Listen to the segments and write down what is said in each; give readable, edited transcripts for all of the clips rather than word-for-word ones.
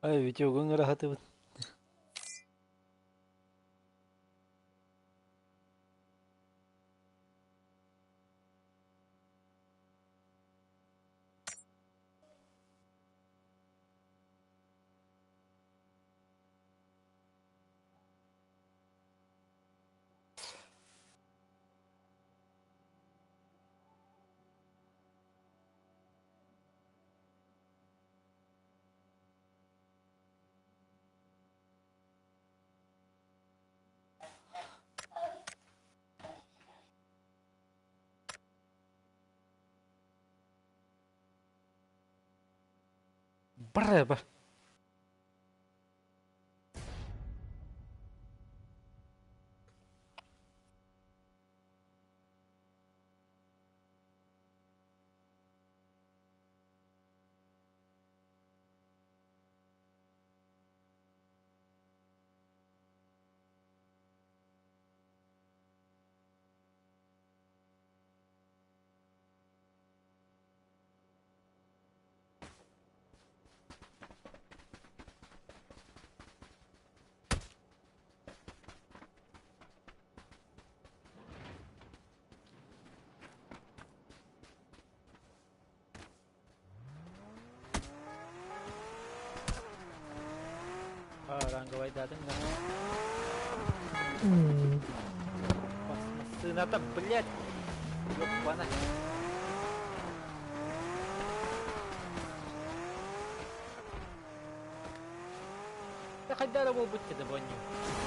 Ay, video gue ngerah tuh. Berapa? Orang gawai datang kan? Ternyata блядь, ёбана. Я хотел его быть до бонни.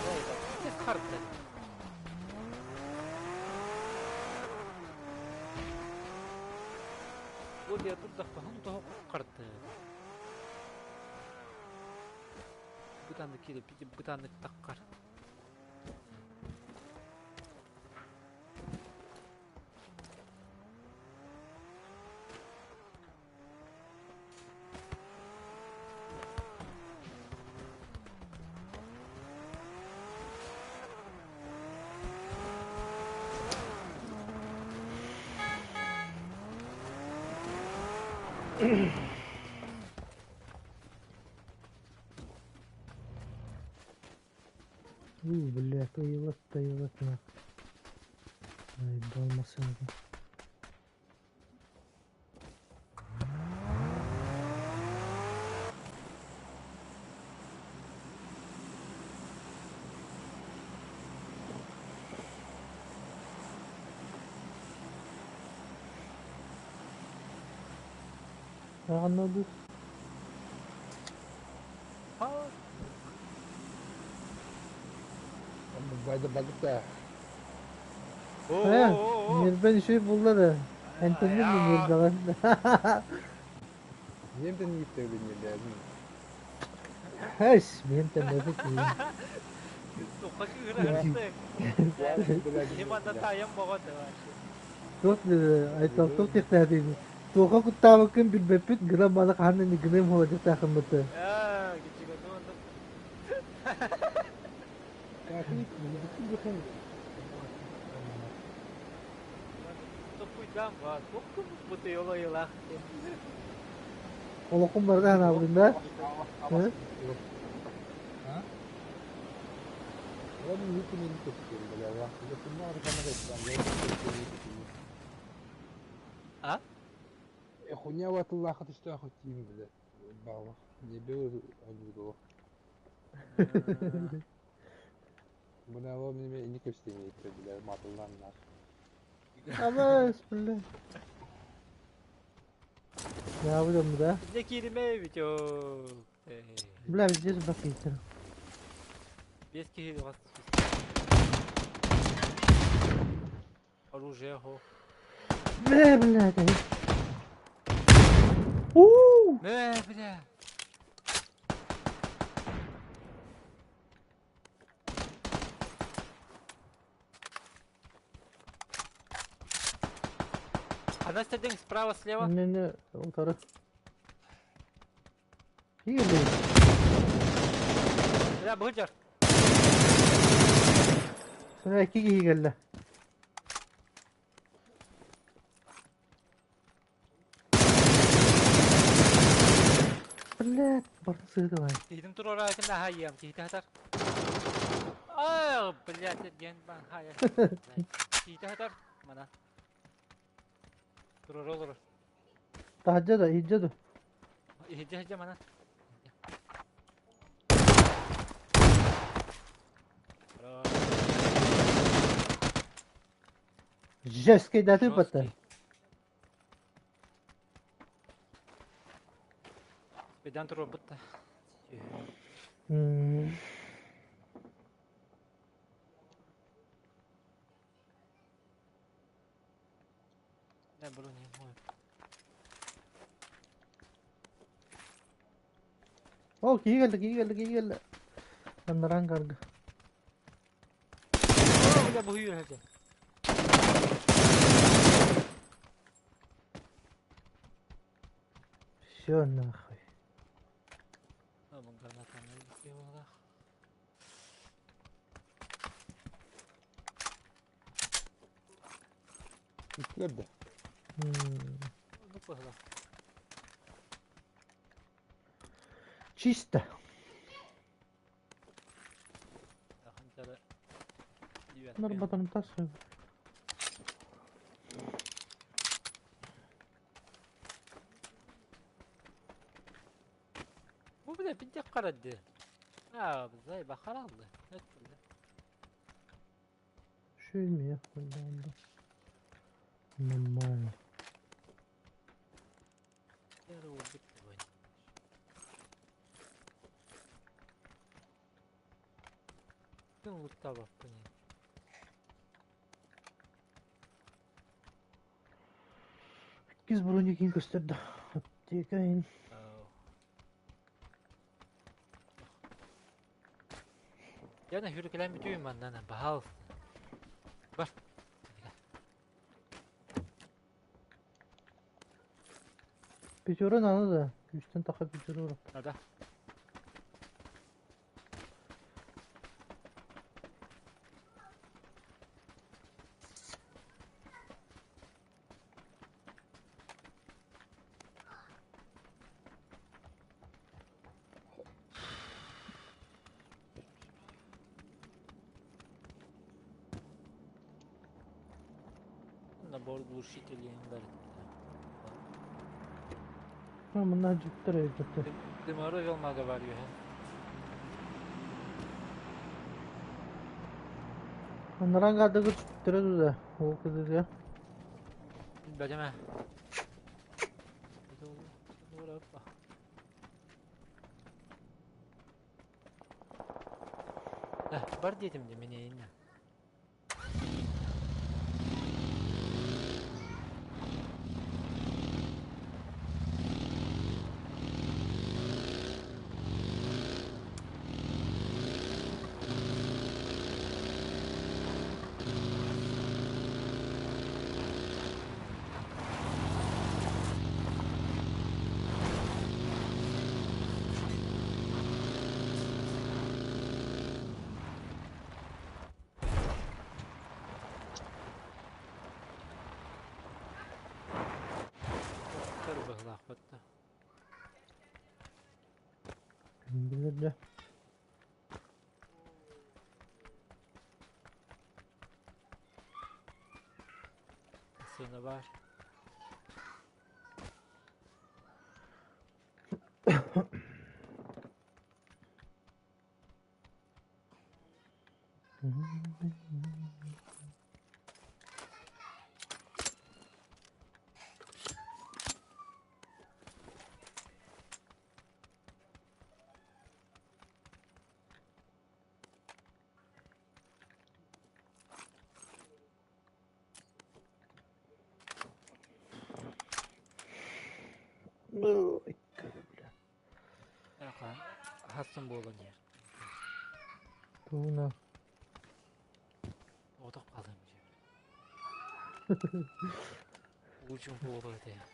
Да, это хард. Вот я тут дахпахан toho хард. Butanlık yedi, bir butanlık takkar. Бля, тойлат на. Ай, болмаса да. Anladık. Bayda balık da. Mirben şey buldu. Entemin mi Mirben? Nereden gitti öyle yerlerden? Heş, benim temizlik iyi. Sokak ırağısı. Limanda tayam boğaz var. Çok aytam çok tekrar Toka kutta bakın bir bepit gram balık hanını gram olacak takımıtı. Ya, küçük adam. Bakın, bütün bakın. Topuydan var. Çok bu yola yola. Olakum var da hana bunda. Hı? Oğlum yükümü ilk tutuyorum böyle. Vaktiyle şimdi arkama geçeceğim. Ha? Хуйня в эту лахат что я хотим, блядь. Бала. Не беру, а Bu ne oğlum benim elini kösteğimi getirdiler matıllanlar. Ama bismillah. Ne yapacağım bu da? Ne kelime video. Bля, здесь bakayım. Без кири вас. Оружие го. Бля. Бля. Она стоит справа, слева. Не, он тарaf. İyi değil. Ya Bıcır. Sana iki kişi geldi. Блядь, барды сыды бай. Тиһитим тур орайкын да хайям, тиһите хатар. Ай, блядь, ген бан хая. Тиһите хатар, мана. Тур olur. Tahacca da, iyicce de. Hece mana. Жесткий даты пата. Bedan tur robota. Ne bunu ne bu? Oh, kii geldi. Anlaran karga. Oh, udah buyur aja. Все нахуй. Oh, menggunakan lagi lah. Yükler de. Lupa lah. Чисто. Hancara. Bunları batanın tası. Bu bile bir tek karadı. Ha, zay bakar aldı. Evet böyle. Şöyle mi ya? Onda. Normal. Yarı oldu bitti bu oyun. Bütün loot'a bak bu ne? Biz buraya kim gösterdi? Dikayın. Yana hürükelen bitiyor ben lan bahal. Bak. Pechora nana da. Üstten taka pechora var. Ada. Nabor bullshit'liğin var. Ha bunlar ciddi ciddi. Demaro yolmaga var ya. Anlaran karda kız tutturuyor da. O kızı ya. Bacama. Doğru yapma. Var dedim de beni yayınla. Battı. Bilir de. Seni var. Hasan bu olan yer. Tuğuna. Odak kalmış. Ucum bu olaydı ya.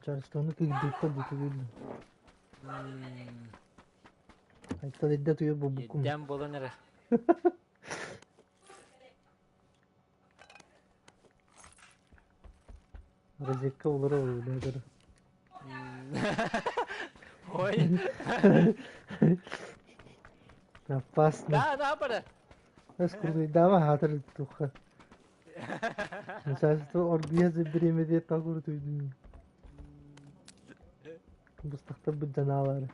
Charleston'u ki gitti. Айталыйда туйу бубукум. Едден болан ere. Разекка олара олар. Ой. Опасно. Да, да, пара. Аз курдайдама хатыр туха. Састо оргия зебреме де тагур туйду. Бустакта бу жаналар.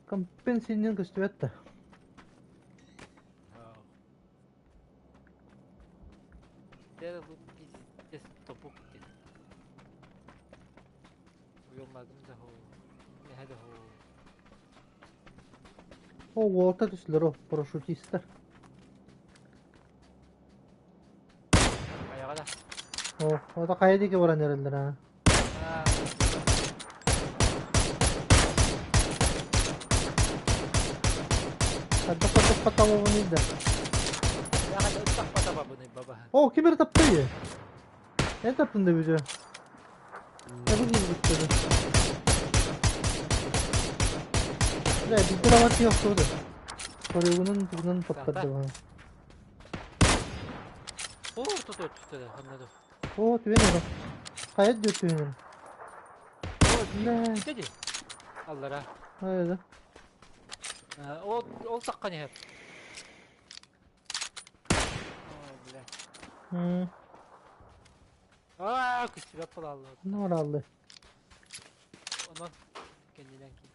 Компенсинен көстүбәтте. Дер bu pis topuk dedi. Uyumadım da ho. Ne hadi ho. О, волта түслөр о, парашютисттер. Ayağa da. О, ода кайдеге баран эрелдер а. Ha. Кадда патама бунийда. Ya hadi ıslak patama bunu baba. О, кимер тапты ye. Мен таптым деп уже. Я бу ким бүттү. Да, биздер ават жок туду. Корегунун тугунан таптырды бана. Oo tut dedi. Anladım. О, түбен адам. Каят жөт түбен. Oo dedi. Allah'a. Айда. Ol sakkan hep. Oy bile. Aa kuşu yapıl Allah. Ne var aldı? Ondan kendinden ki.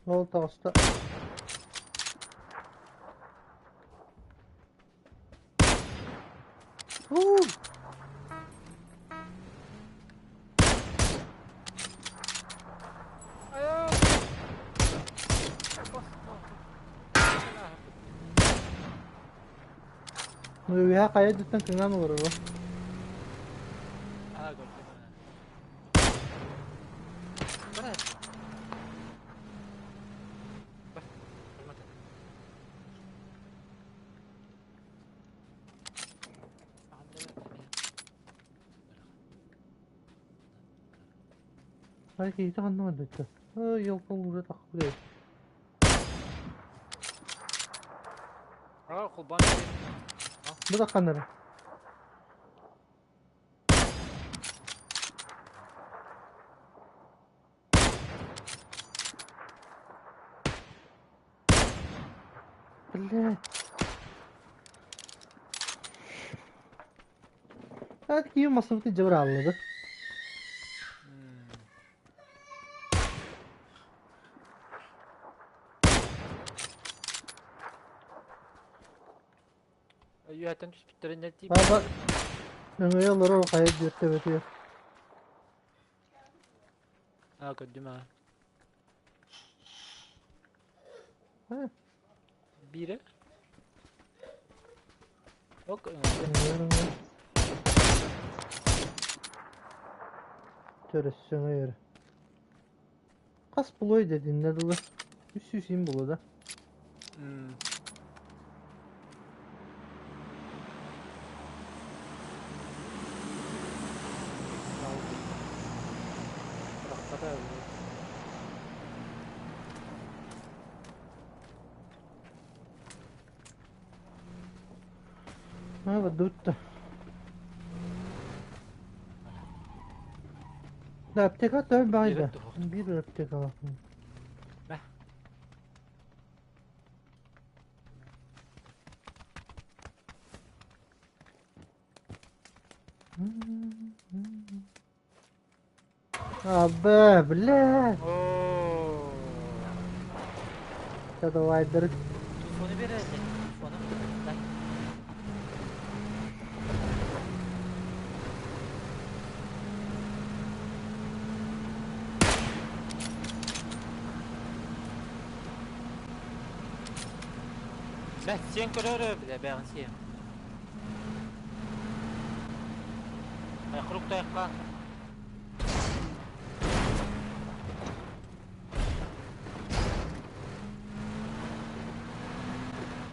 Волта аста. Ayağım. Ну я каят жөттөн кыңган olur o. Aha gördüm ha. Bana. Bak. Olmadı. Belki hiç anlamadı işte. Yok olur tak buraya. Aa kurban. Bu da kanarı. Блядь. Evet ki masrafı cıvır aldı. Yönetim tüspitleri ne diyeyim? Baba. Ben yolları o kayıt dörtte betiyor. Ha gördüm ha. Ha. Biri. Yok. Bilmiyorum ya. Töresisyona göre. Kas buluyor dediğinde dolu. Üst yüzeyim bulu da. Ha bak dörtte. Da aptek at da bayda. Bir aptek al. Ne? Abi bile. Oo. Ya da vardır. Tufonu bir elde. Tufonu. Lan. Ben sen körür bile ben sen. Ay kuruk da yakla.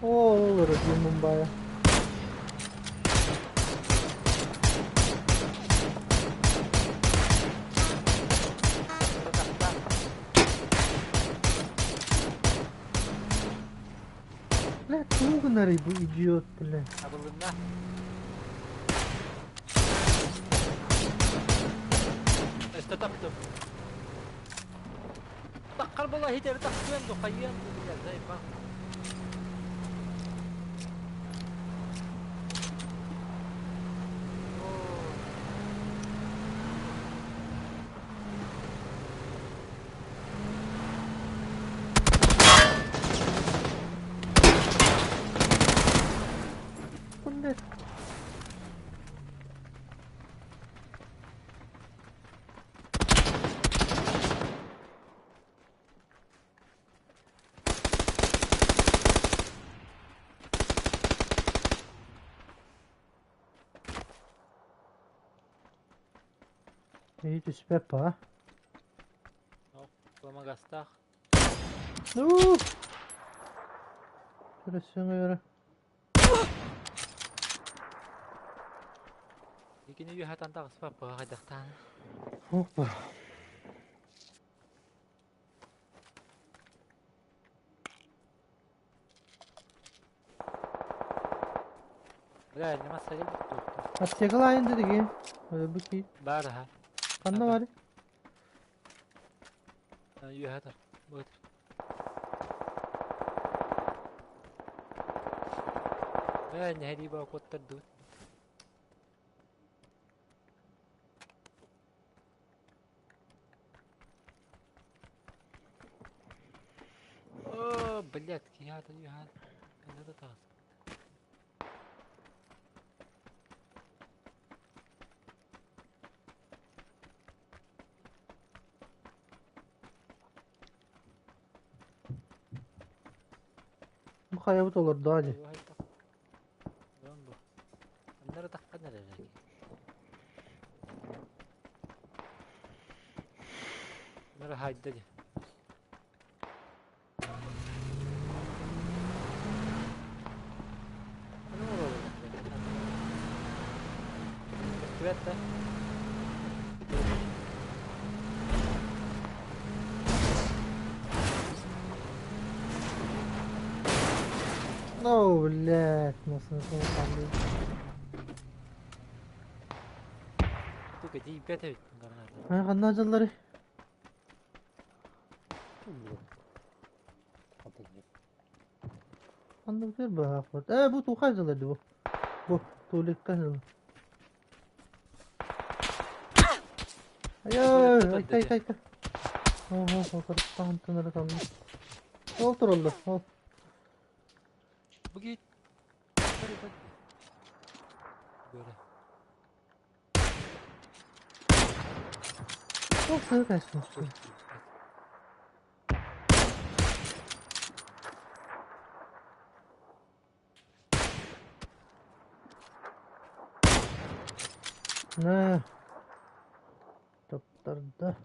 Olur diyor Mumbai'ye. Ne tuğunları bu idiot bile. Abılında. استتقته طقر والله هيتر تحت وين خيان زي ما Bu ne? İyi düspep ha. لما قصتك Şurasına göre. يمكن يجي هات انت غصبا بغا دختان Hoppa. لا اللي ما سجل Atacakal aynı dedi ki. Öyle bir şey. بارها Kanna var ya. يجي هات بوتر لا ان هذه بقى قوة الدود اوه بليت كي هذا يجي هذا هذا تغصب Bu hayabut olur daha acı. ايوه هاي تق جنبه النار تقنا لجاكي النار هاي الدجا No ولات nasıl kaldı. Tu cái gì biết thì còn là Ha kanlıcaları. Atacak. Kanlıcalar bu hafif. Bu tuğaycalardı bu. Bu tuğlik kanlı. Hayır, ay. Karıştan tınırı kaldı. Otur oldu. Ol. bu git. Hadi bak. Böyle. Çok sığ kaçmış. Ne? Toplarda.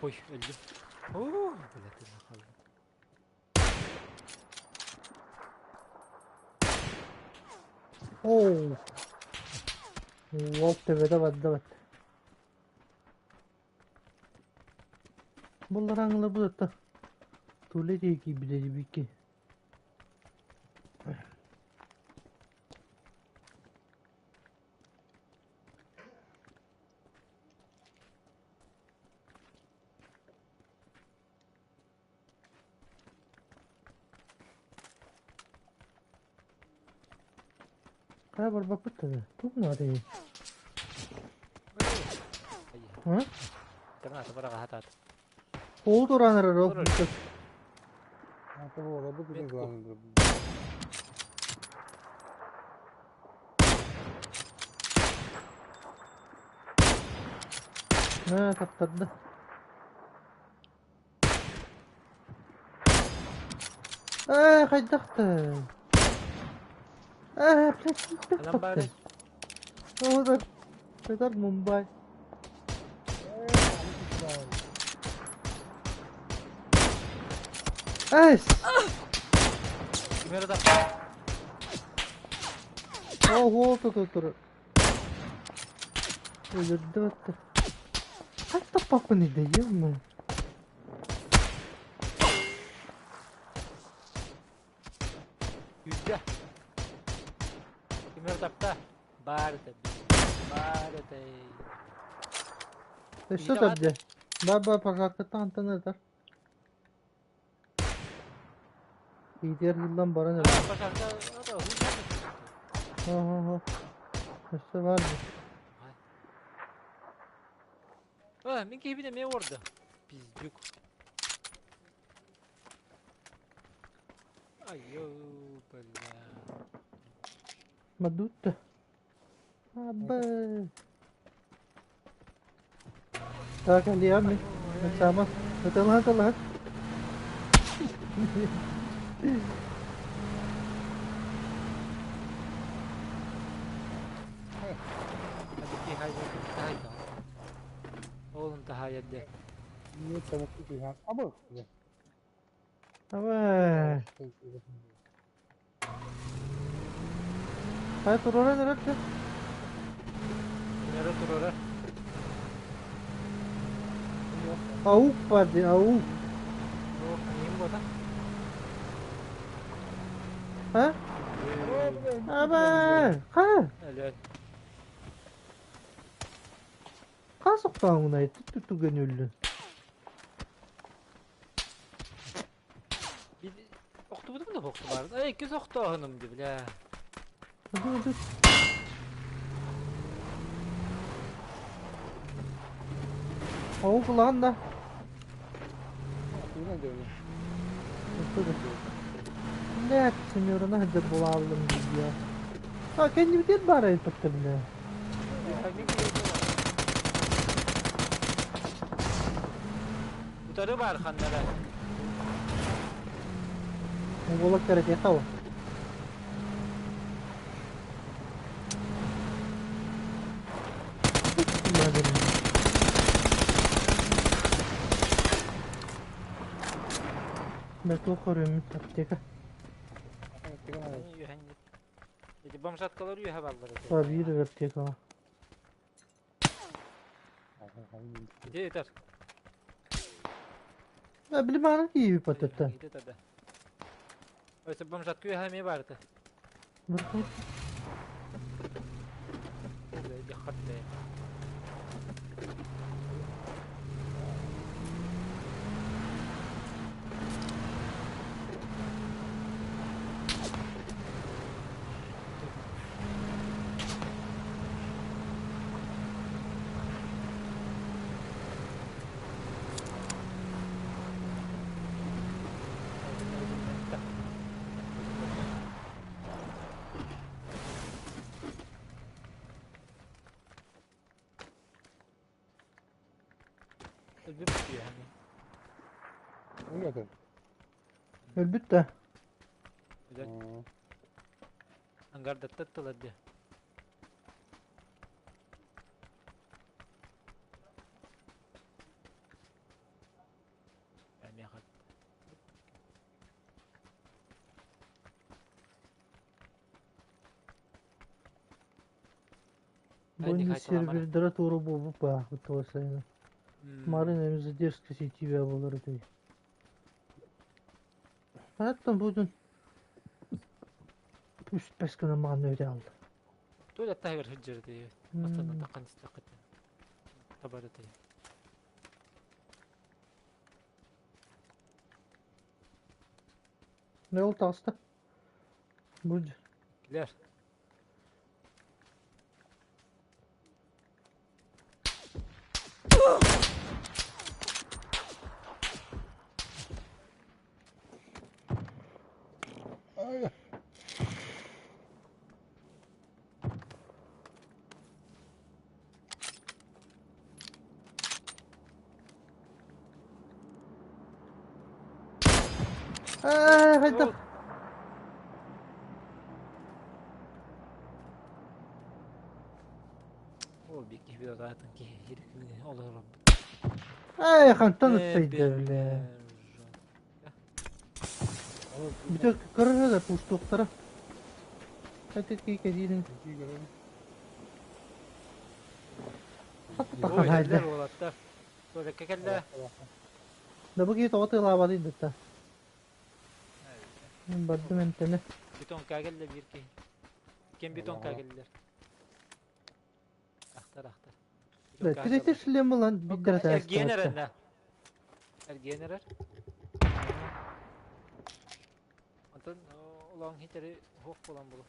Oy öldüm. Oo, böyle tırnak kaldı. Oo. Wolf tepede vardı. Bunlar hangileri bu da? Tuğle değil ki bir de bir ki. Kaya barba puttu. Tu mu var ya? Ha? Tırnak tabara hatat. Oldu oranlara Olur. rok. Atı bu arada bir de Metko. zannedir. Ne kaptırdı? Kaydaktı. Plastik Adam bari. kaptı. Ne oldu? Kadar Mumbai. Eş. Kimere tak. Oh, dur. Öldürdü attı. Hatta papın ideyim mi? Yüzde. Kimere takta. Bağırdı. Bağırdı. Что там где? Баба пока tanıtır. İder yıldan bana ne? Ha başakta o da hızlı. Ha. İşte var mı? Ha minki bir de me orada. Pizdük. Ayo bala. Madut. Abba. Tak ali abi. Sama. Hatırlat. Hadi ki haydi. Haydi. Oğlum daha yedi. Niye tanıklı bir ha? Ama Ama. Hayır dur oraya nereye? Kimere durur. Avuk vardı avuk. Yok neyim bu da? Ha? Ama. Ha? Öyle. Kasık bağımına tuttu gönüllü. Bir oktu bu da oktu var. Ay kız oktu hanım gibi la. Hadi. Avuk ulan da. yine de öyle. Ne yapsın yoruna hadi bulalım biz ya. Ha kendi bir bari yaptım ne? Utarı var kanlara. Ngolak kere tahu. Betul koruyorum taktika. Dedi bamşat kalır yuha balları. Tabii de taktika. Dedi yeter. Ya bile bana iyi bir patates. Dedi tabi. Oysa bamşat yuha mi vardı. Bakın. Dedi hatta. Bir bitiyor hani. Öyle de. Elbette. Güzel. Hangarda tıttaladı. Yani yakın. Bunun serverlere doğru bu bakıp olsaydı. Marine дерзко сетевая булары değil. Hatta bugün üst başkanı manevri aldı. Tuğla tahir hıcır diye. Aslında takan istakıt. Tabarı diye. Ne oldu hasta? Burcu. Gider. Ay. Haydi. O bir ki bir zaten ki herifini olur. Kantan ıtsaydı öyle. Bir tek kırır da puştuklara. Katet kedinin. Oo, Haydi. eller oğlatlar. Böyle kekelle. Da bu git o tıyla badıydı da. Badım entene. Beton kagelle bir ki. Kim beton Allah. kageller. Aktar. Da tirete şilem ulan bir dere Ergener enne. Ergener. Ondan ulan hitleri hok bulan bulu.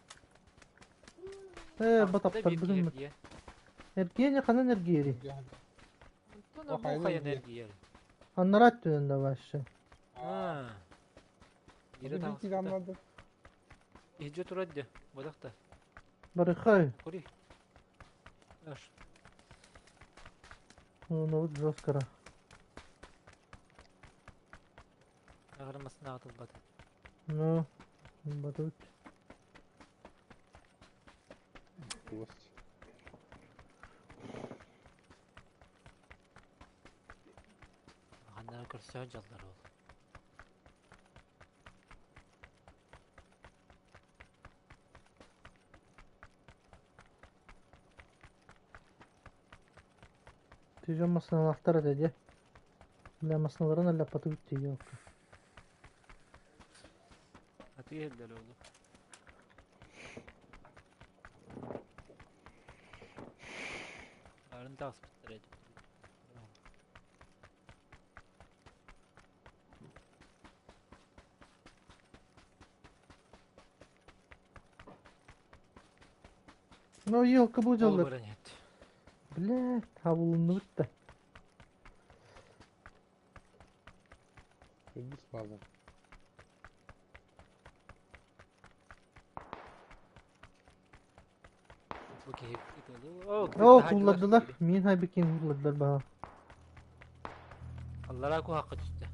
Bataptar bizim. Ergiye kanan ergiyeri. Ondan bu kayan ergiyer. Anlarat dönende başı. Ha. Yere Bir tansıktı. anladım. İyice turaddı. Badakta. Barıkay. Kuri. Yaş. Onu Roskara. Ağrımasına atılmadı. No. Batut. Hanlar kırsa callar oldu. Pijamasını aktar dedi. Lamasnaların lapatı bitti yok. Hadi eller oldu. Arın tasbitler edip. No yok bu Olu callar. bırak et. Bile havulunu bitti. Kıbrıs bazen. Bu keyif oldu. Oh kulladılar. Min hay bikin kulladılar bana. Allah'a ku hakkı tuttu.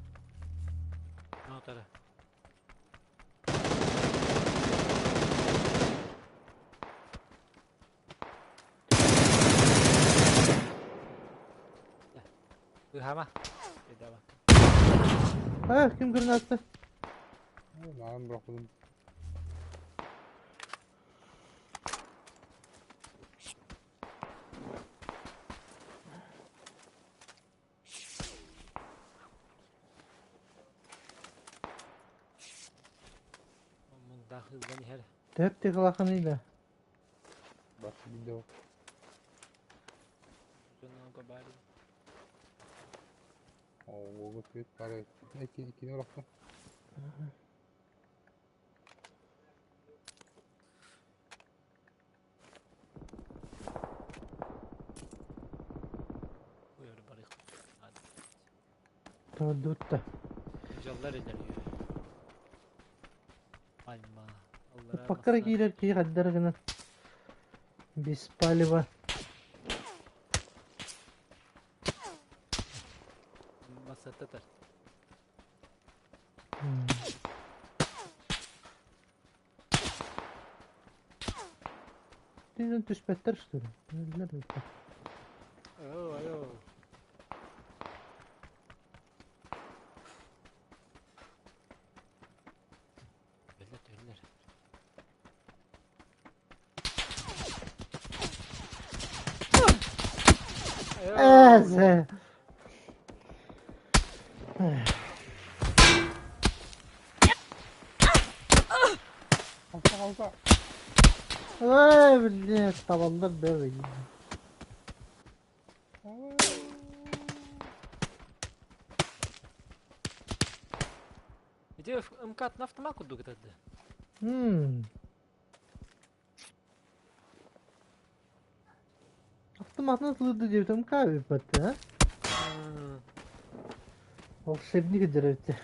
Ne tara? Hama. Bir bak. Ha kim kırnaktı? Ben bırakalım. Aman dahil beni her. Hep tek lakanıydı. Başka bir de yok. Canına kabari. Oo, bu kötü bari. İkini bıraktım. Buyur barık. Hadi. Tamam dörtte. Callar eder ya. Alma. Allah'a Pakkara girer ki haddar gına. Bis pali var. Masa tatar. Dizin tüspetler işte. Neler bitti. Ayo. Öller. Eze. Kalka. Vay billahi tavallar böyle. Bir de ımkat naftı kudu gitti. Автоматно дойдем кави пата. Волшебник дырыты.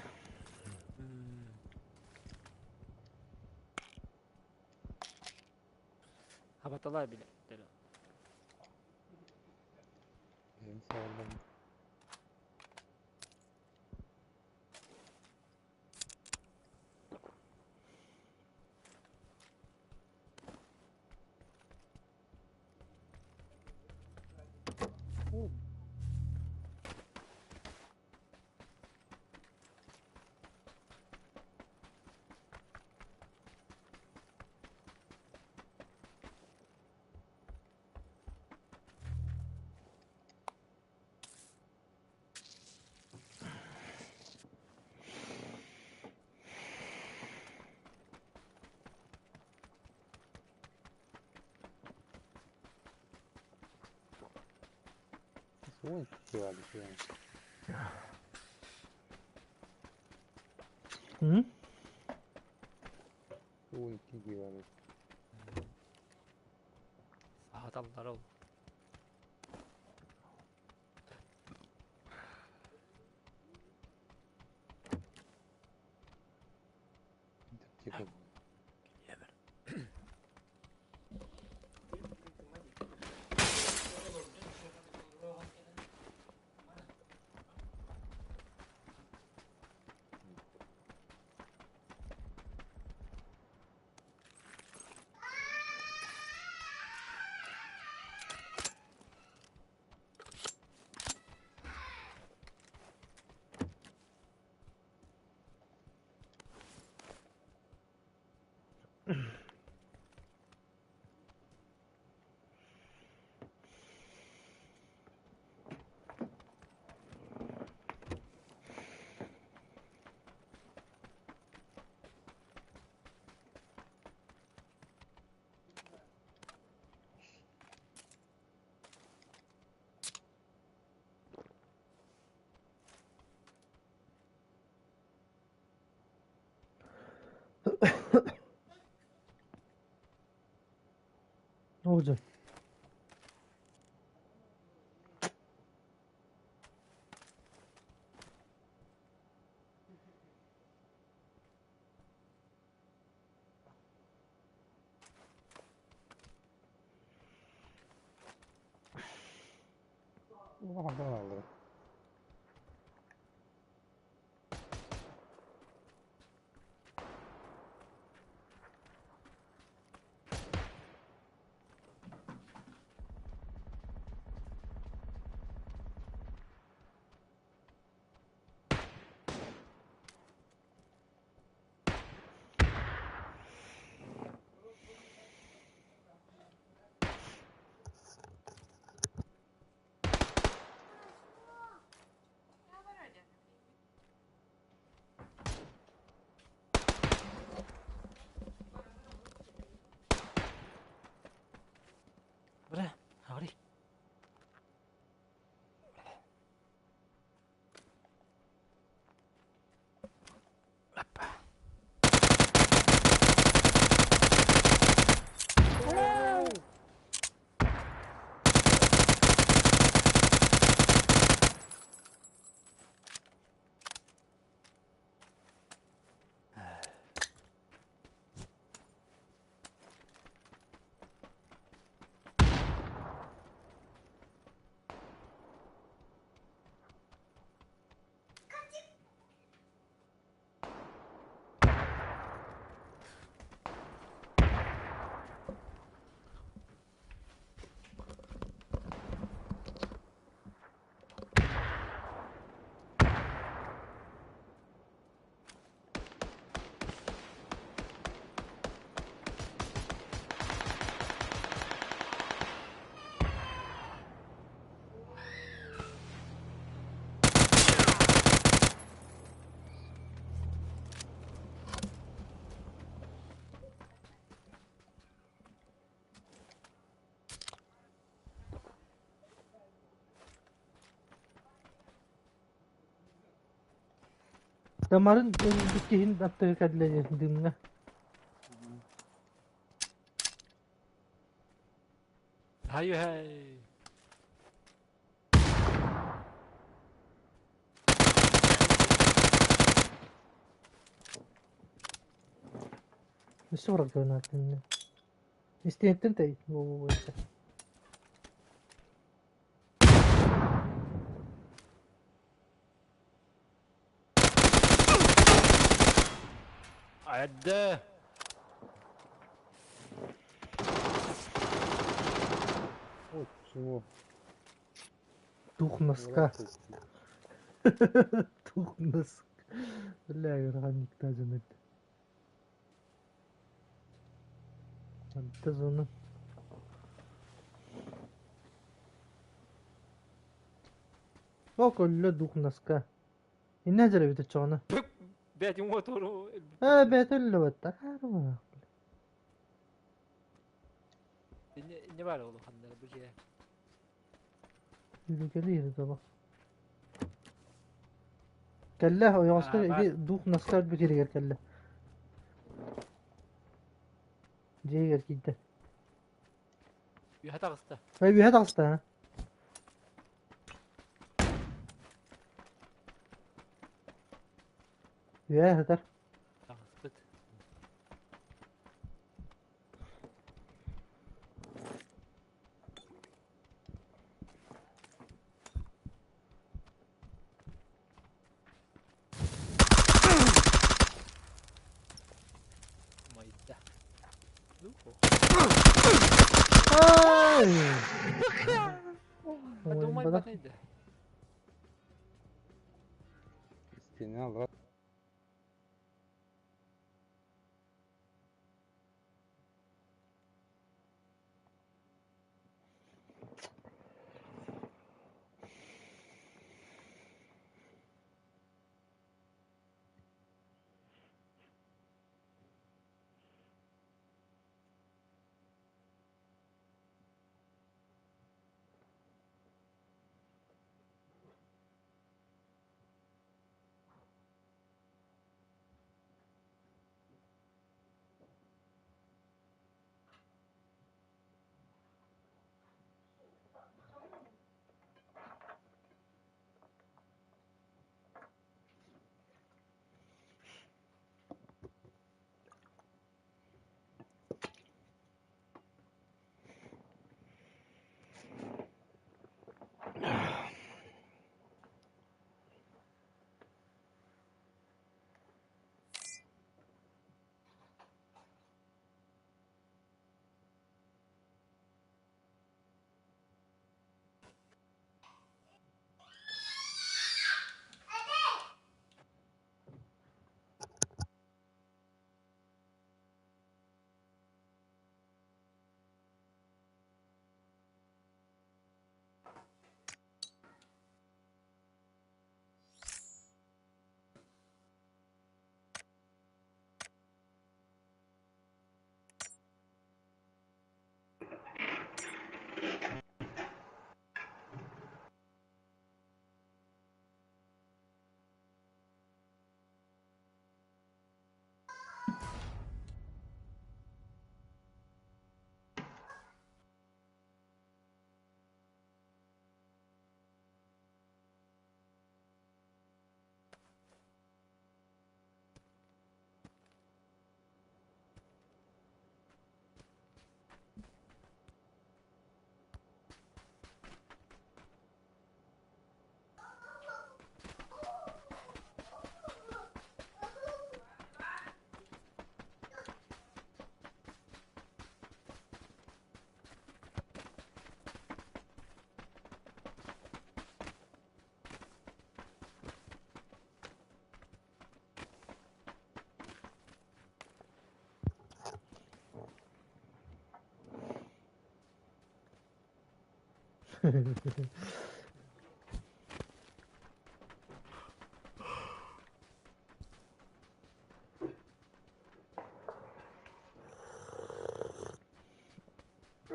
Habatalar bile. Benim sağlam. Ой, кивали, кивали. Hı? Ой, кивали. Adamlar ol. Тихо. Ne olacak? Oradan alırım. 그래, 아리. 아빠. Damarın bikihin attığı kadar dinle. 하유 하이. Nasıl bırakıyorsun attığını? İsteyettin de. Oo, işte. 아드. Ой, чего? Дух носка. Дух носка. Бля, раник даже нет. Антаз onu. O كله дух носка. النازل بتاعنا. بيت موتورو. بيت اللي بتاعنا. إني بالغ له خلنا بجي. Tehlikeli yeri de bak. Kelle o yavaşta بعد bir duh nasıl bir kere gel kelle. Diye gel gitti. هتغسته Hay bir hadi hasta ha. Ya hadi. هتغسته ما يده لوكو Ay. بدو Oyun ما bırak. يبان يده İstediğini al lan.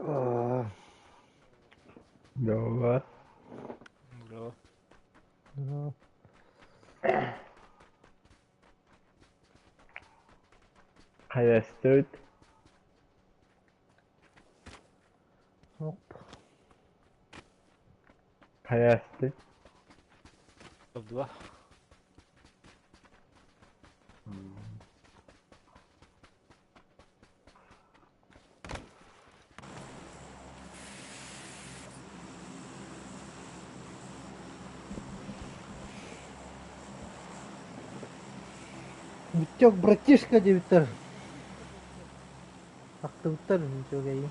Ah. Dova. برو Ya, Hayastöt. hop. Hayastı. بدو Витек, братишка, Виктор. Ах ты, Виктор, ничего гай.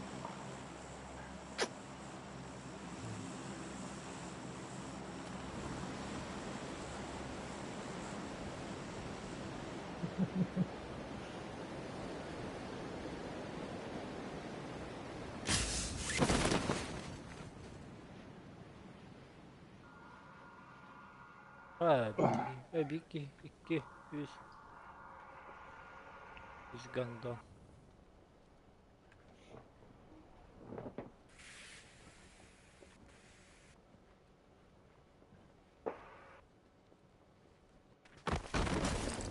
Biki, iki, yüz ganda.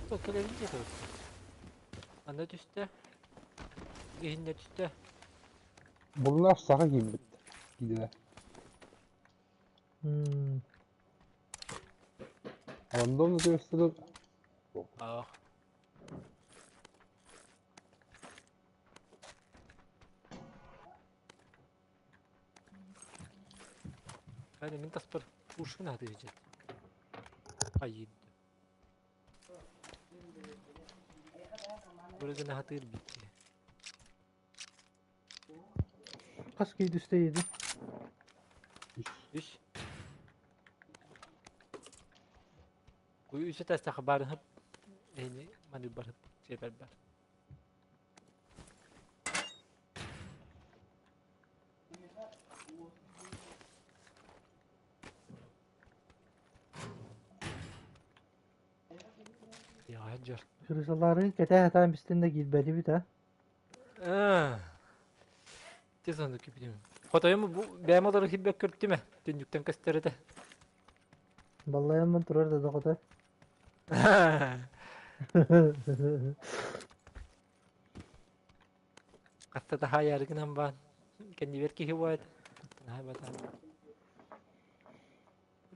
Çok gelince de olsun. Ana düştü. Zihinle düştü. Bunlar sağa gibi bitti. Gidiler. Hmm. Random gösterir. Ah. Yani min taspar kurşun hadi diyecek. Ayıp. Burada ne hatır bitti. Kaskıyı üstte yedi. Düş. Bu üçe teste haberin hep yani manüber hep şeyler var. Ya Hacer. Kırısaların kete hatan üstünde gilbeli bir de. Tez onu ki bilmiyorum. Fotoyu mu bu benim olarak feedback kırdı mi? Dündükten gösteride. Vallahi hemen durar da kadar. Hatta daha yargınan ben. Kendi belki hivayet. Nah bata.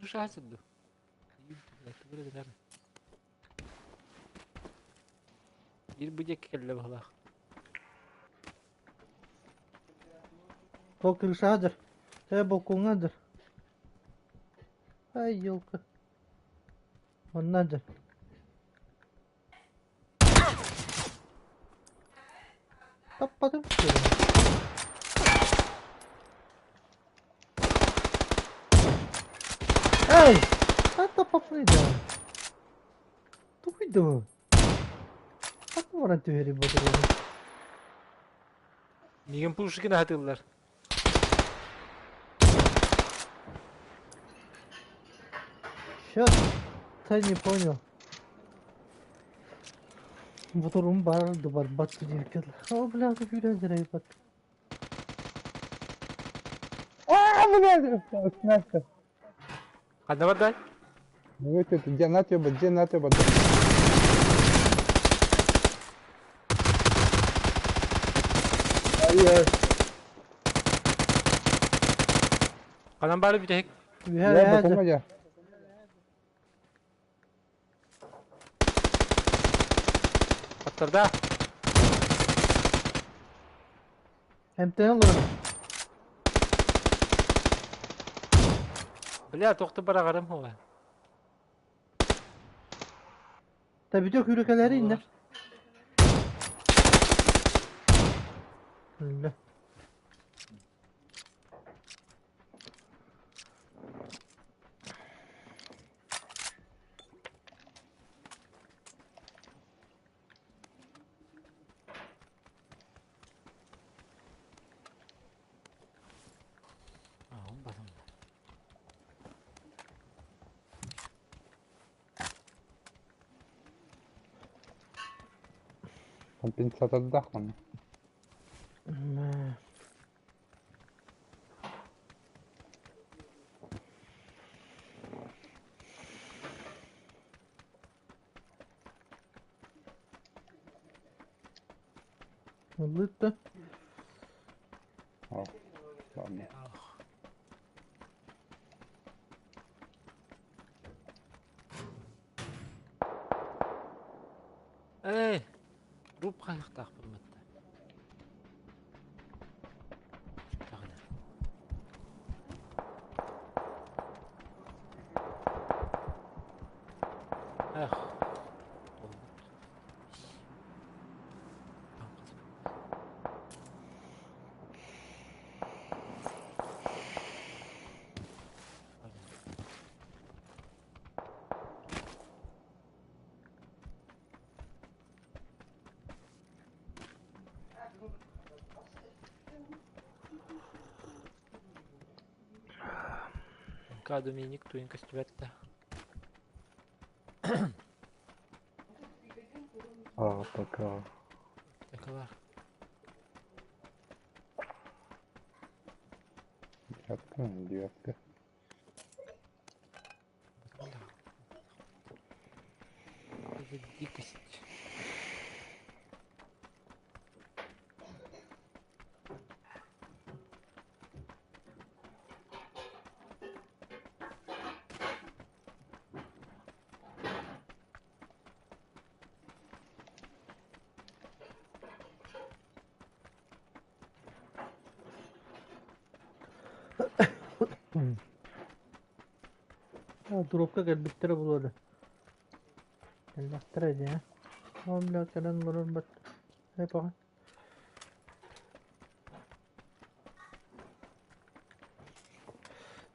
Bu şahsız bu. Böyle der. Bir bıcak kelle bala. O kırışadır. He bokungadır. Ay yılkı. Onlardır. Kapadım ki. Hey! Tata paprida. Tuido. Aku orang tu hari bodoh. Migin pulşukunu hatırlar. Сейчас. Ты не понял. Motorum bağırdı berbat bir oh bla bu biraz raybat. Aa bu ne? Nasıl? Hadi var da. Evet evet. Cennet yoba. Cennet yoba. Hayır. Kalan bari bir tek. Ya Ya ya. bakamaca. Hatırda. Hem de alırım. Bля, toktu bara karım hava. Tabii çok ülkeleri indir. Allah. Компенсатор дахман. Lütfen. Al. Tamam. Ey. Rup kayak tak pemata. Ah. Ка Доминик, туинка стювetta. Aa пока. Такова. Девятка. Это дикость. Drop'ta gel bittere bul öyle. Ellektire ya. Oğlum kelen vurur bat. Hep bakın.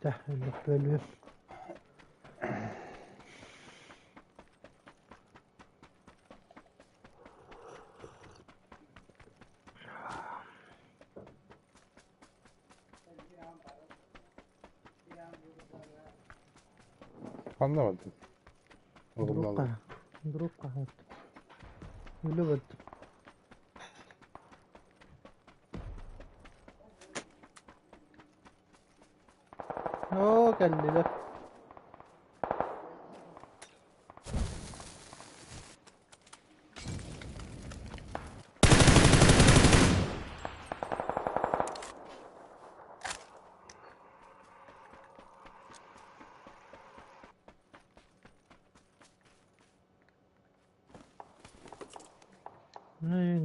Dah, böyle. Anlamadım. Drop'ta. Drop'ta. Öyle bat. Oo geldiler.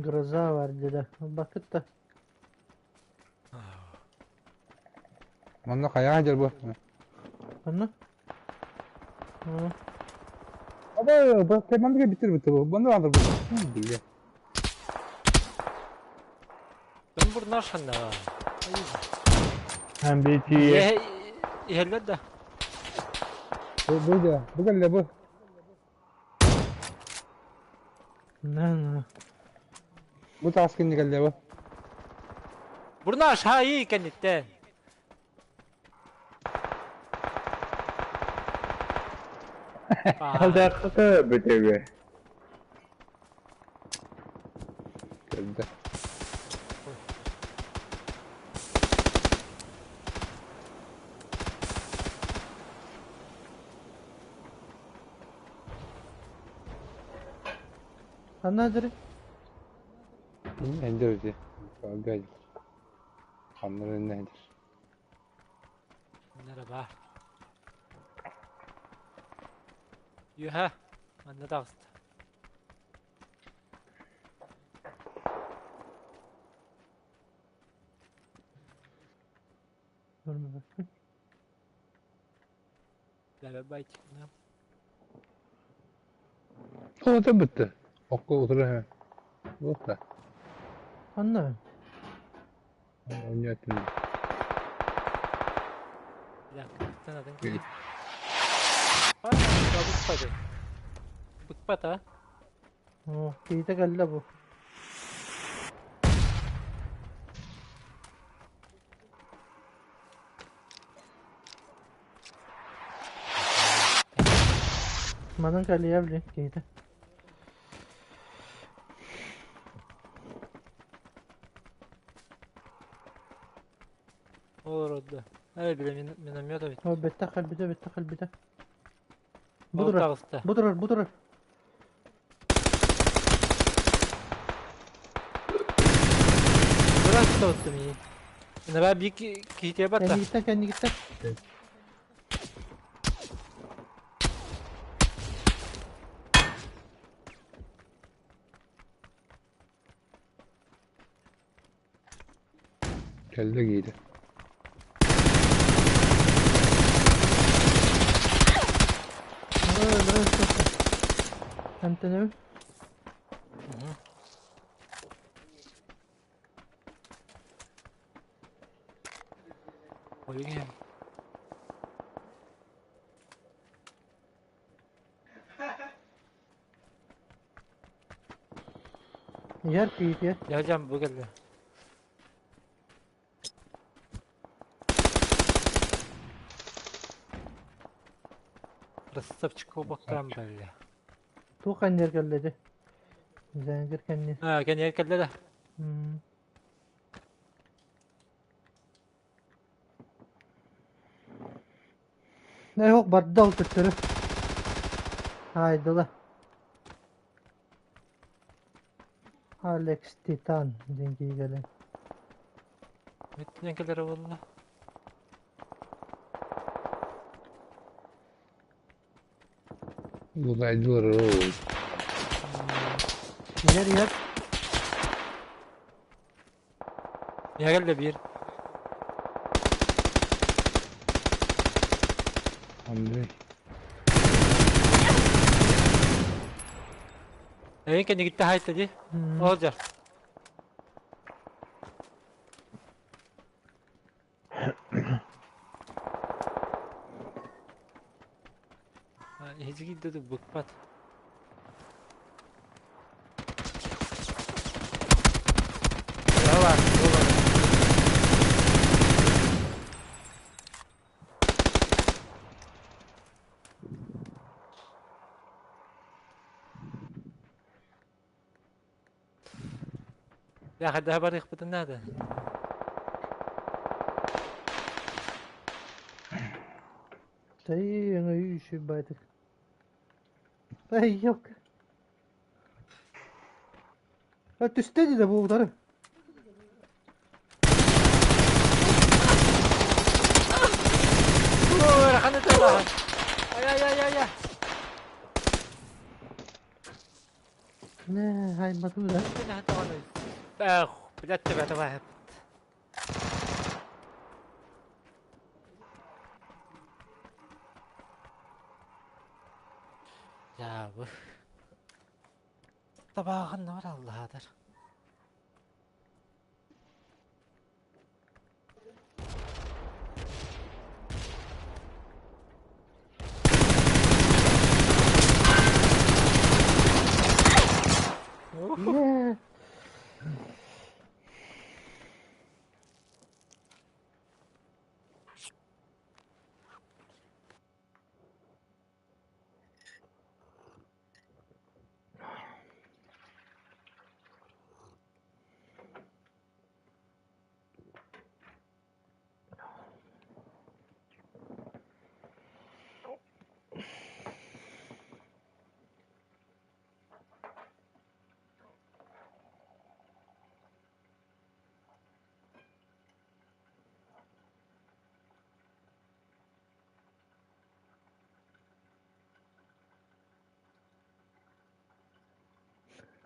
Гроза var dedi. Bakıt da. Bana kaya hacer bu. Anla. Ha. Ama bak hemen de bitir bu. Bana vardır bu. Ne diye. Ben burada aşağıda. Hem BT'ye Ye yerler de. Bu da. Bu gel bu. Ne? Bu taskin gel bu. Burada aşağı iyi kendinden. aldattı BT'ye. Geldi. Anladın? Ender ödü. Gel. Kanları önüne ender. Merhaba. Yuha. Anne dağıstı. Görme bakın. Beraber baytık. O da bitti. Okku otur hemen. Bu da. Anla. Oynayatın. Bir dakika. Sen adın İyi. kim? Aa, ya bıkmadı. Bıkmadı ha. Oh, kıyıda geldi bu. Madan geldi ya bile kıyıda. Olur oldu. Öyle bile minamıyor da bit. O bette kalbide bette kalbide. Oldu Budur. dağıstı. Budur. Burası da olsun iyi. Yine ben bir kitiye batta. Kendi gitti. Geldi giydi. Hem de Oyun ya. yer kıyıda. Geleceğim bu geldi. Красавчик bakıram böyle. Tu kan yer geldi. Zengir kendi. Ha gene yer geldi de. Ne yok barda oturtturur. Haydi la. Alex Titan dengi gelen. Mettinenkelere valla. Dolaycılar o. Yer. Ya gel de bir. Hamdi. Evin kendi gitti hayt dedi. Hmm. Olacak. Hiç gitti bıkmat. Ya var. يا أخي ده بريق بدنا هذا Tay nga yushu baytık. Ay yok. Ha tüstedi de bu taraf. أوه خلنا نطلع يا Ne haymadı da. خلنا حتى والله أخ بدأت تبع واحد يا بو طبعا خلنا ورا الله هذا Ne?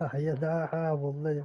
Ah ya da ha vallahi.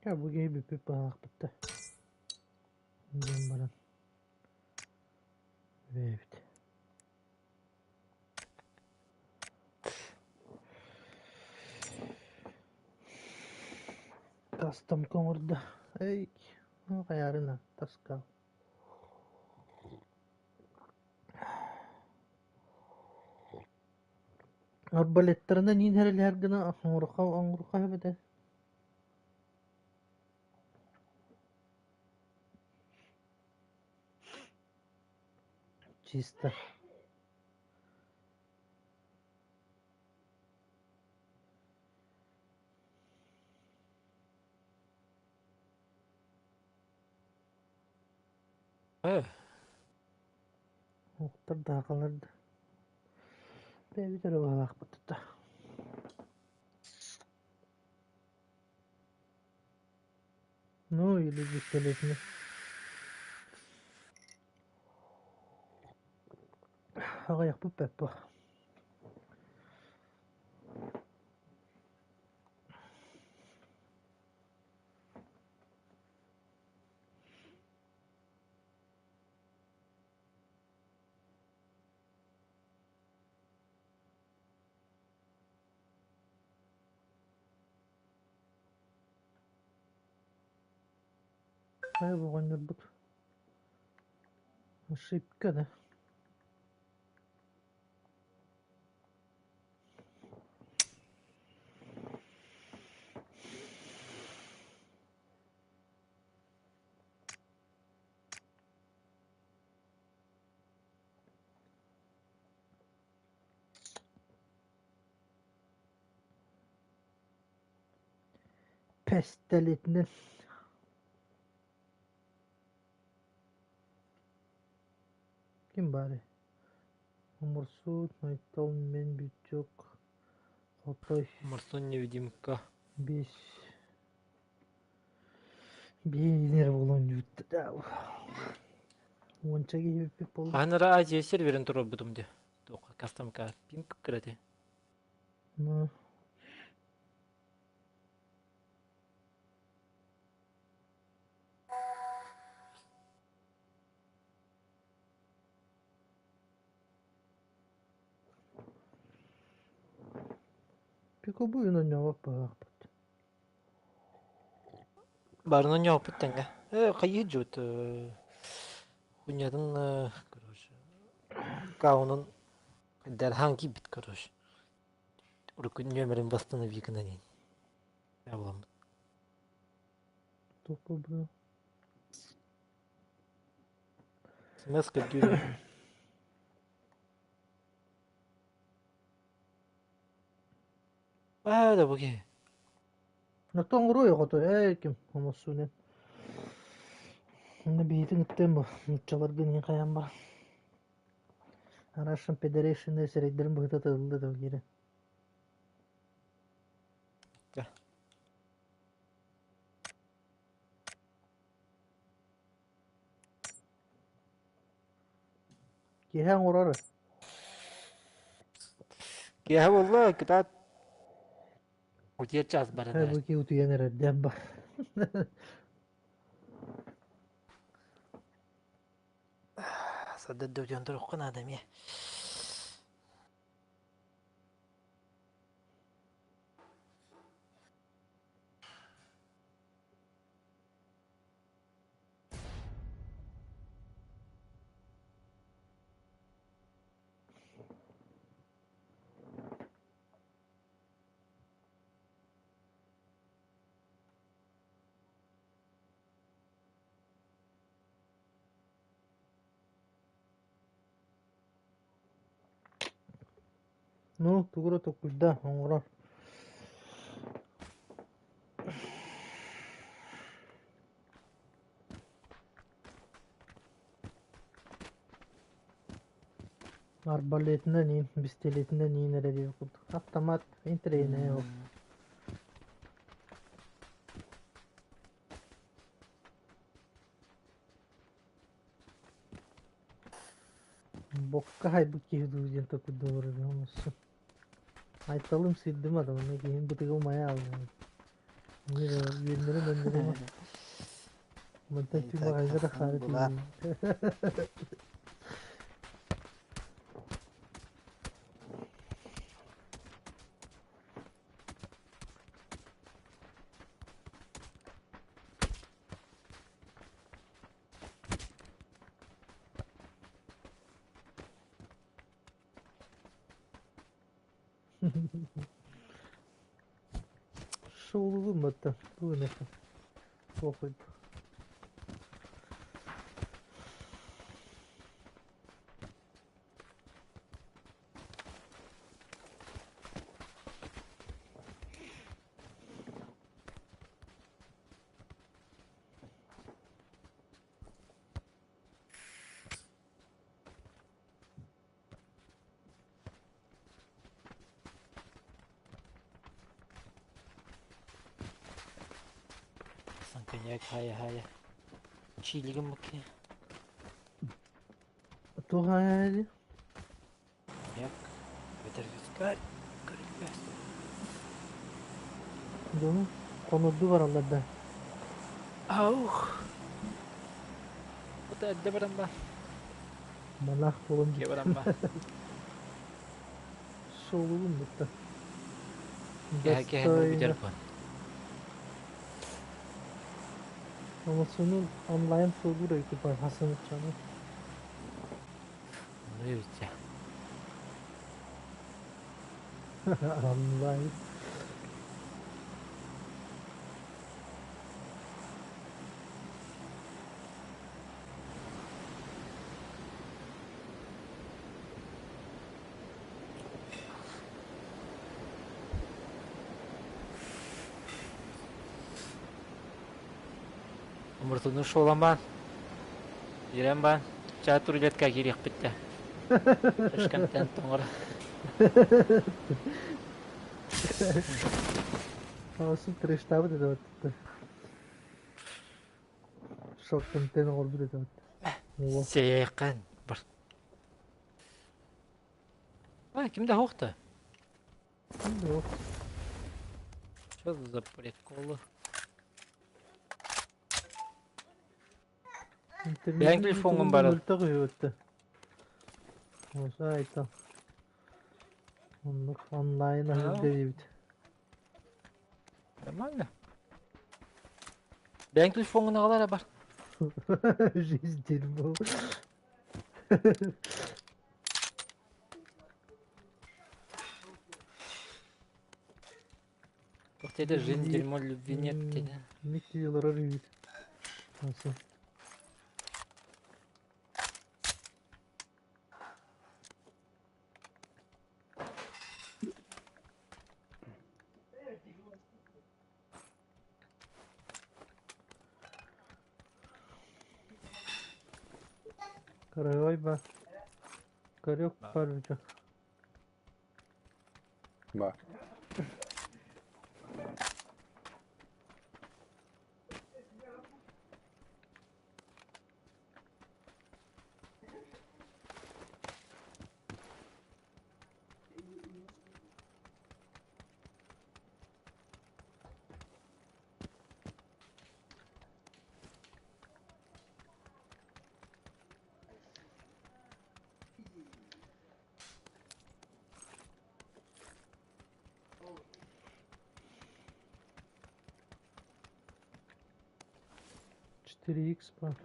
Ya bu gibi bir balık bitti. Bilmiyorum bana. Evet. Custom komurda. Ey. O ayarına. Taskal. Arbaletlerinde nin her gına angurka bede. Чисто. إيه Muhtar daha kalırdı. Bir de bak battı. No öyle bir selesini. Aga bu Peppa. Hayır bu oyunlar bu. Ошибка, да? Pestelitinin. Kim bari? Umursu, Naytal, men Bütçok, Otoş, Марсон невидимка. 5. Bir болон juttu da. Онча gibi болу. Ханара Азия серверин туру будум де. Тока кастомка пинг киреді. Ну. Пико bu oyunu oynayıp bak. Барно не опыттенга. Кайы жут. Хуйнядың, короче. Каунын дәрханги бит, короче. Уркун нөмерін восстанови гынанин. Я болам. Topu bro. Смс дүйрі. Да бұге. Натон грой гото ким хамасунен. Оны бейтин иттен бу. Мучалар гынын каян бар. Арашын Federation серейдерин быта тылды да кире. Да. Киһәң урары. Кеһә болла, кітат. Утер час Хәй барына. бу ки утуян әрәддән бар. Садда дөден тұр оқын адам, е. Ну, тугура токуйда, оңгора. Арбалетinde neyin, pistoletinde neyin nerede yok. Автомат, интрейне yok. Bokka haybuki hududun taku doğru olmuşsun. Aytalım sildim adamı, ne giyim bıtığı maya aldım. Yürünleri döndürüm. Mıntık tüm bagajda harita. Şoğlulu mıttı? Bu ne? Kokuydu. Коньяк, хая. Чилигім бұке. Туғай әлі? Tervis gel. Görülmez. Değil konurdu var Allah'da. Auh. Bu da elde varan ben. Malak oğlum Ge varan ben. Soluğum bitti. Ge hem bu gider bu. Ama sonun online soğuğu da yıkıp Hasan Uçan'ı. Ne yüzden? Online. Umurtunun şu olan ben. Yirem ben. Catur iletka girek bitti. Taşkent'ten sonra. Havası trash tabi dedi ortada. Şok konteni oldu dedi ortada. Seykan. Bir. Ha kimde hoktu? Şimdi yok. Что за приколы? Benim telefonum var. Mülte koyuyor ötte. Olsa ayta. Onluk online Ha. hazır değil. Нормально. Benim telefonum ağlar var. Жизнь дерьмо. Вот это жизнь дерьмо, любви нет. Dedi. Микки yıllara rüyüt. Nasıl? Karagöy ben. Kar yok var uçak. Bak. X var.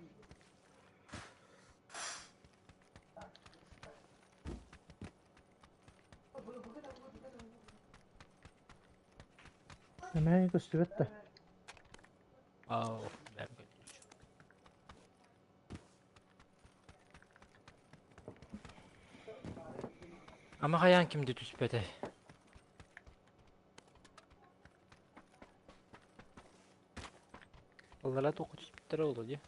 Hemen gösterette. Ау, ben böyle. Ama hayan kimdi düzbede? Onlara 9 lira olur ya.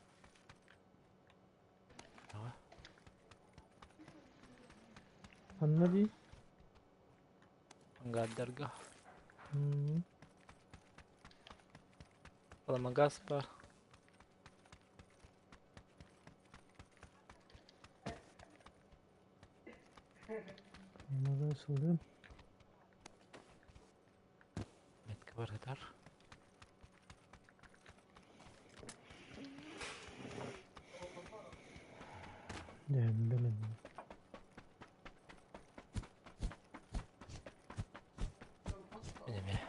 Anladın? Гадарга. Hmm. Ламагас var. Anladın soruyorum. Metki var kadar. Bilemedim. Benim ya.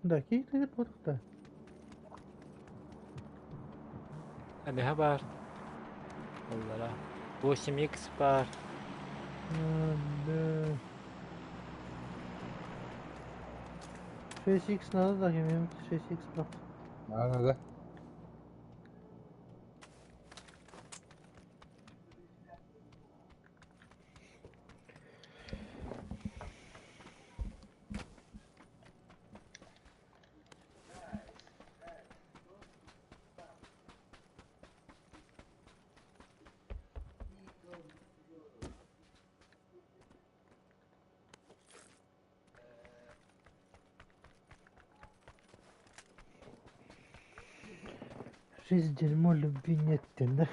Dakika gitmedik de. Ne haber? Onlara. 8x var. Hadi. 6x nerede da yemeğim? 6x bak. Nerede? Riscilmo vignettende.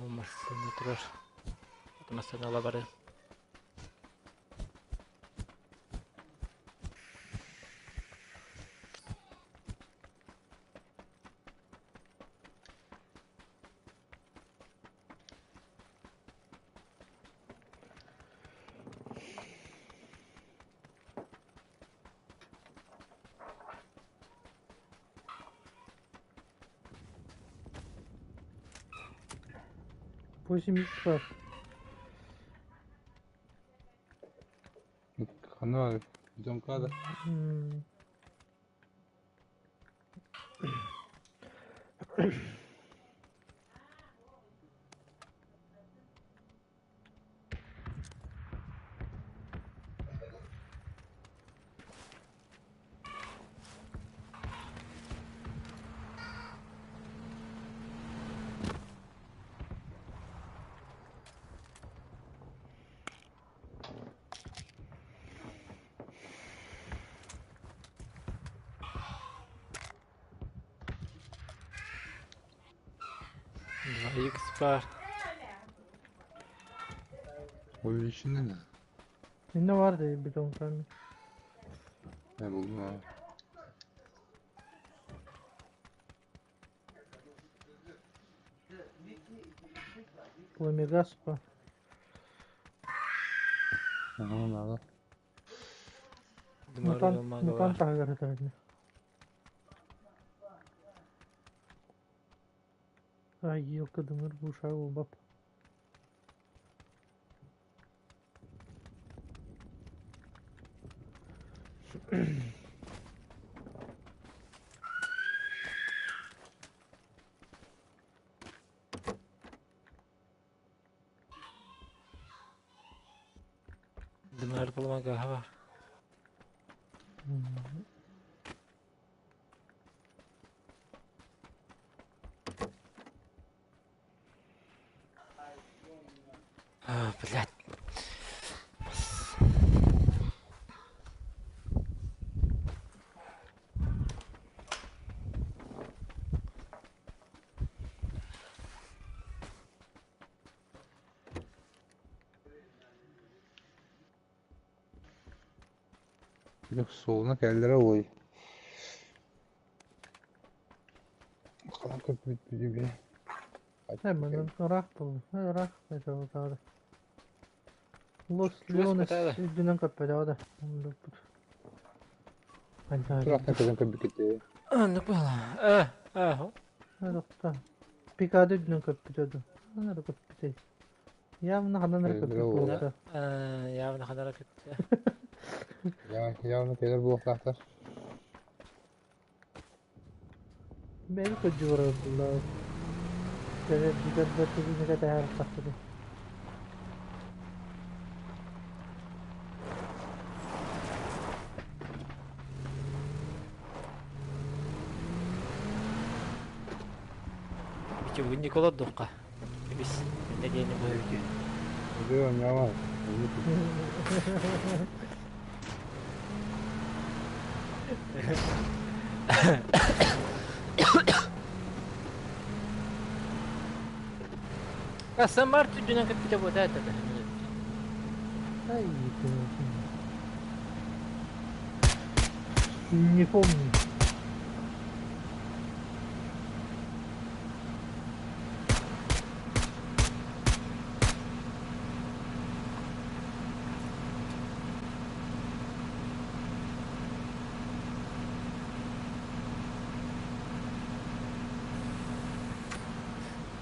Olmazsa ne durur. Olmazsa ne olabilir? Bu şimdi var. Kanı var. Bizim kadar. Hmm. Zayıf var. Oyun içinde ne? Ne vardı bir ton tane. Ne buldum abi. Bu Megas var. Aha nerede? Dumara olmaga Mutan var. tagar tane. Ay yok kadınlar bu uşağı o bab. Dumara olmaga var. Ah, блядь. Bir de soluna kellere oy. Bakalım köprü gibi. Hemen rahat oldu. Rahat mesela tadı. Los Чего Leones испытала? dünden kapıda da. Hadi Bırak ne kadar köprü gitti. Ah, не было. Ah. hadi da. Pikade dünden kapıda da. Hadi kapıda. Ya bunu hadan Kendine kapıda vur. oldu. Явно حضرتك. Ya gelir bu oklatlar. Beni kocu var Abdullah. Böyle güzel bir ne kadar her kapıda. Видео вы Никола Дубка. Biz ne diyelim bu video. Biliyorum ya var. А сам Артур dünden kapıda bu da. Ay. Не помню.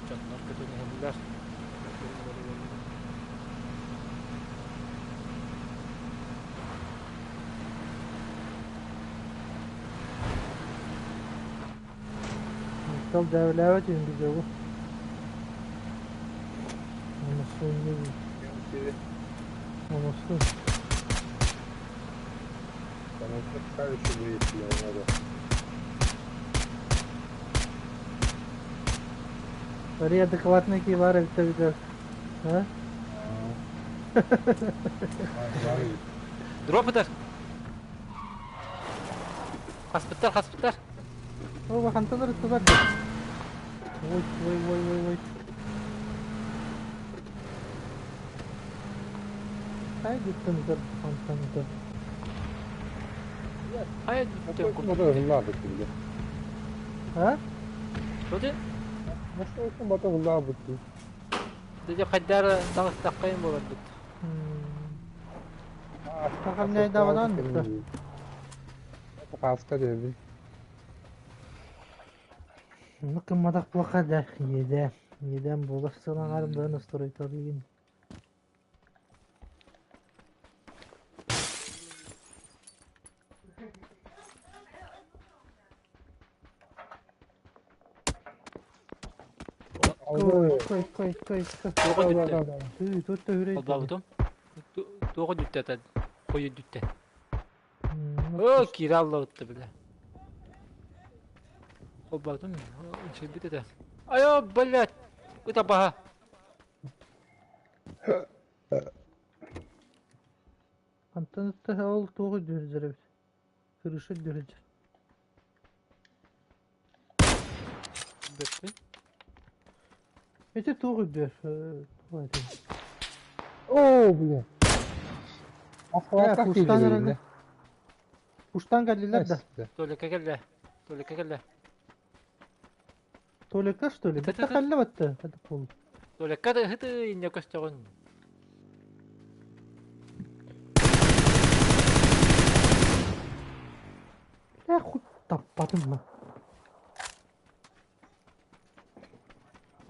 Canlar kötü olabilirler. Tal devlet bize bu. Anasını ne bu? Anasını. Sana çok karşı bu işler. Смотри, адекватный кибар это видео. А? Дроп eder. Хаспыттар. О, ваханталар туда. Ой. Ай, гиттемдер, хантамдер. Hayır, Nasıl motor hızlı aldık şimdi? Ha? Şöyle Nasıl olsa motor hızlı aldık şimdi? dedi kadar dağıt takayım bu arada. Bakalım neydi havadan bitti. Kaska dedi. Nıkımmadak bu kadar. Yedem bulaşsana karımda nasıl duruyor tabii. Koy. Doğru dütte. Dört da hüreydi. Aldım. Doğru dütte tad. Koyu dütte. O kirallı attı bile. O baktım. Şey bir de. Ayo balat. Bu da baha. Antanıtta ol doğru dürücür. Kırışı dürücür. Bekle. Ece doğru dür. Oo bu ne? Asla Ya, tak kuştan geliyor herhalde. böyle. Kuştan geldiler de. Tole kagelle. Tole kagelle. Tole kaç tole. Bir takalle battı. Hadi kol. Tole kada hıtı inne koştuğun. Ya kut tapadım mı?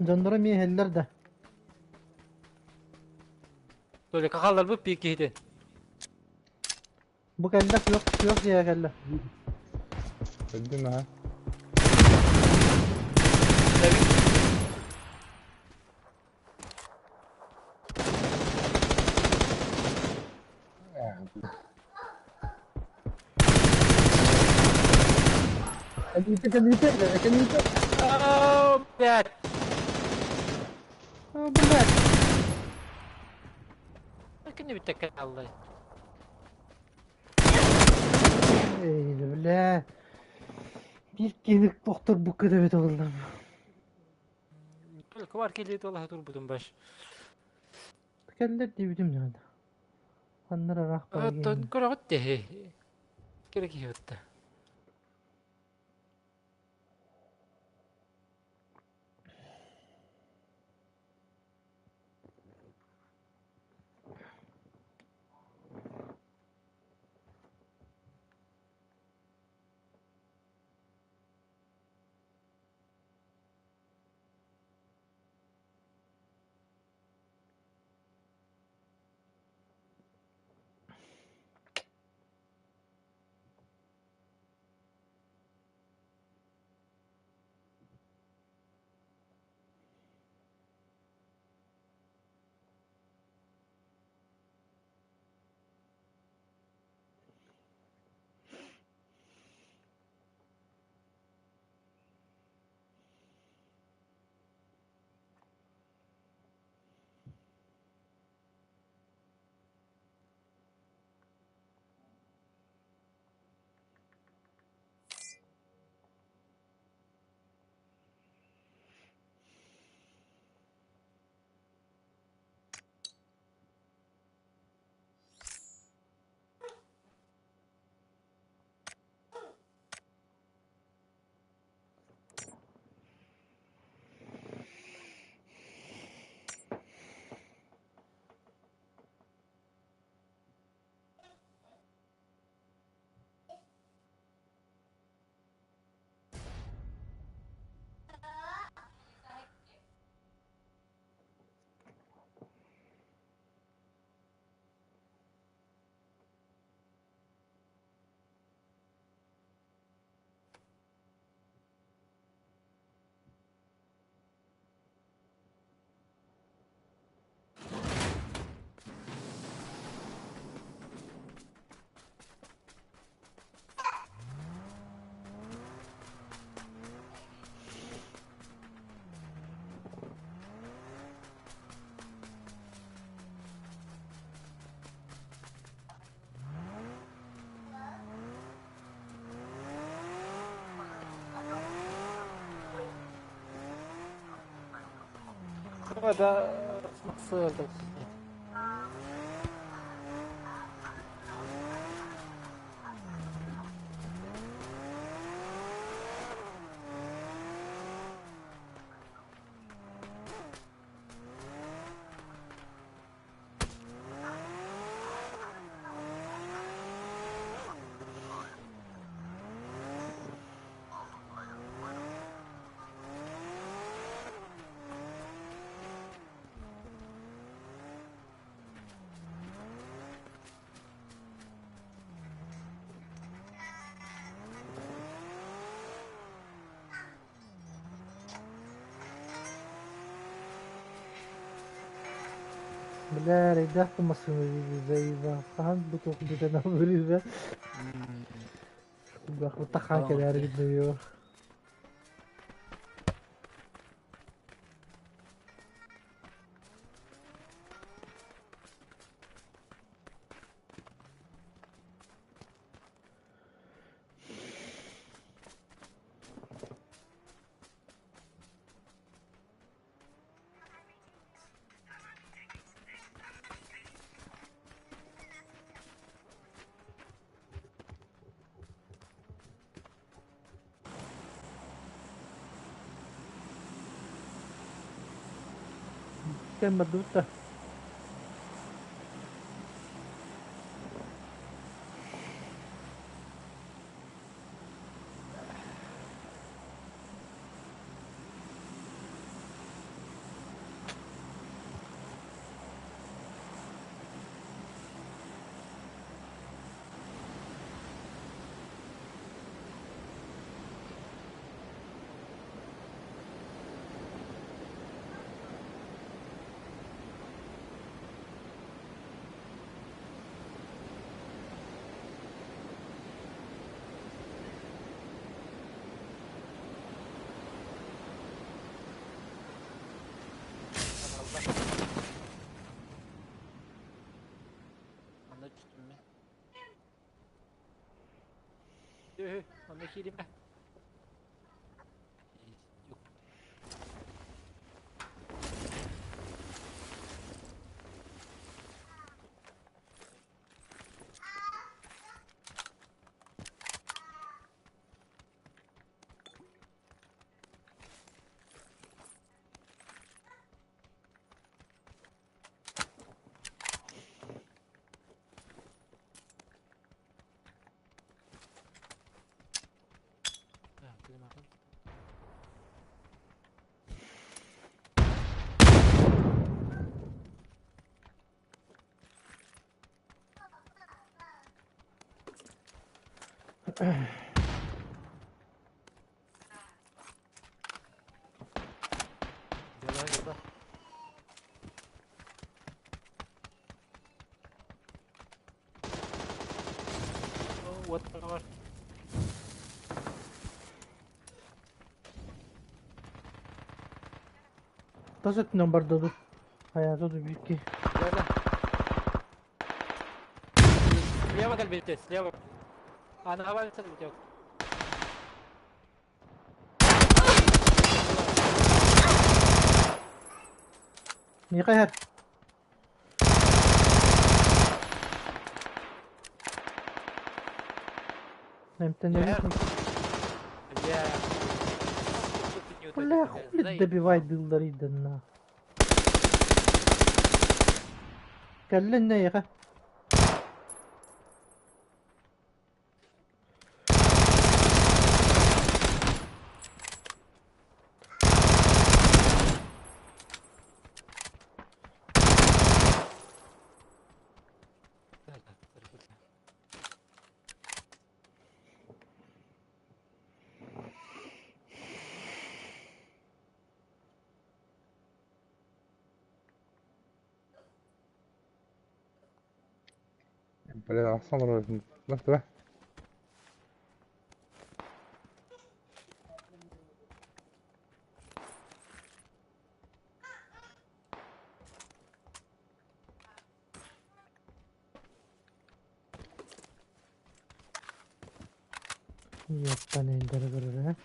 Canlara mi heller de. Tole kakallar bu piki hidi. Bu kelle yok diye kelle. Öldü mü ha? Kendisi. Oh, bad. Ha bunlar. Bakın bir tek Allah. Öyle. Bir gelik doktor bu kadar evet oğlum. Tole kavar keliydi Allah dur budun baş. Keller dividim yani. Onlara rahbar Hatta kıraat de. Gerek yok da. هذا مقصود. Benar, dah aku masuk dari paham betul kita nak beri dah. Aku takkan kena hari gitu yo. Kan berduta. Onu kirim ben. Yok. Ha, benim aklım. Yalan yalan. Oh, what the fuck? Tasat number dolu. Hayata da büyük ki. Nereden? Silah'a bak elbette, silah'a bak. Ana hava alsana bir yok. Niye kayar? Немтен Яр. не Я. Бля, хули добивай дылдарыды на. Кәллен не яха? Böyle aslan var. Nasıl be? Yaptan endere görür ha.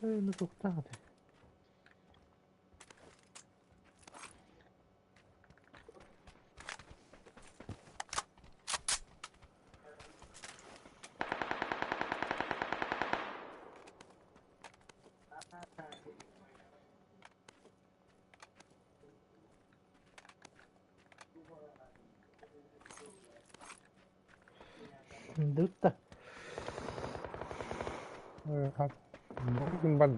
Öyle soktu hadi. Dutta.ครับคุณบัน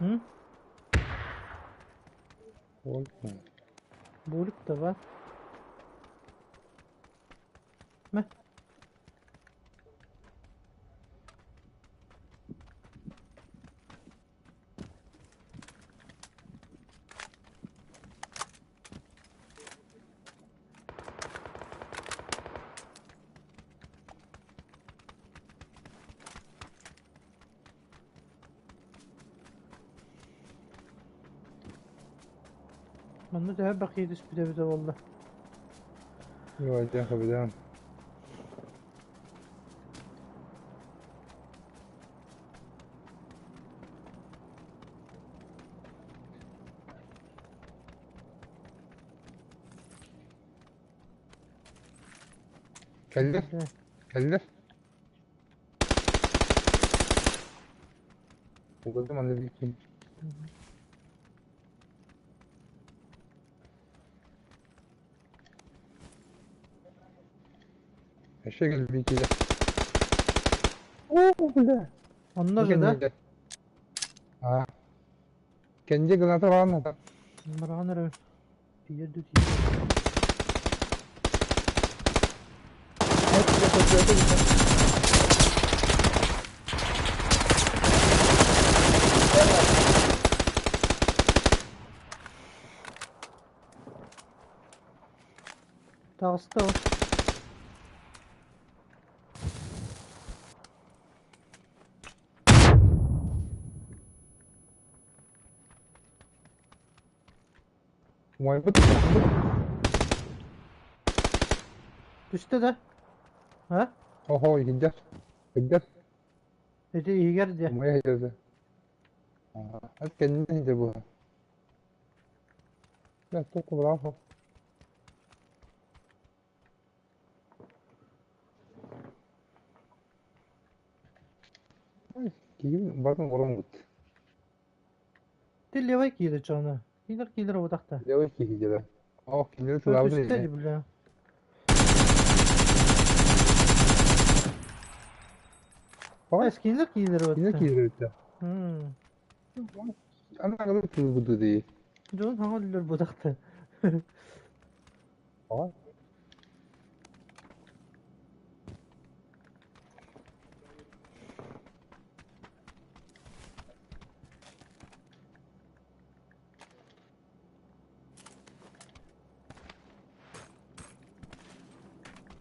Hı? โอ้ย Bulik de var. Ne? Ben de hep bakıyordum bir de valla. يواجه بدان كلف Öyle. كلف وقدم على الفيكين الشكل الفيكي ده اوه بالله Onlar كان da يجي اه كان يجي لا ترى عنها Marhanır. Bir yerde değil. Tağısı da var. وما يبط Düştü de. Ha? هو هو يجدف يجدف Ece iyi geldi ya. وما يهجز كان يهجبوها لا تركب العفو كيف برضه ورمت Dille var ki yedi canı. Gelir o dakta. لو كيف كده اه كيف Böyle تلعبني düştü bile. اه Gelir o كيف dakta. كده Hmm. انا غلطت في البدو دي Canım hangi bu dakta. اه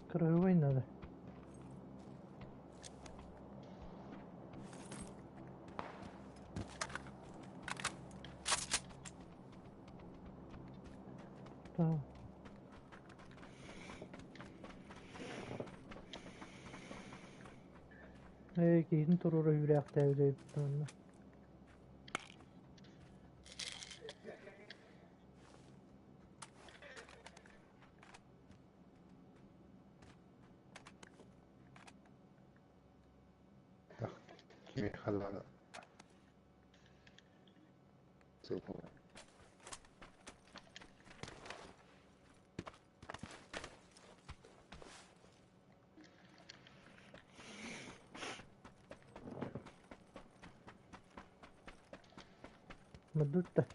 Kırığı oynadı. Tamam. Keyin turura yürek devre bittiğinde. كيف خلى سوف Madut da.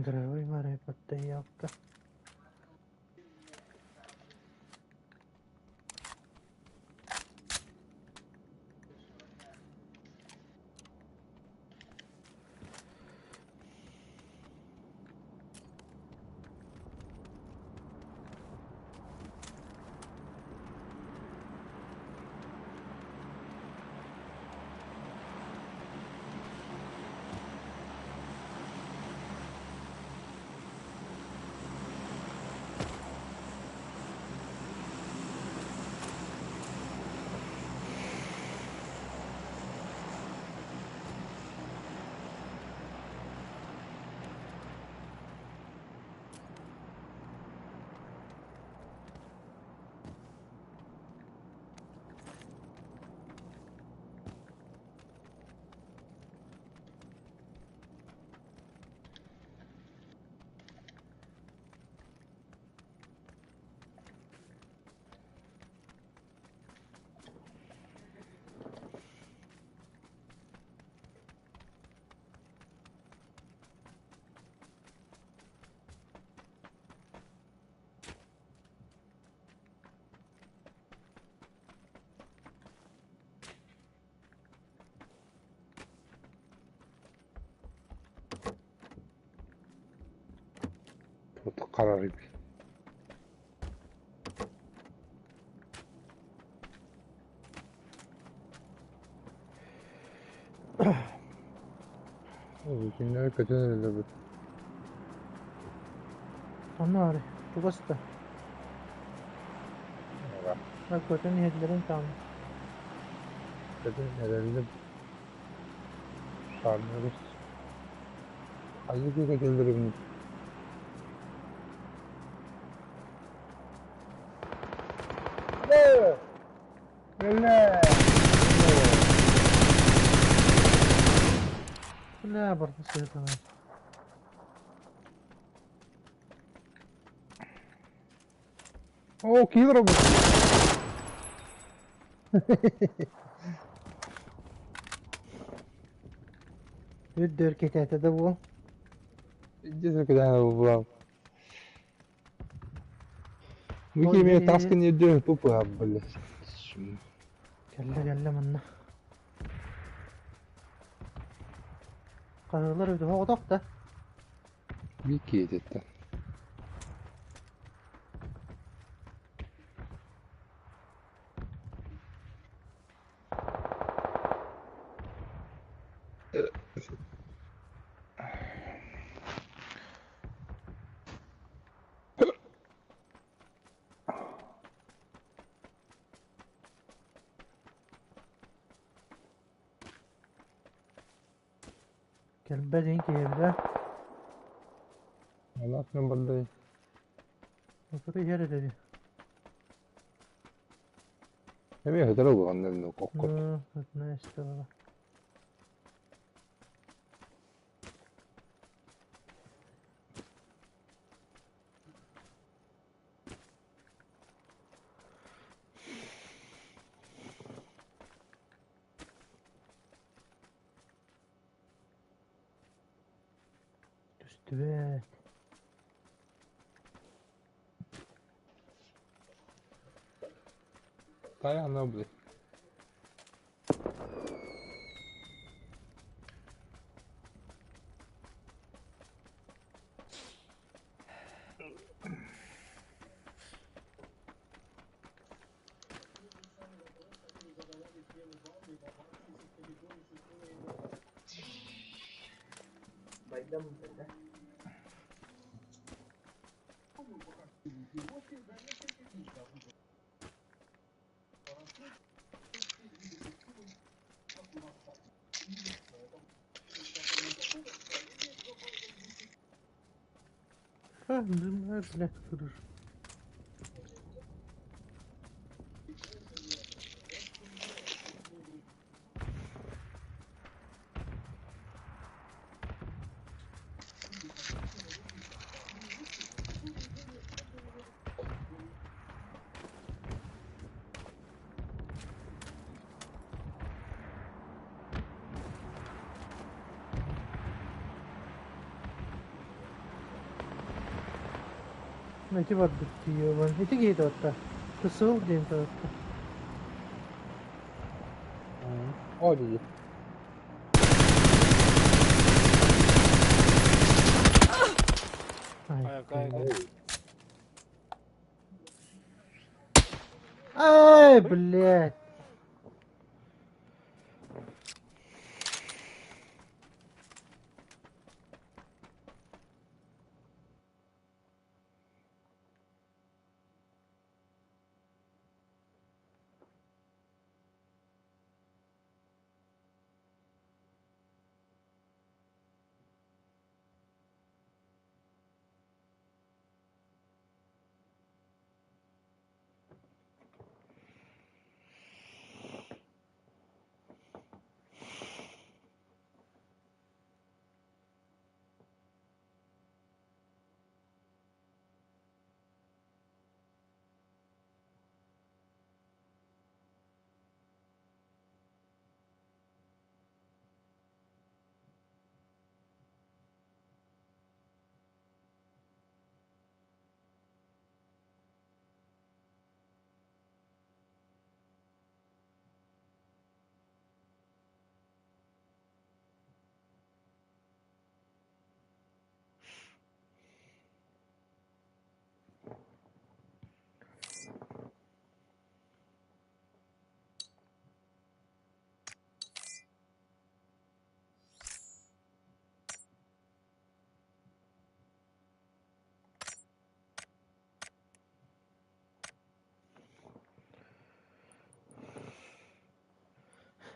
Kırığı mare patte yaptı. karar gibi. Günler kötü öyle bu. Annari, tu basta. Ecco, te ne hai intanto. Kötü herhalde sarmıyoruz. Azıcık kötülerim. Hadi! Öyle! لا برضه صير تمام. Oo, killer bu. يدور كي تدور. Cesur kadar bu. Bu Oy, kemiğe taskın ediyor bu böyle. كلا منا. Karılar ödü ha odak da. Bir kez etti. Kelbedin ki evde. Allah ne balday. Oturuyor yer dedi. Hemen hedera bu annem kokko. Ne işte baba. Üstüve. Dayan ne bu? Ha bizim her bile durur. Neki var diyor ben. Hiti giydi hatta. Kısıl diyeyim hatta. O değil. Ay. Ayak. Ay блядь.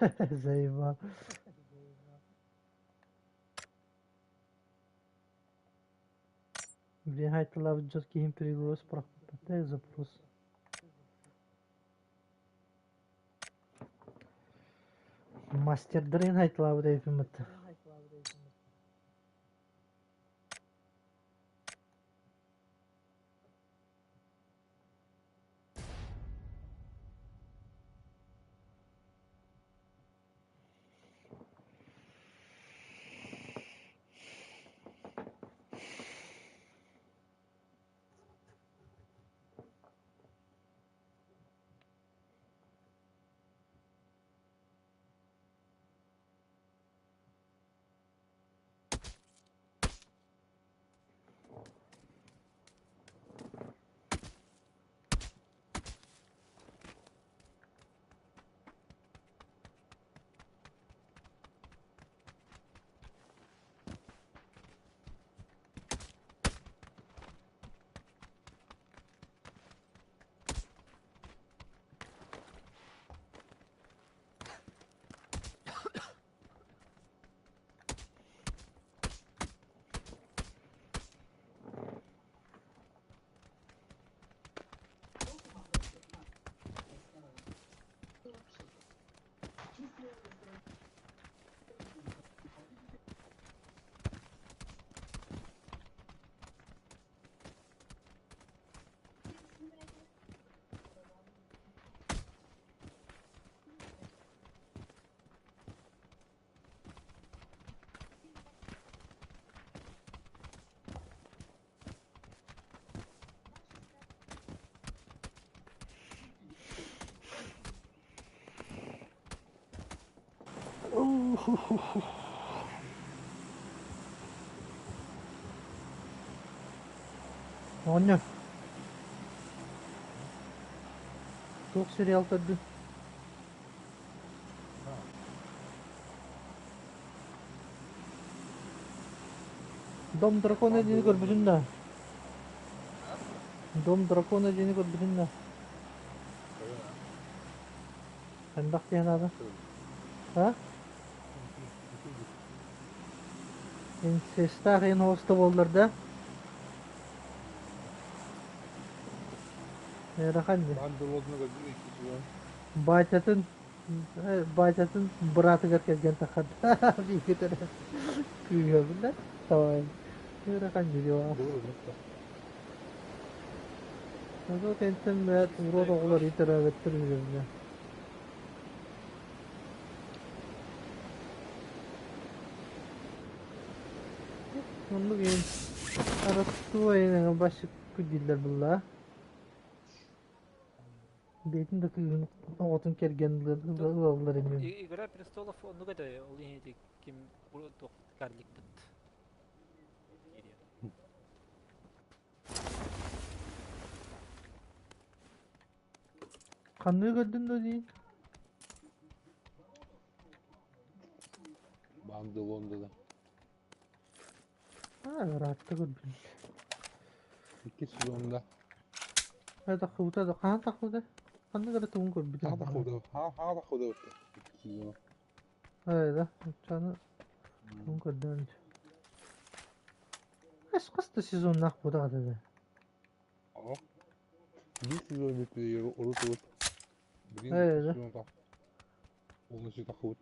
Заебал. Блин, хайталав just кейін перегруз проходит запрос. Мастердерин хайталав дейпін бітті. Оня. Çok сериал tadı. Дом дракона дени көрбүдүн да. Дом дракона дени көрбүдүн да. Кандак деген ады? Ha? Sesler en hosta bollar da. Раханди. Байтатын братыгар келген тахад. Бикетер. Күйө билет. Тавай. Раханди диyor. Надо тентен мэт урод оглар итерәгәттер үзенә. Onu gen arastığı yine başı kudiller bulla. Дейтін да күйін отын келгенділер емен. Игра престолов онуга да ол ене ким тох карликтет. Қандай көрдің да дейін? Bandı Londra'da. Rahatта көрдің. 2 sezonda. Тақылды да, қаған тақылды? Қандай көрі тұғын көрдің? Ha da kuda öte. 2 sezon. Да, çanı тұғын көрдің. Қасты сезон нақ бұда қадады. Aa. 1 sezon bitti. Orut. Birinci Evet. sezon tak. Onun için takıt.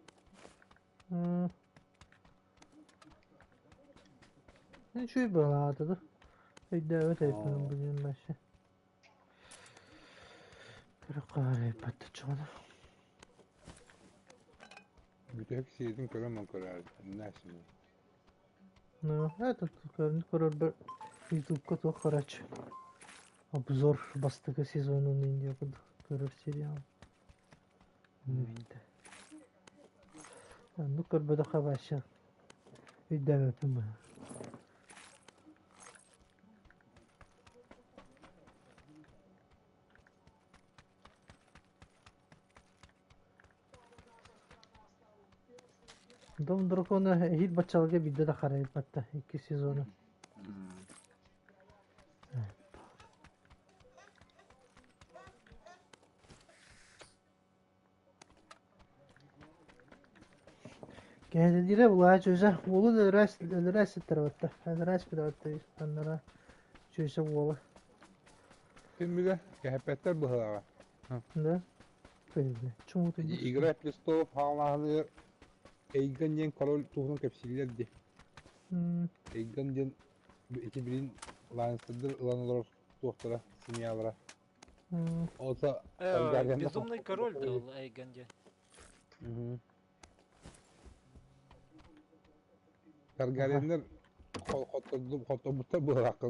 Ne şöyle böyle adı. Davet etmem bugün başı. Bir kahve pattı çoğuna. Bir tek şeyden göremem karar. Nasıl? Ну, этот, короче, YouTube-ка то короче. Обзор бастығы сезонын инде көріп сериал. Ну, көрбеді қабашы. Үйден өтім. Дом дракона хит бачалга бидде да қарайып батты 2 сезоны. Gene dire bula çöze. Ulu da res tarafta. Res bir tarafta. Onlara çöze ulu. Kim bilir? Kehpetler bu hava. Ne? Böyle. Çumutu bu. İgra Plistov havalı Eygan yen Karol tuğun kapsillerdi. Eygan yen 2000 Lance'dır Lanor doktora simyalara. Olsa Targaryen'de Безумный король дал Эйгонде. Targaryenler Hottobut'ta bu hakkı.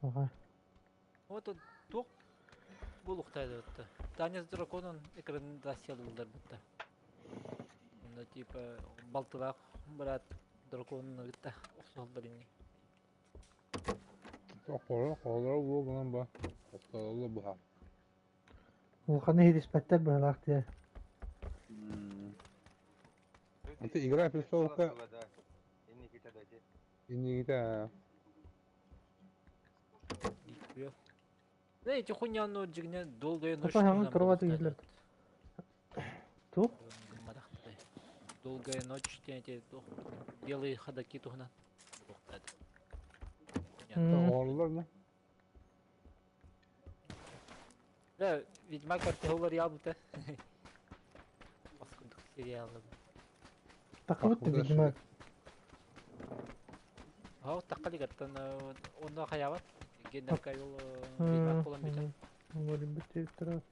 Aha. Вот он тоқ булуқтайды өтті. Танец драконын экранында селулдар бітті. Онда типа балтырақ брат драконын бітті. Оқсалдар ине. Қолар bu bunun bu. Hottobut'ta bu hakkı. Volkan'ı hedispetler böyle vakti. Nanti Игра Престолов-ка ini kita Икпе. Да, эти хуйняны жигне долгая ночь. Kafa hemen kırvat gizler. Tu? Мадахтай. Долгая ночь, эти белые ходаки тухнан. oğullar ne? Да, Ведьмак артеолар ябыта. Паскудық сериалы. Takılıttı bilmem. Ау, таққали гаттан онда хаябат. Гендер кайол Ведьмак болан битен. Umarım bir taraf.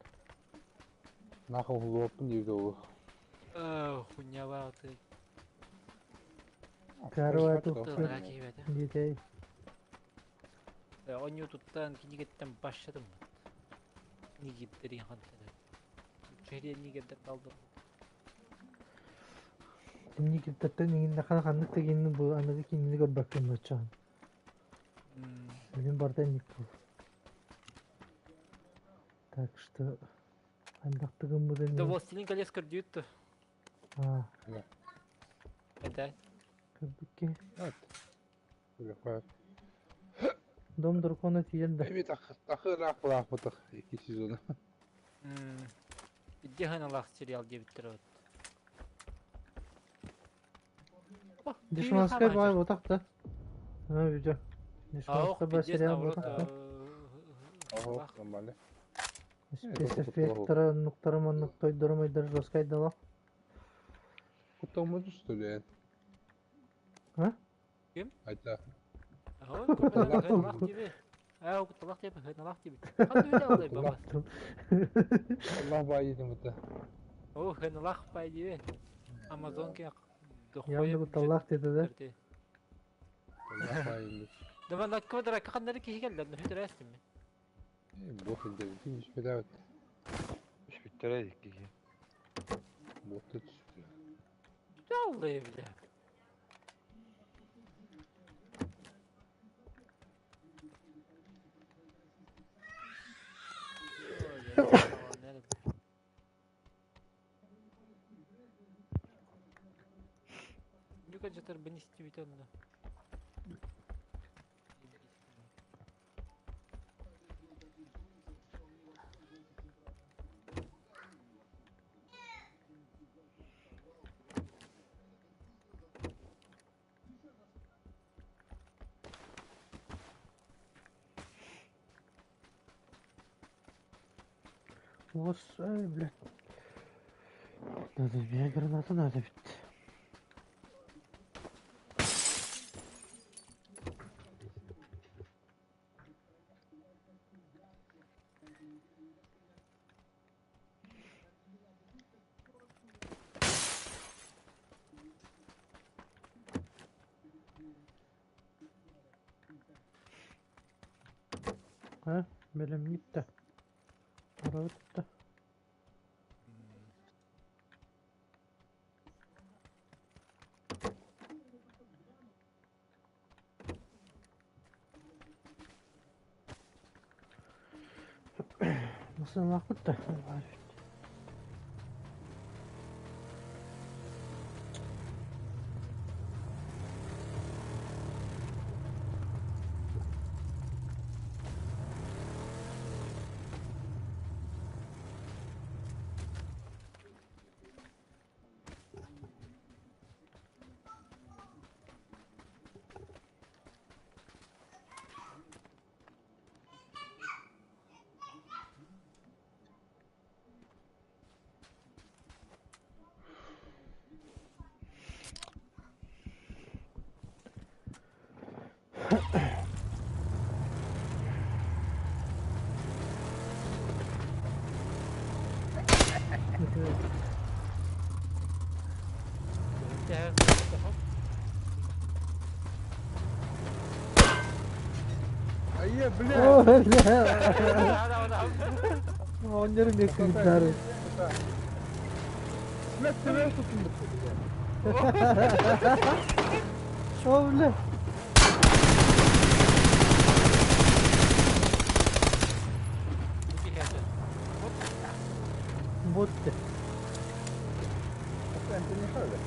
Nahıl olupun deydi oğlu. Хуйня баты. Karvat Тылдыға кейбеді. Diyeceği. Оню туттан кинигеттен башладым. Нигеттерин хантады. Чөйде нигеттер қалдыр. Şimdi kitapta ne kadar kanlık da kendini bu anladı kendini gör bakayım açan. Benim bardan ник bu. Так что андактыгым bu Да, da Властелин колец кардиютты. Ha, Это. gördük ki. Evet. Böyle koyar. Dom Drukona tiyen de. Evet, takı rak bıtık 2 sezonu. Где ханалах сериал 9 рот. Дешманская бай вот так да. Ha güzel. Ох, Дешманская бай пиздец, сериал вот наоборот. так да. Ого, нормально. Спецэффекттары нуктарыман тойдырмайдар жоскайдала. Kutamızı söyle. Ha? Kim? Hayda. Ханалах тебе. Куталах тебе, ханалах тебе. Ханды öyle alay baba. Allah bayıydı mı da. Ханалах пойди. Амазонке Yandı bu tallak dedi de. Allah bayıydı. Да ben kıvıdıra kakanları kişi geldi. Ne hüdür estim mi? Bu filmde bir iş bedava. مش بالترايك كده. Bu tut. Vallahi bile. Люка жатар бeni isteyip onda. Вот, блядь. Надо мне гранату надо ведь. Ha? Benim gitti. Araba tuttu. Nasıl vakit de? Oh öyle. Adam. Onların yakınları. İsmet sever tutunduk. Öyle. İki kere. Bot de. Sen ne kadar?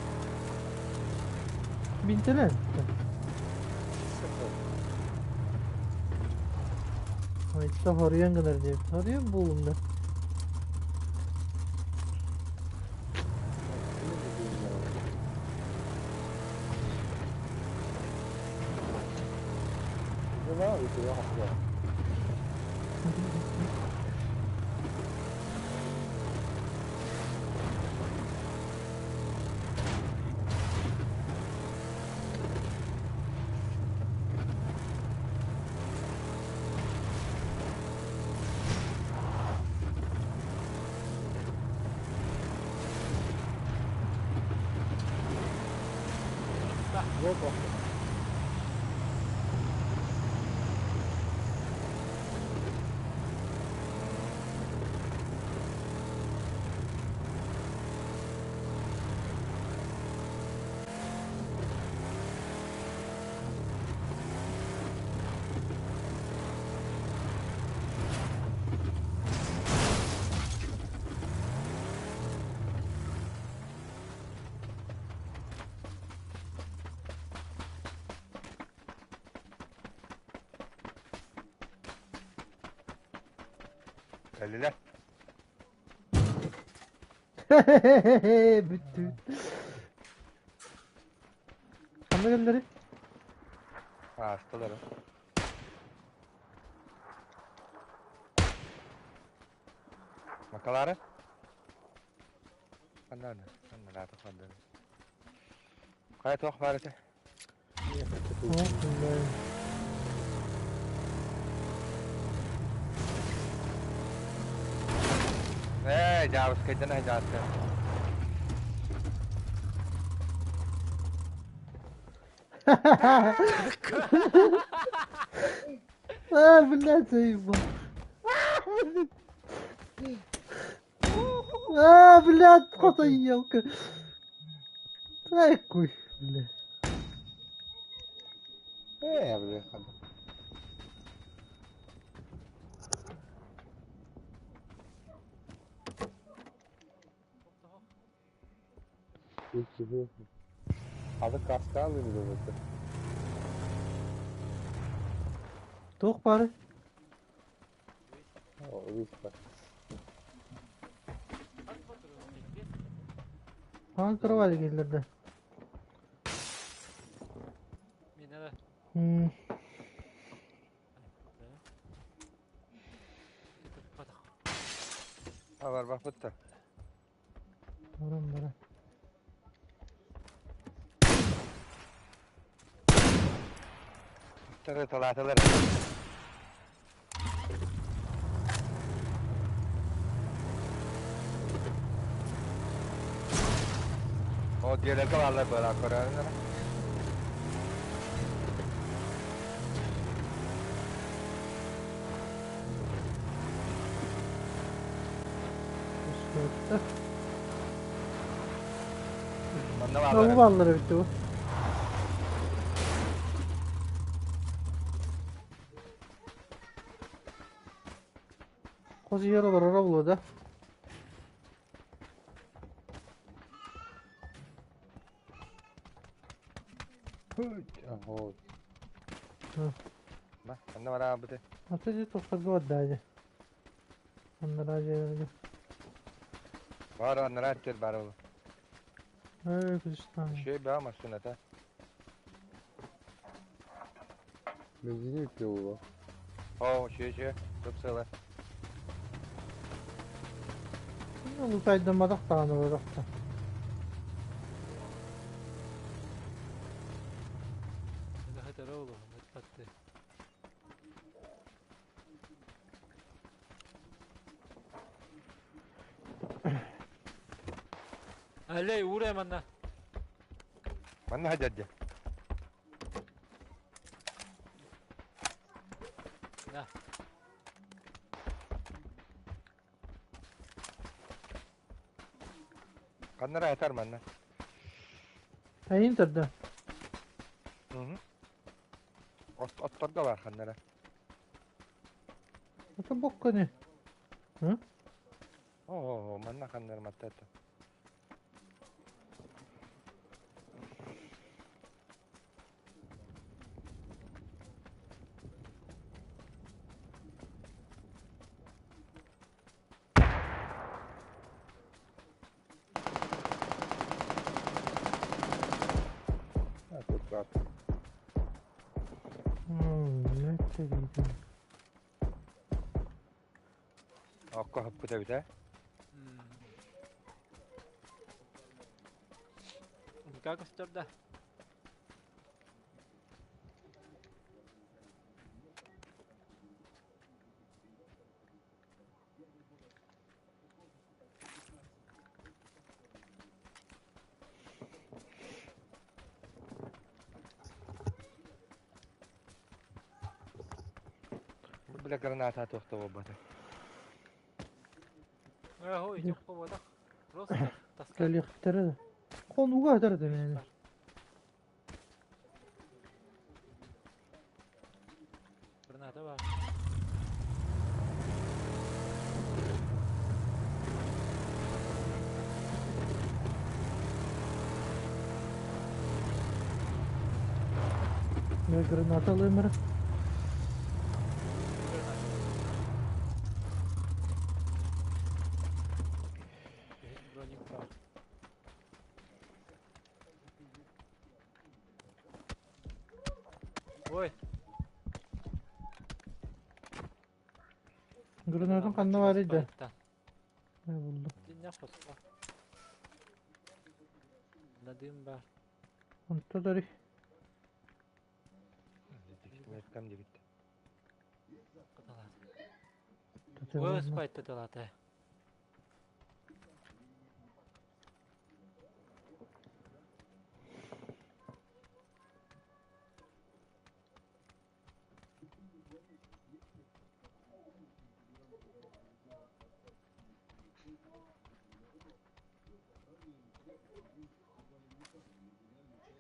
Bintiler. Ay işte harayan kadar diye. Harayan bu oğlumda. Ne var? Bir şey haklı. Yok o. Geldiler. Bitti. Kameraları. Ha hastalar o. Makaları? Nerede? Nerede kaldı? Kaya tok vardı. Oh, Jauh sekejap dah jauh. Ah, بالله سيبه. Ah, بالله تخطيه وكذا. اكوي بالله. Ya böyle kadar. İlk gibi. Adı kaskalı bir de bakın. توق باري. O ilk bak. هان كروالي gelirdi. Minere. Haber bak bitti. Buram. Terus طلعتlar. O diğerler de varlar böyle akvaryumlar. Bende Bu varlar. balları bitti bu. Kozu yaralar ara buluyor da. Aho. Bak bende var abi de. Atıcı tokadı var dayıcı. Onları acayip. Var onlara atıyor bari oğlum. Evet işte. Şey be ama sünnet ha. Benzini yüklüyor bu. O şey. Çok sıralar. Bu kaydırmadık dağını olarak da. Hadi oğlum. Hadi. Alley vur hemen lan. Bende hacacı. Ne Да. Kanlara yeter benden. Ayın tarda. Hı hı. Otlar da var kanlara. Ata bokka ne? Hı? Oo, manna kanlara mattata. Ha, çok rahat. Ne çekildi? Akka hıppı da bir de. Как да? Bu bile granata tohtu bu batı. هو يجيب قوة ده روستر تسكر Gel yakıtları da. Konu kadar da yani. Granata var. Ne granat alayım bana. Броник var. Ой, Granatın kanına var idi. Spike'tan. Ne buldum. Dinle fosfa. Nadim var. Onta dari. Metkem de gitti. Kadalar. Tatevanna. Ой, Spike'ta dalate.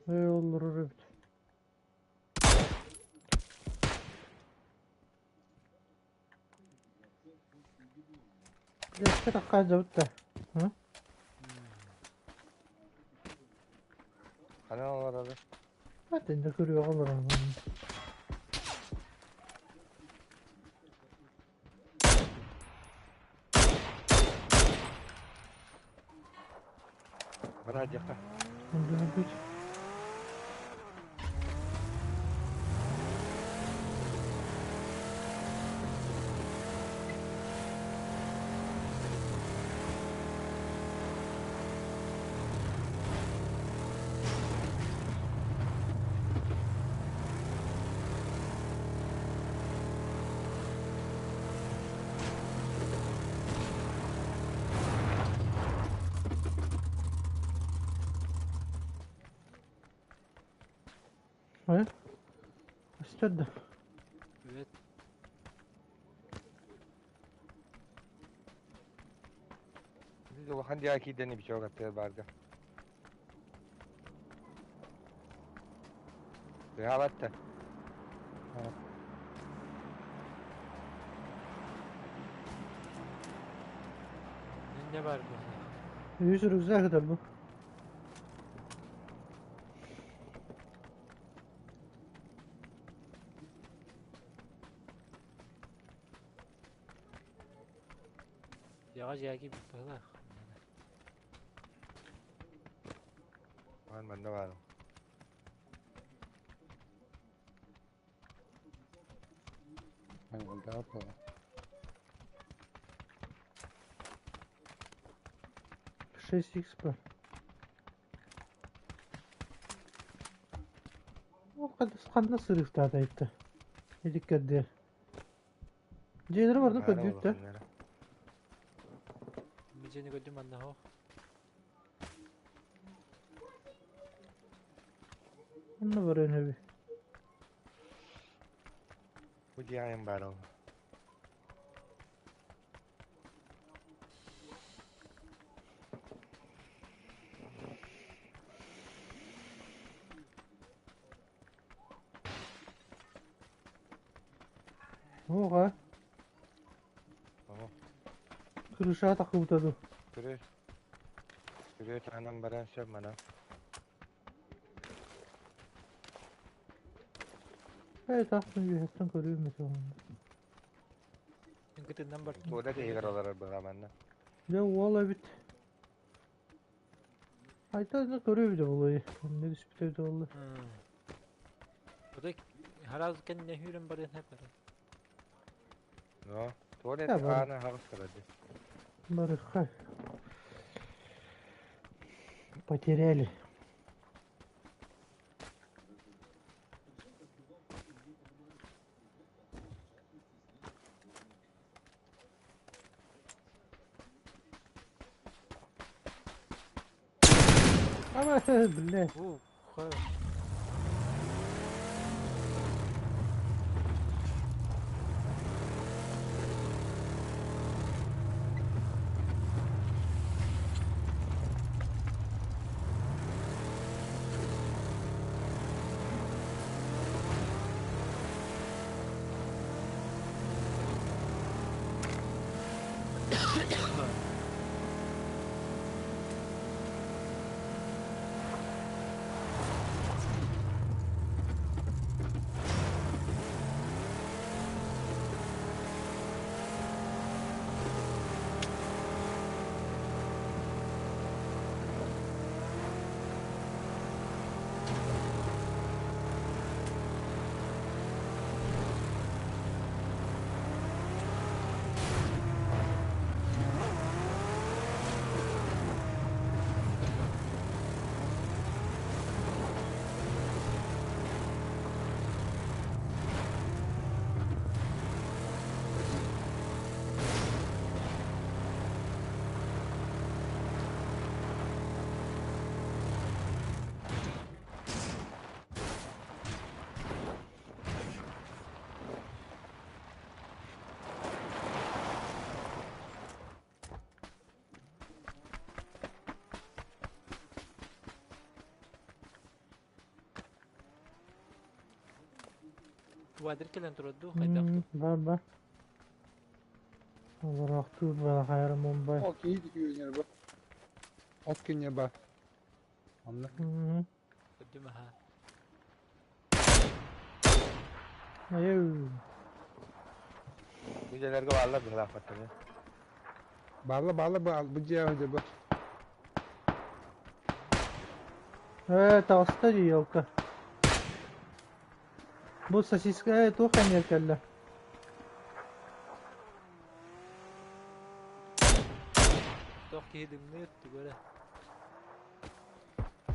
Olur evet. Yaşta dakika zavutta. Hı? Hani onlar abi? Zaten de görüyor olur ama. Bana yakta. Öldüğünü güç. Hayır. İstedi. Evet. Biz o handi aki deni bir şey olacaktı barda. Rehavetle. Ne var burada? 100 güzel kadar bu. Yağış yağı gibi bana. Ben de varım. Hani daha yapalım. Шесть XP. O kadar kanına sırık daha da etti. Dikkat diye. C'leri var da Varım kötü de. kanlara. Müceni gördüm anne ho. Onu var öyle bir. Bu diyayım bari o. Oha. Tamam. Kırışa takı butadı. Kırıyor. Kırıyor tanım baren söv bana. Evet aslında yühetten körüyor mesela. Inkıtından bak. Bu da değil oralar bana benden. Ya valla bit. Hayta ne körüyor bir de olayı. Ne dispute bir de valla. O da haraz kan ne hürüm bari hep bari. No. Tuvalet Ya bari. ana havas karadı. Bari hay. Потеряли. Ama блядь. Hayır. Wadir kelen turaddu haydaqtu. Var. Allah rahatı bana hayırım bombay. Ок, иди күйеуіне бар. От күніне бар. Анна. Qaddimaha. Ayy. Bu celerge varlar bir laf atıyor. Bağla bu cihazı bu. Evet hasta diyor ka. Bu sosiska evet o kan yerkelle. Toq ki dimne tu böyle.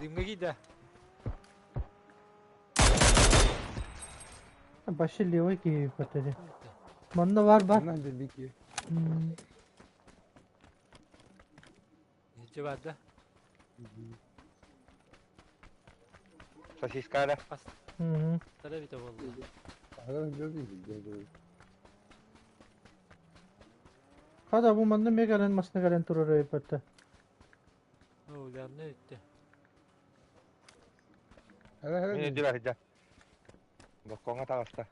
Dimge gide. Başı liyo ki patede. Bunda var. Анна дебик ye. Cevada. Sosiskayla. Tara bita vallahi. Ağır gözü. Kada bu manda megalen masne galen turur patte. O da ne etti? Hele Ne diyor hacı? Dokkonga tavasta.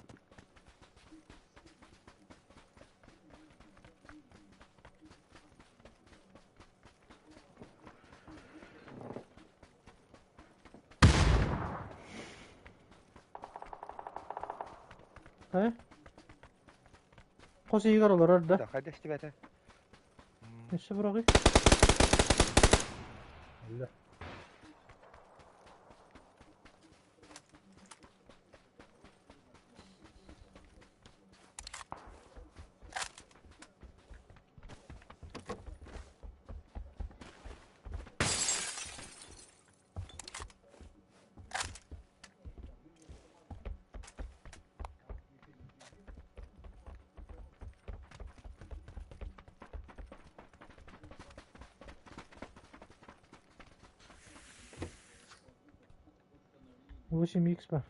He? Kosi yigar olur orada. Da hadi işte bete. Neyse bırakayım. hele. Bu işim X var.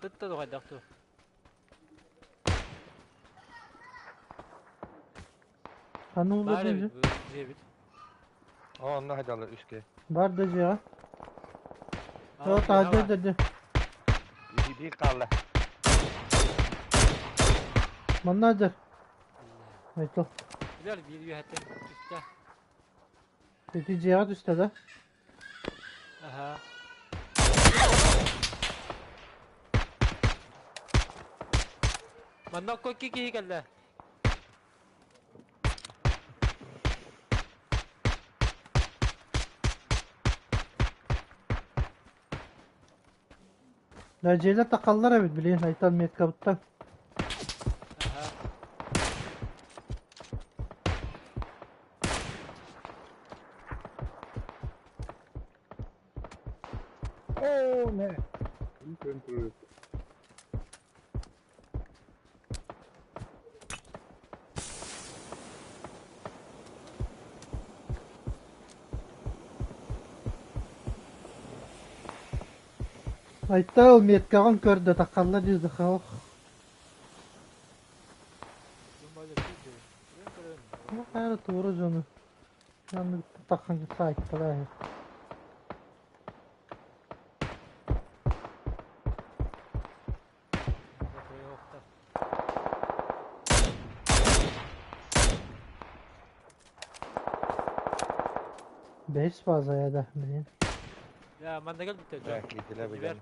Tıtta da kaydaktı. Kanı Bari vurdu. bir cebit. Onu hadi alır üstü. Var da ciha. Yok hadi dedi. Bir kaldı. Mannadır. Aytal. Bilal bir hatta üstte. Peki ciha üstte de. Aha. Mandak kokki ki geldi. La ceyla takallar evet bileyim. Aytal met kabuttan. Aha. Oo ne? Kontrol. Aytal met kavan kördü takallar dizdi xalq. Böyle bir şey. Ama hayır doğru canı. Yani takkan gitse aytal hayır. Yokta. Beş fazla ya da bileyim. Ya manda gel bitti. Belki dile bilen.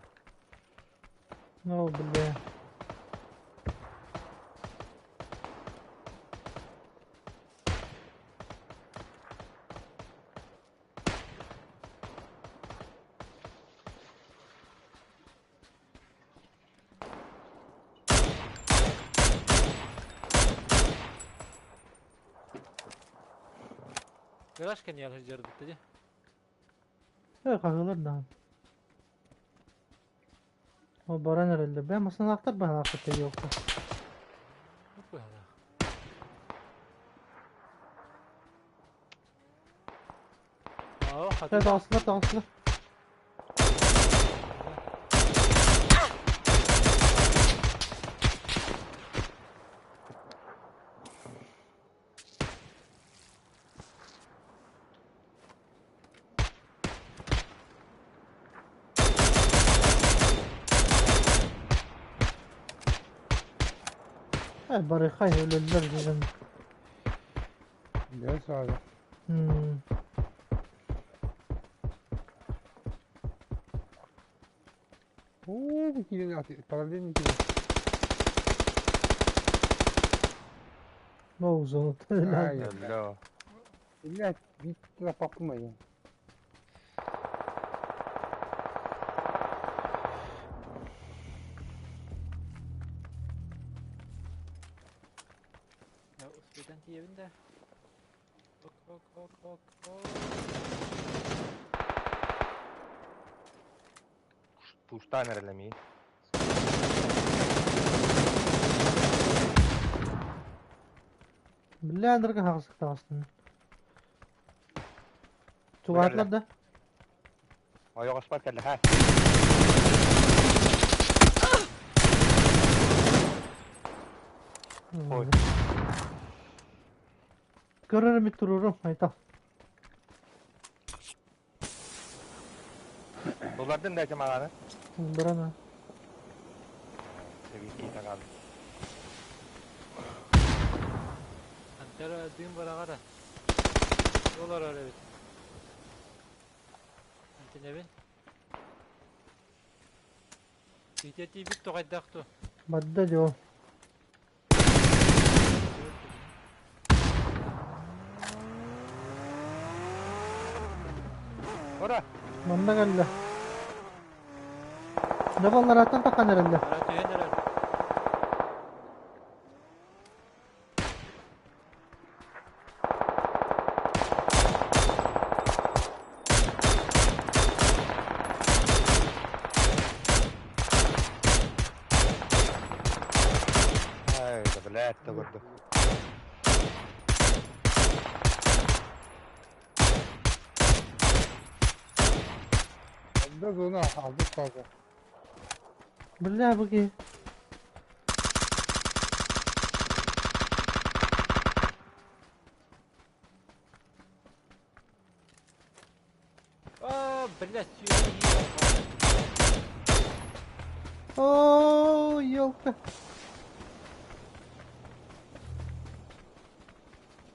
Ne oldu be? Garaj kan yalan jarı bitti. Yok kakılır da. O Baran herhalde. Ben masana aktar bana hakikaten yoktu. Yok bu yana. Aa, hadi. Evet aslı. Evet bari hay öldüler bizim. Yes abi. Oo bir kilo atıyor. Paralel mi kilo? Ne uzun. Aynen. Hello. İlla bir laf aklıma ya. Ya usbeden evinde. Ok. Puşta nerelemi? Billahi andırga haksıkta aslında. Çuvatlar da. Ayak aspat geldi ha. Oy. Görürüm bir dururum. Aytal. Dolardan da cemağını. Burana. Sevgi takalım. Antara düğün bara gara. Dolar öyle bit. Antin evin. Biteti bit to kaydaktu. Badda diyor. Ora. Manda geldi. Ne ballar atan takan herhalde. Ara tühen herhalde. Ay, da bilet de vurdu. Biraz onu aldık fazla. بالله بقي بالله السيارة اوه يوكا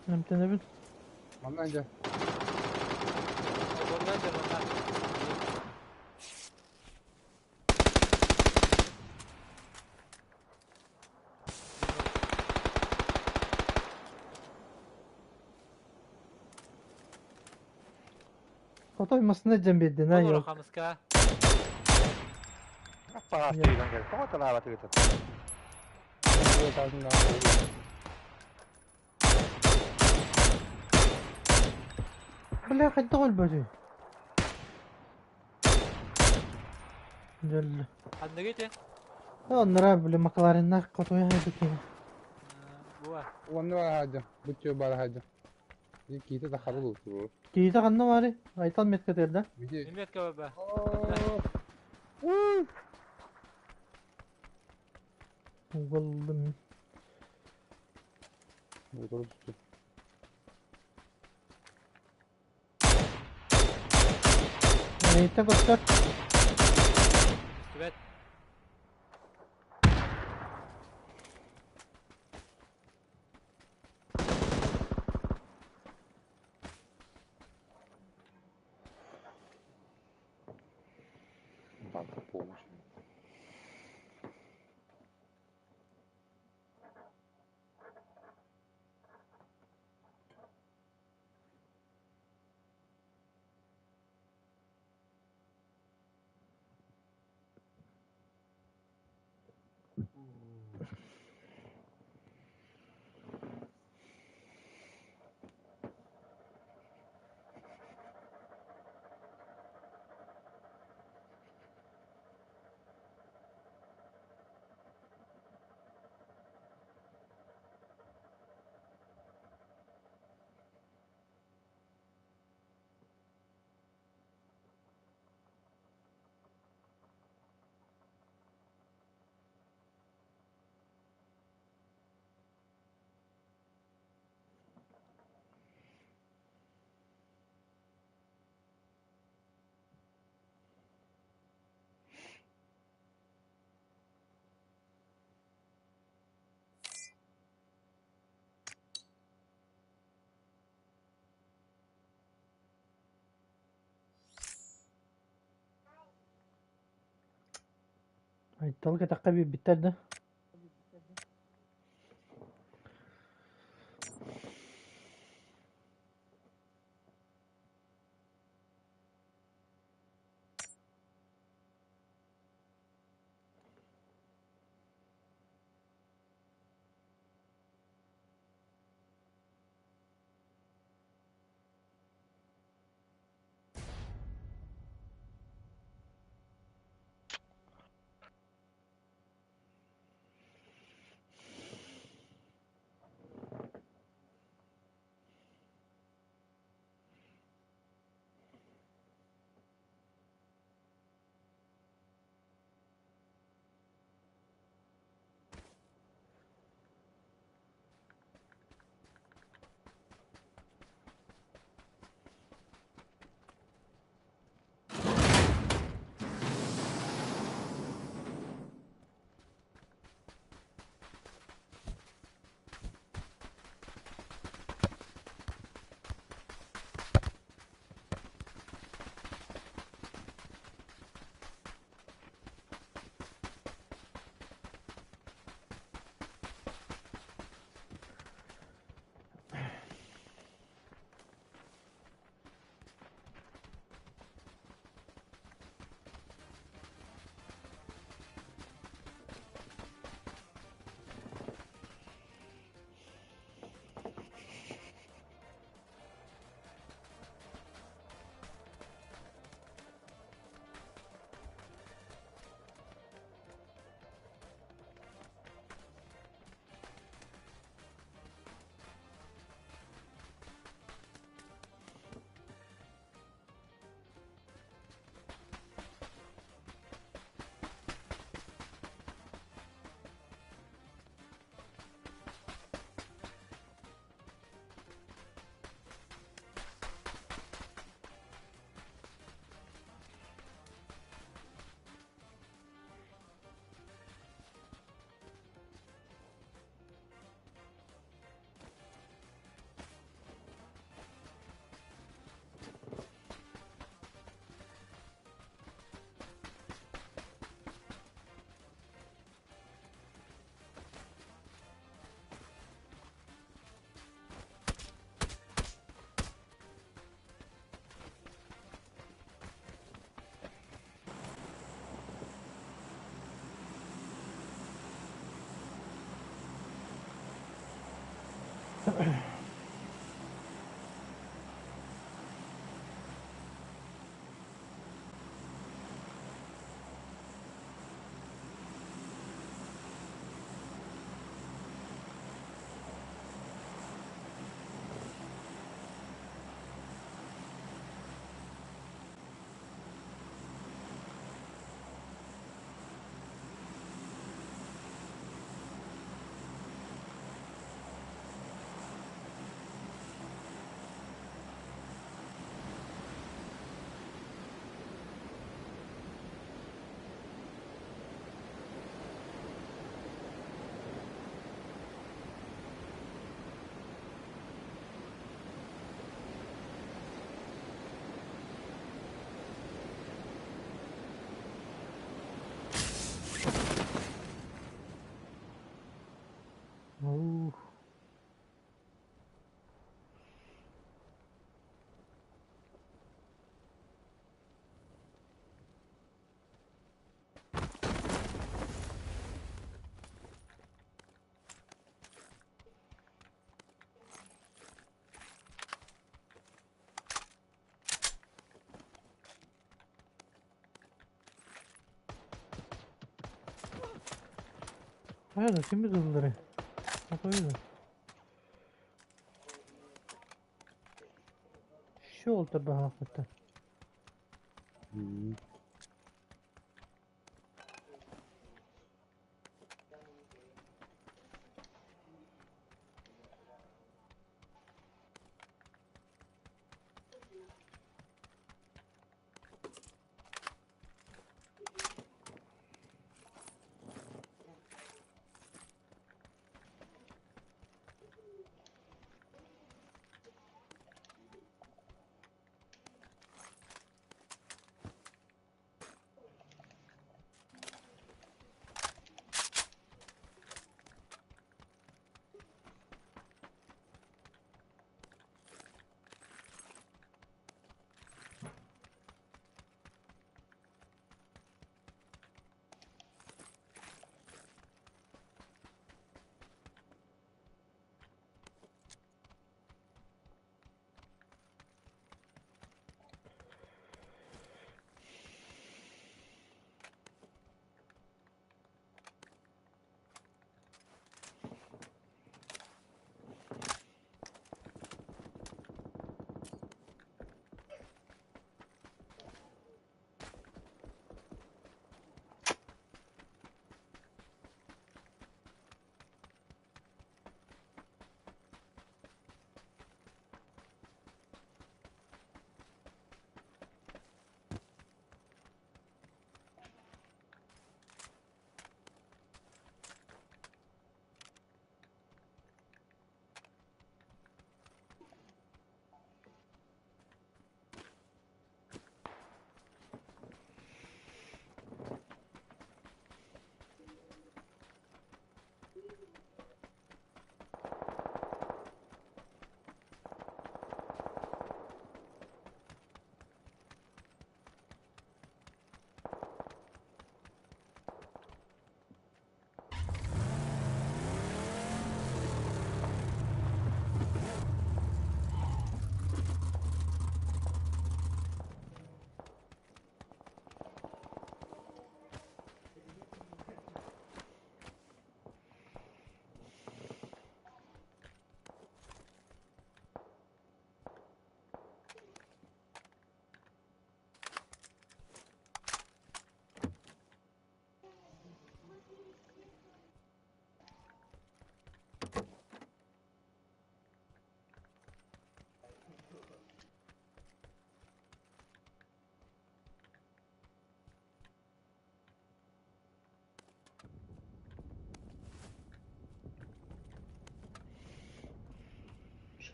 نمت نبت والله جا والله ده والله. خطوي مصنع جنب يدنا والله يوكا 5K. Apa nggak sih kan? Kok telah lewat gitu? gue tahu nggak بالله قد تغل بجي جل Anda gitu ya? نراب لما قلار الناق خطوي هاي بكينا Gua. والله ولا حاجة بتشوف ولا حاجة دي كيتا تخرجوا برو كي تغنى ماري غايطان ميت كتير ده بيجي 100 كبابة. والله وضربت يعني تقصر تبات. Bantu помощь. هاي الطلقة تقبي بالتال ده Oo. Hayır, şimdi durdular. Bak öyle. Şu oldu tabi hakikaten.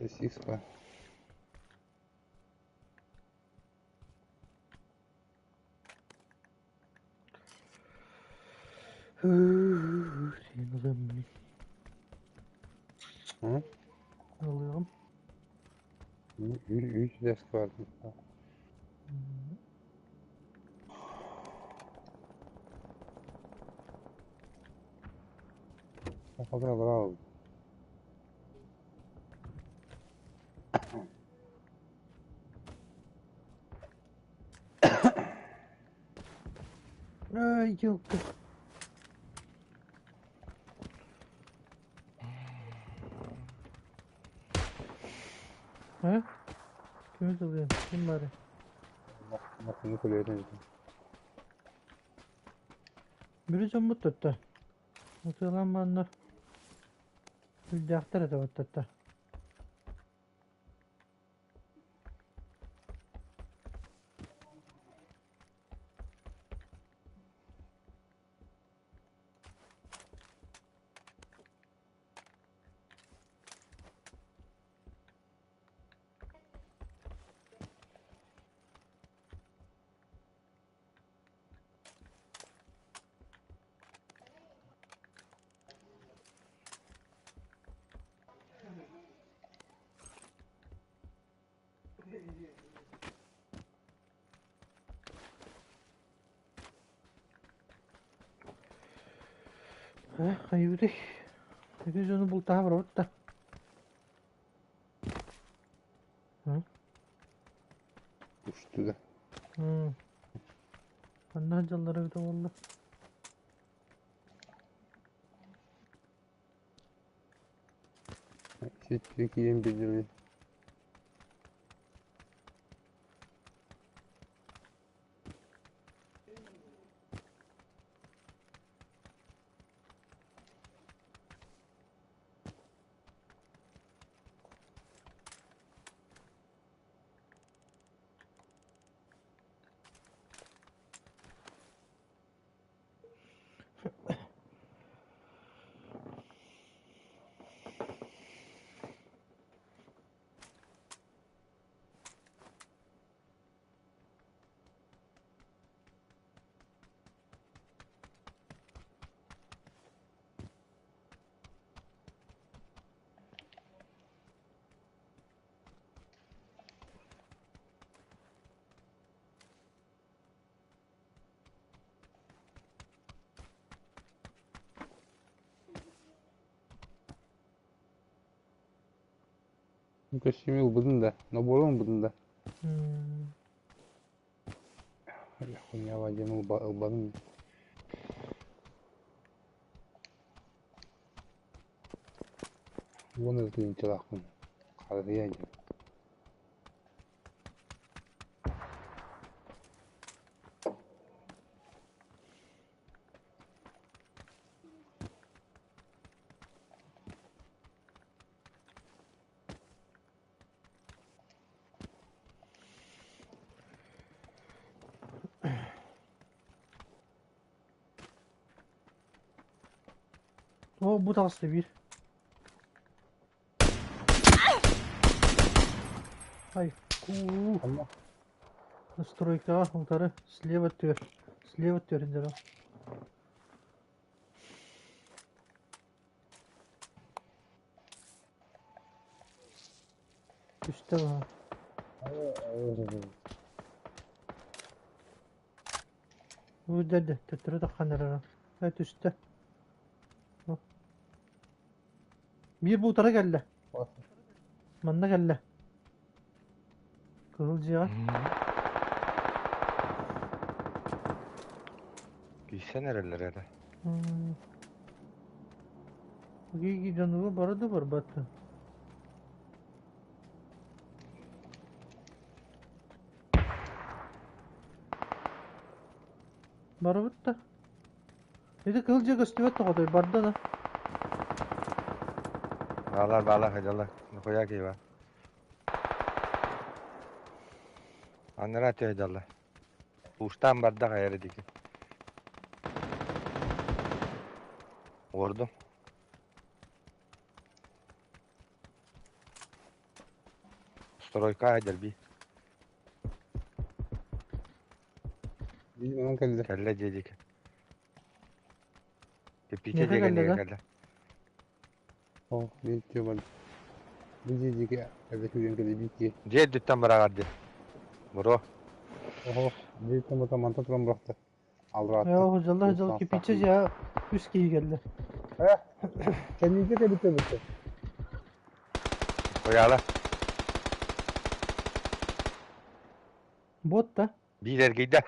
Шесть икс-ка. Senin adamın. Hı? Alıyorum. Üç desk vardı. O kadar bravo. Ay yılkı. Ha? Kimi çalıyorsun? Kim bari? Nasıl koyuyorsun? Biri can tuttu. Muhtemelen banlar. Bir daktar da tuttu. Ha, ayıbıdık. Peki onu bul daha var orada. Hı? Uçtu da. Hı. Ben ne acallara bir de valla. Türkiye'nin bildirimi. Kaşımı ubudun da. Ne bolon ubudun da. Konya vacımı ubadın. Bunu özleyim çalakın. Karıya gel. O bu da aslı bir. Ай, Allah. Стройка, алтары. Слева төр. Слева төріндер ал. Üstte var. Bu dedi. Tötürü de kanırır. Evet üstte. Bak. Bir bu tara geldi. Manna geldi. Kızılcığa. Giyse nerelere de. İyi canı var da var battı. Bara bitti. Dedi kılcık üstüme tokadı. Barda da. Bağlar hacallar. Ne koyak iyi var. Anlara atıyor hacallar. Uçtan bardak ayarı diki. Vurdum. Stroyka hacal bir. Bir bana kaldı. Kelle cecik. Piçe Neye cegen kelle lan? kelle. Oh, bir diyor bana. Bir diyecek ya. Evet, bir kadar bir ki. Ce dütten bırakardı. Bro. Oho, bir tam mantıklı bıraktı. Al rahat. Ya hocalar ki piçe ya. Üst giyi geldi. Kendince de bitti. Koyala. Bot da. Bir ergeyde.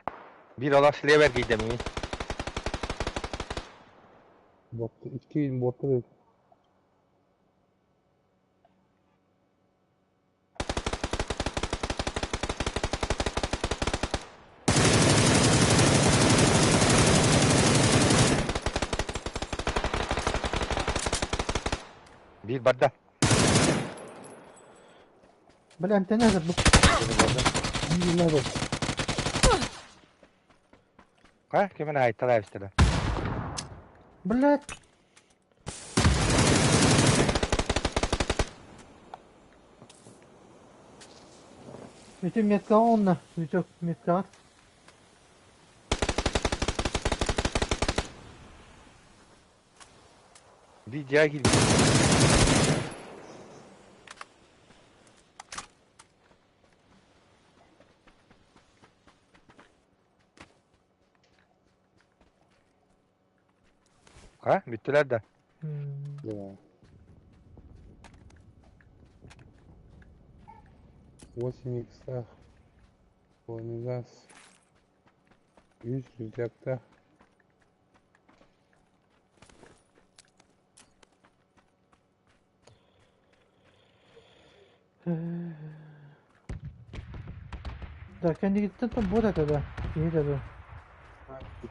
Bir ola silever giyde mi? Bot, 2 botta da Bir badda. بلا انت نازل بك. Alhamdulillah bak. Ha? Kimin ait talay üstüne? بلا bütün metka onunla. Bütün metka. Bir cahil. Ha? Bittiler de. Ya. 8 иксах. Газ. 100 рюкзакта. Da kendi gittin de bu da da. İyi de bu.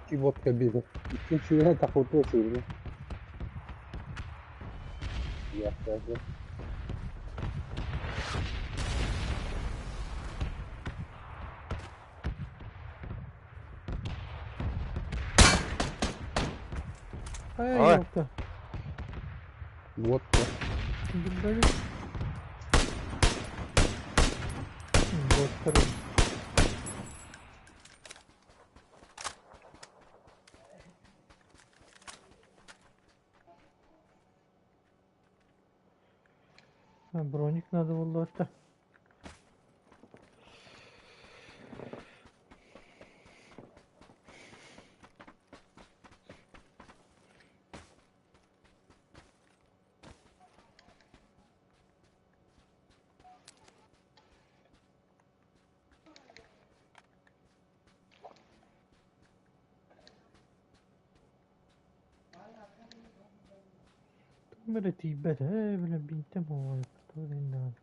2 vodka biri. 2 şuraya takıldı sığırdı. Yaklaşık. Hayır Ay. yok da. Vodka. Böyle. Botları. Ha, Bronik надо vallahi da. Böyle tibet he böyle bintem o. Turindan.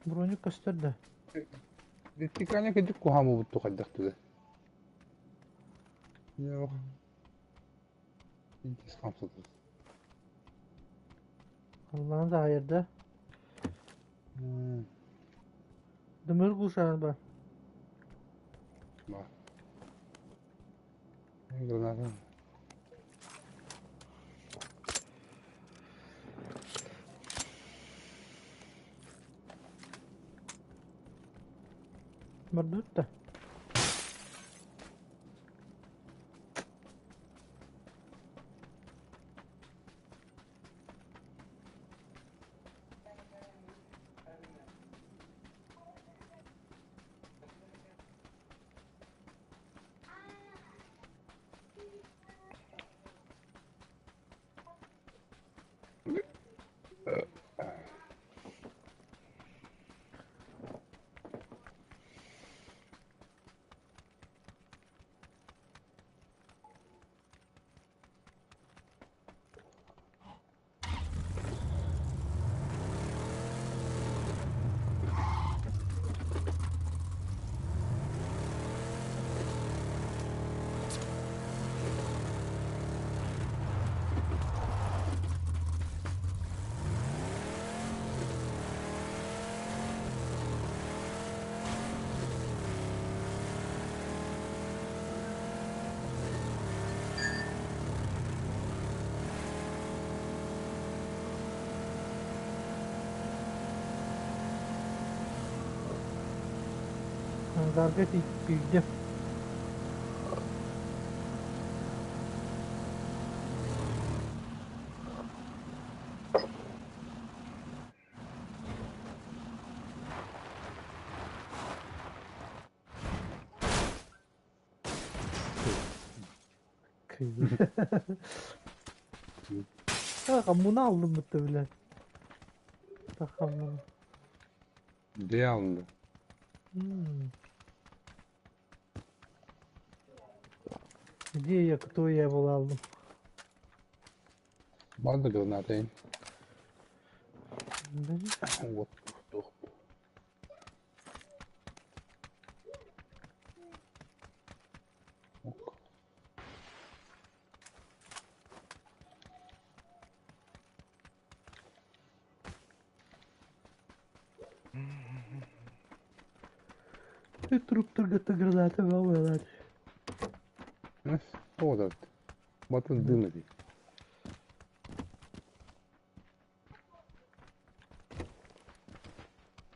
Bronik gösterdi. Dittikane kedik kuhamu buttu kaddaktı. Yok. İntis kamsadı. Allah'ın da hayırda. Demir kuşağı var. Bak. Ne granada. Merdut da. Darbe bildim. Ha, kamunu aldım muhtemelen. Bakalım. D alındı. Hmm. Diye yakıtı o yer bol aldım. Vardı granatayım. Ben Вот. Труп торгата граната мама. Что это? Батон дым.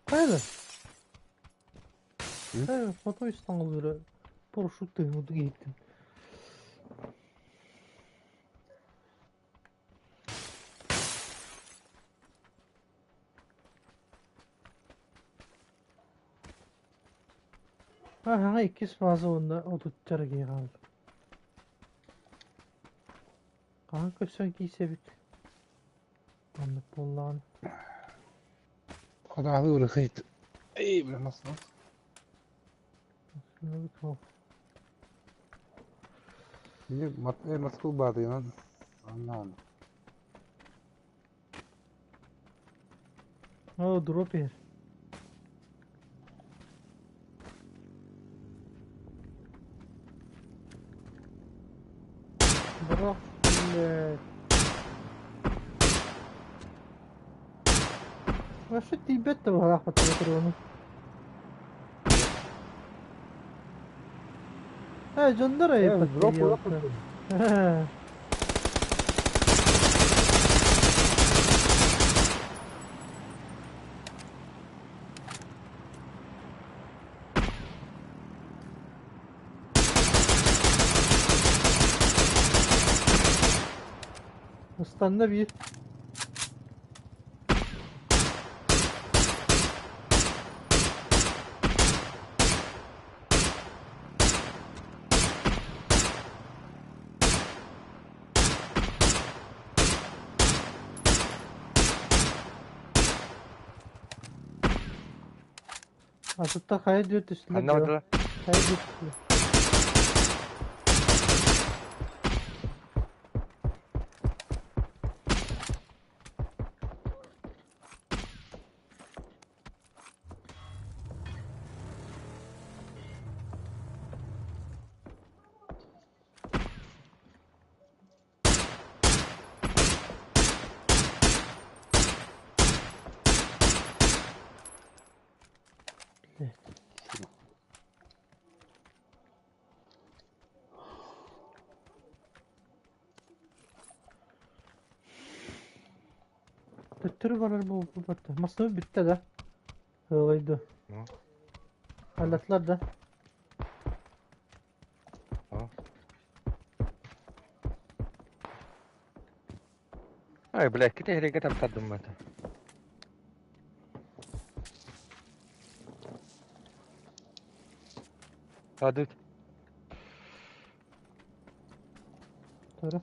Hayır. Hayır, foto İstanbul'da paraşütle modu gittim. Ha, ikisi fazla onda o tutacak giy kaldı. Kanka sen giyse bit. Anlık bollağını. Kadar uğraşıydı. İyi bir nasıl? Şunu bit o. Şimdi matkul bağlı ya. Anladım. O drop yer. Bırak. Şu Tibet de var hakikaten onu. He Candara yapıp drop diyor. He. Ustaında bir. Aslında kaya diyor üstüne Anlamadı diyor. lan. Kaya diyor üstüne. Tır var bu battı. Masası bitti de. Öyleydi. Hı. Halatlar da. Ay bilek git ehliye git aptadım ben. Hadi. Sonra.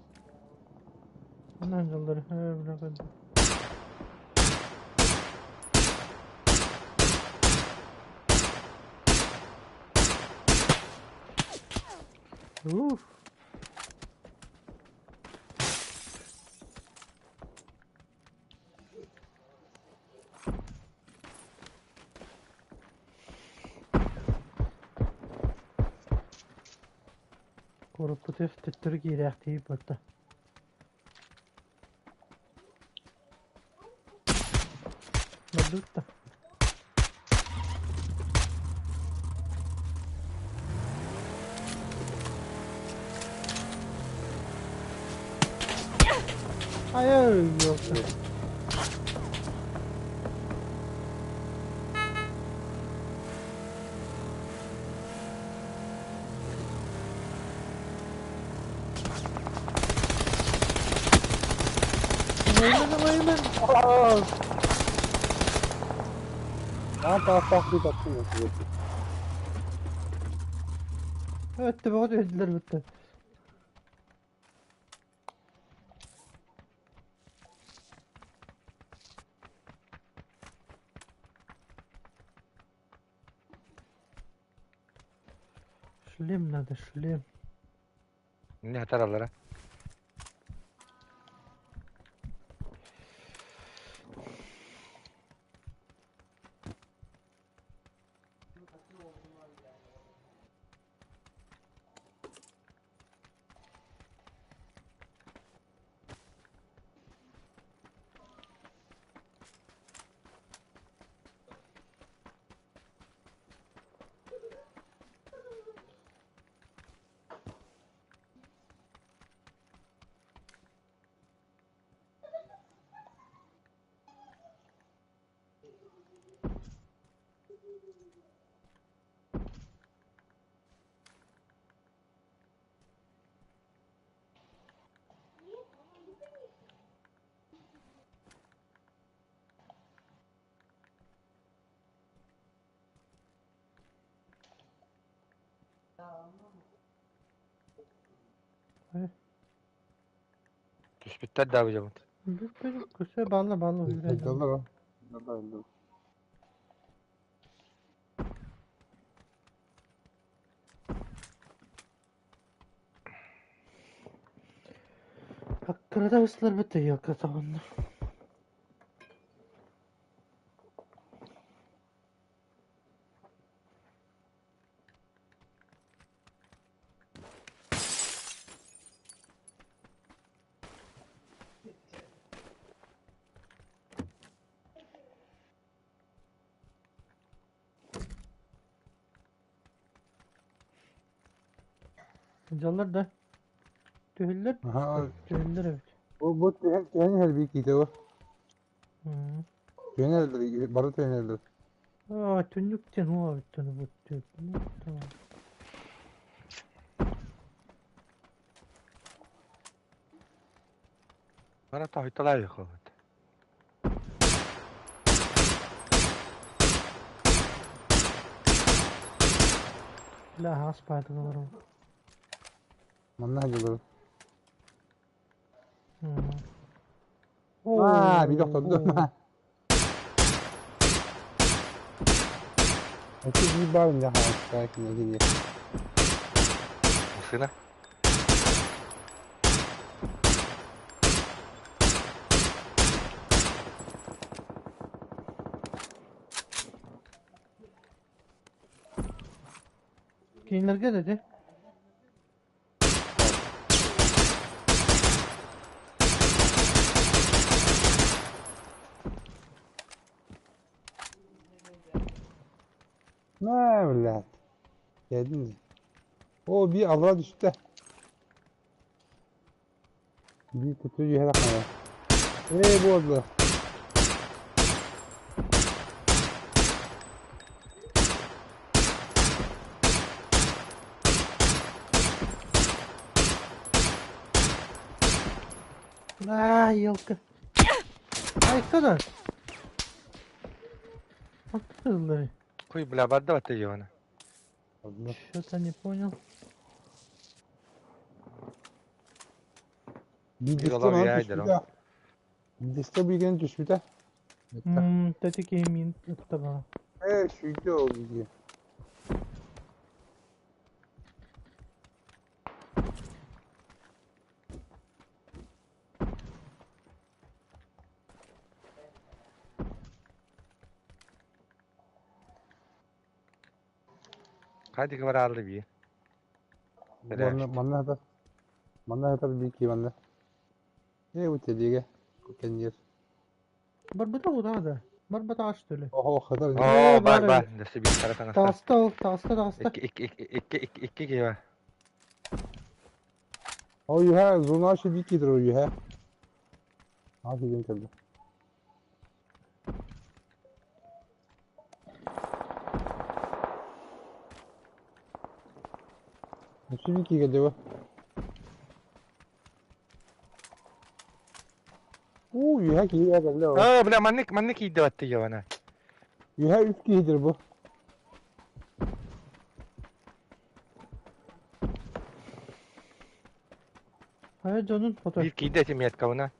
Bundan yolları. He bırakın. Uf. Korkutif tüttürü girek deyip battı. Madut da. Hayır yoksa. Aynen. Ben tahtak bir bakıyorum. Evet de bana dediler bitti. Шлем надо, шлем. Ne atar allara? Tüspütler daha hocam. Bir köşe bağla yürüyelim. Öldüler o. Öldüler. Hakkırada ıslar bitti yok tabanlar. Canlar da tühüller. Aha. Tühüller evet. Bu tühen her bir kıydı o. Hı. Tühen herdir. Barı tühen herdir. Aa tünlükten o tünü bu tüh. Tamam. Bana tahitalar yok o. La has paydı kalırım. Manna hacıları. Hı. Aa bir doktor dur. Peki bir bağırın ya. Belki ne gidiyor. Nasıl? Keyinlerge dedi. Ne öyle? Geldin mi? O bir Allah'a düştü. Bir tutucu her akmaya. Bu oldu. Aa yılkı. Ay kadar. Haklılar. Kuy blabadda batıyor ona. Что-то не понял. Bir Bir diste olan bana yaydır düştü o. de. Diste bir gün düştü de. Tati gaming attı bana. Şuydu o video. Hadi kıvar aldı bir. Manna hata bir iki bende. Bu teliye. Koken yer. Barbada o da da. Barbada açtı öyle. Oho kadar. Oo var var. Nasıl bir kara tanıştı. Tasta o, tasta. İki gibi var. O yuha zona şu bir ikidir o yuha. Abi gün tabi. Şu bir iki geliyor. Yuha ki yuha geldi o. Oo bile mannik iyiydi batıyor ona. Yuha üç kidir bu. Hayır canın fotoğraf. Bir kiydi simiyet kavuna.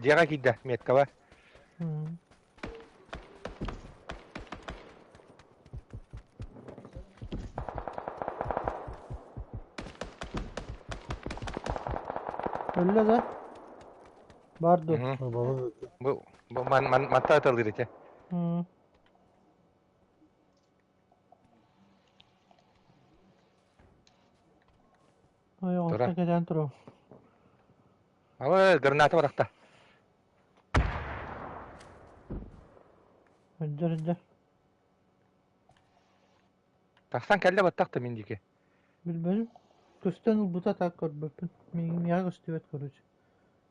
Cera kiydi simiyet kava. Hı. Öyle de. Bardo. Hı. Baba öldü. Bu matta atılır ite. Hı. Ay Tora. altta gelen turu. Ama granata bıraktı. Hıcır hıcır. Taksan kelle battaktı mindiki. Bilmem. Kösten ul buta tak kor böpün. Mingin yağı göstüvet korucu.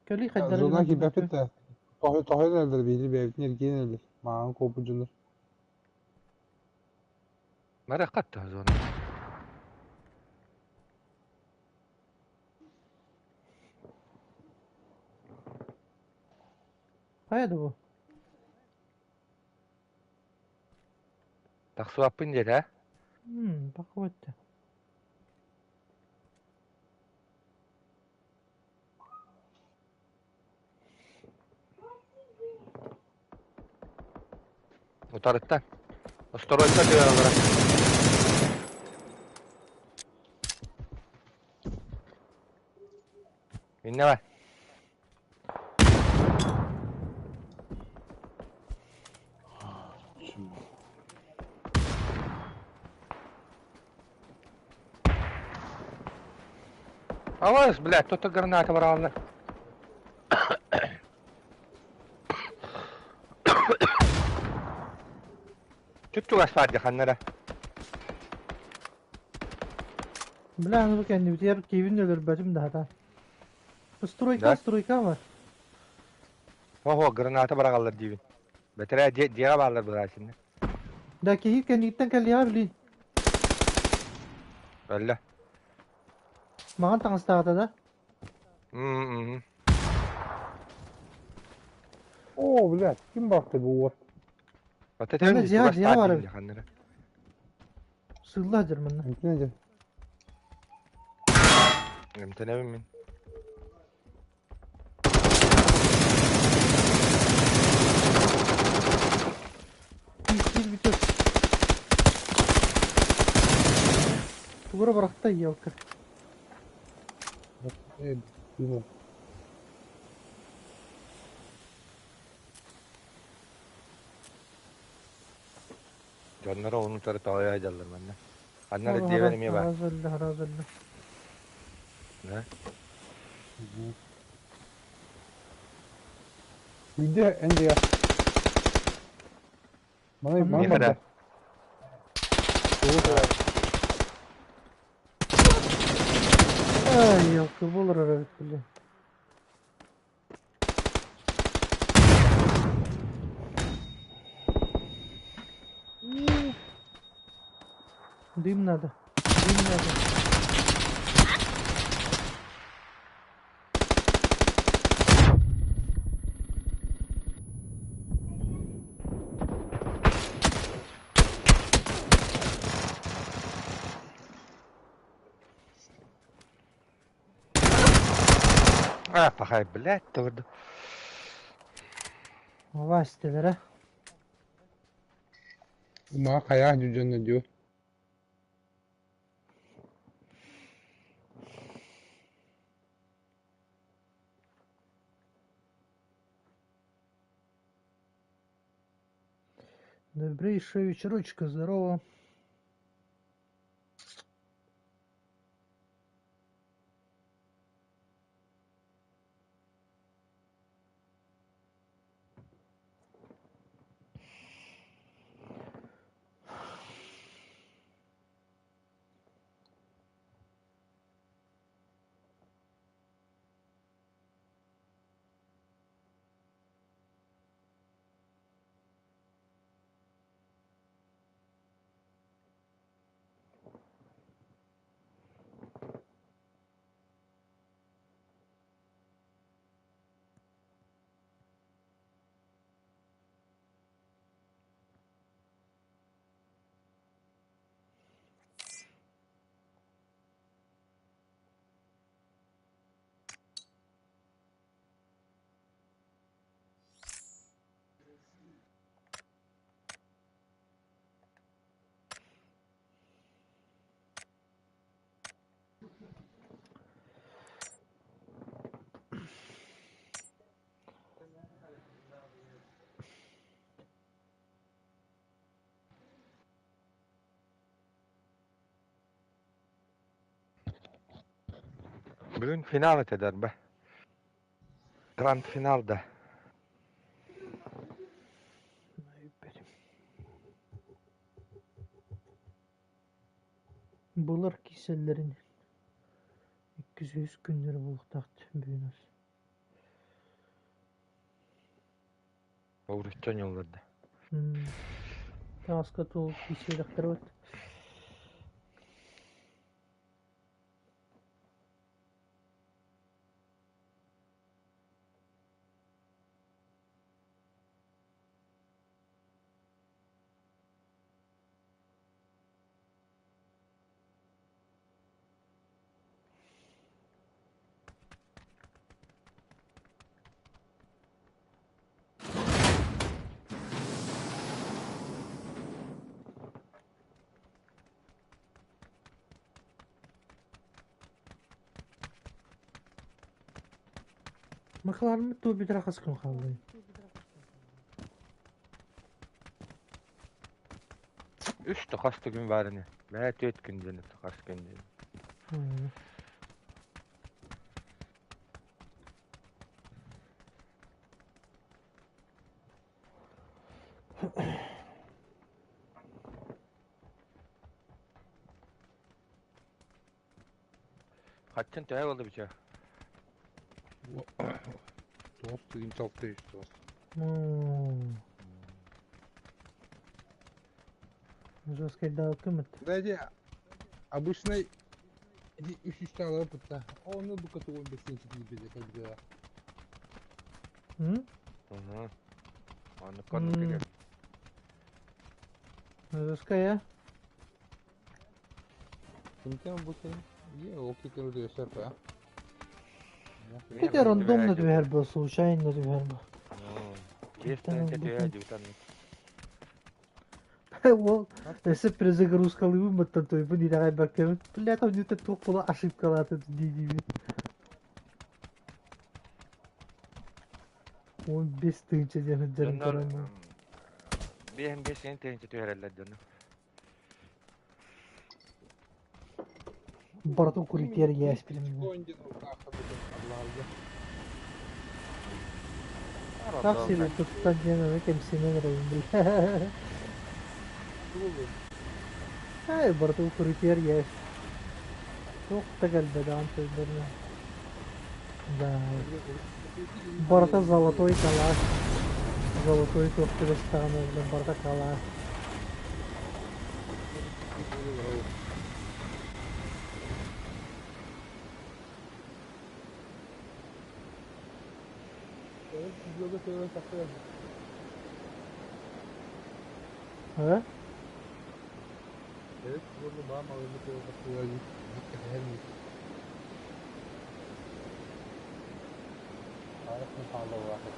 Kelly Ya haydara zona gelen ki turu. bepet de. Tohay nerede belli bir evin erkeğin nerede? Mağın kopucundur. Mara kattı o zaman. Haydi bu. Taksu yapın dedi ha. Bak o etti. Utarıttan. Ostoroysa diyor onlara. Minne var. Avaz, блядь, тут граната брала. Çocuk asfaltı kanlara. Bilen bu kendi bir yer kevin ölür bacım daha da. Da. Stroika var. Ho granata bırakallar diyeyim. Betere diye bağlar bu şimdi. Da ki hiç kendi itten kelli ya bilin. Öyle. Mağan tanısı dağda da. Hmm. Oo bilet. Kim baktı bu? Patates mi? Ciha Ciha var. var. Kanlara. Sığla Cerman'la. Mümkün Emtenemim min. Bir bitiyor. Bura bıraktı ya o kır. Evet. Güzel. Canlara onu tarı tavaya ayarlar bende. Kanlara diye benim ye bak. Haraz öldü. Ne? Bir de ence ya. Bana Ne kadar? bak. Doğru. Ay yok bulur arası bile. Dimnadı. Ah bakay blät durdu. Hava sitelere. Bana kaya cücünü diyor. Добрейшая вечерочка, здорово. Bugün final eder be. Grand finalda. Bular kisellerin 200 günleri buluktaktı büyünüz. Uğraşcan yollarda. Askat ol kiselikler var. Makalar mı tu bir rakas kim kaldı? Üstü kastı gün var ne? Ve 4 gün dönü kast gün dönü. Kaçın tüye oldu bir şey. Dost dediğim çok değil dost. Жесткой дал кымыт. Кстати, обычно 3 tane alıp da onu bu katı 15 cm gibi de. Hı? Hı. Onu konu gibi. Жесткая. Şimdi bu senin iyi o fikri diyor Serpa. Это рандомно дверь был, случайно дверь был. Бестен тüye diyorsan. Ол, если перезагрузка лымыттан той bu нидагай баккем. Блядь, он где-то тупо ошибкалады дейди. 15 тыгынча жана жарым Onlar тарана. bir 5 tüye tüyeler canım. Барту куритер я спрямил. Как себе тут стадиона, кем синен рейн. Ай, барту куритер я. Çok da gelmeden sözlerine. Да. Барта золотой калаш. Золотой тоқтыры стағаныздан барта калаш. Ha? Evet, bunu bana mağlup olmak عارف نفعل واحد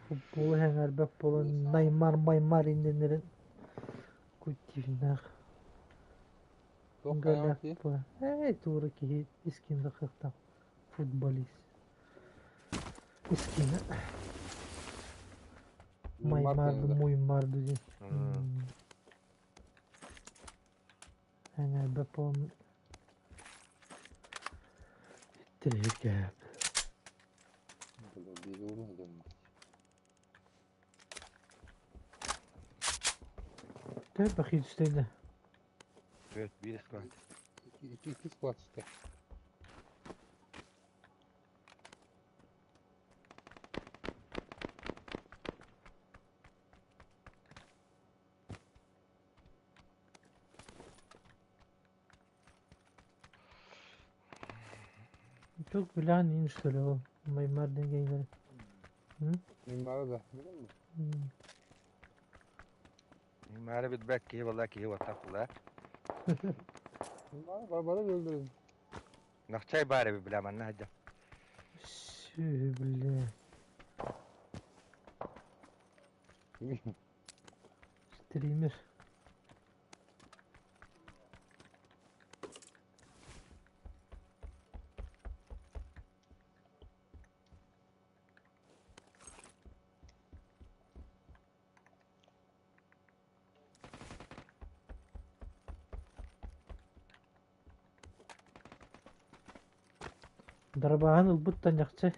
Futbolu henger bak bolu Neymar indirin. Kutifnak. توقع Galak يا bu. Hey tuğru ki iskinde kırkta. Futbolist. İskinde. Maymardı diye. Henger bak bolu. Direkt. Gel bakayım üstüne. Evet, bir squad. İki squat işte. Çok bilen iyiymiş öyle o. Maymar dengeleri. Mimarı da biliyor musun? Mimari bitbek ki vallahi ki vatakla. Mimarı barbarı öldürün. Nakçay bari bir bilemen ne hacı. Şöyle. Streamer. Darabağın ılbıttan yakçı.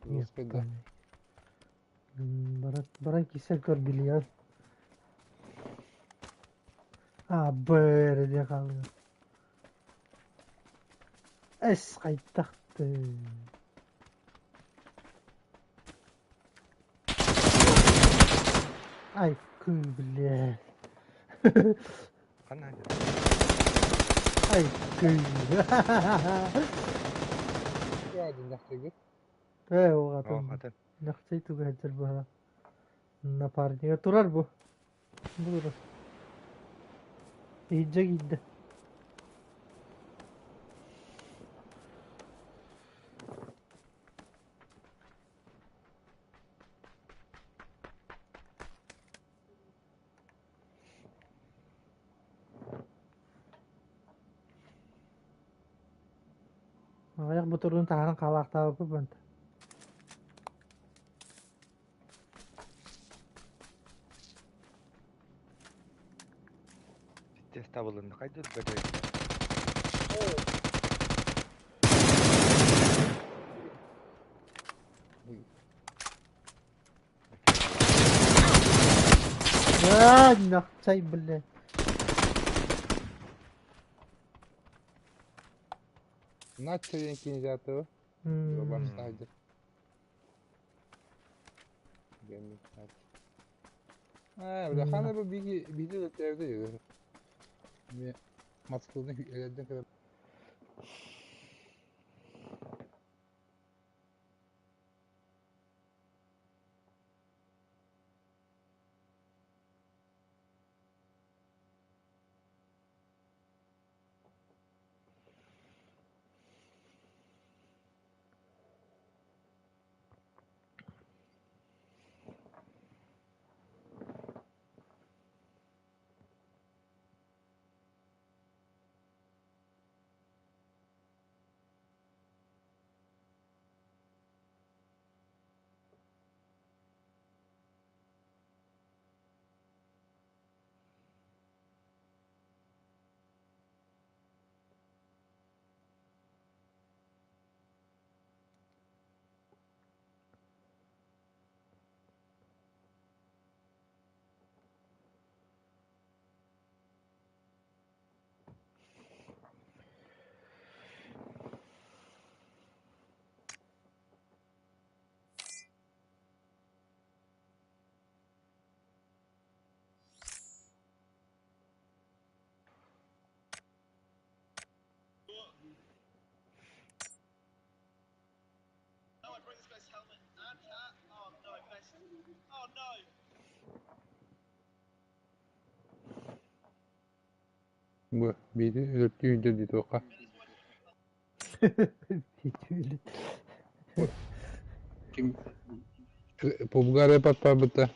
Велосипедде. Баран кисел кör biliyor. Böyle diye kalıyor. Es kayıttaktı. Ay kıl bile. Ana. Ay kıl. Gördün yakçı. O O kadın. kadın. Nakçayı tu gacer bu. Ne parçaya turar bu. Bulur. İyice gitti. Ayak bu turun tahan kalak tahu bu bant. Testa bulundu. Kaydı böyle. Ya nakçay bile. Начали ikinci atı. Başlaydı. Gelmek lazım. Ha, öyle hani bu bir de evde yiyor. Bir maskılını elden kadar. Bu biri dörtlüğünde dedi oka. Hiç öyle. Kim? Bulgarya patlar bıta.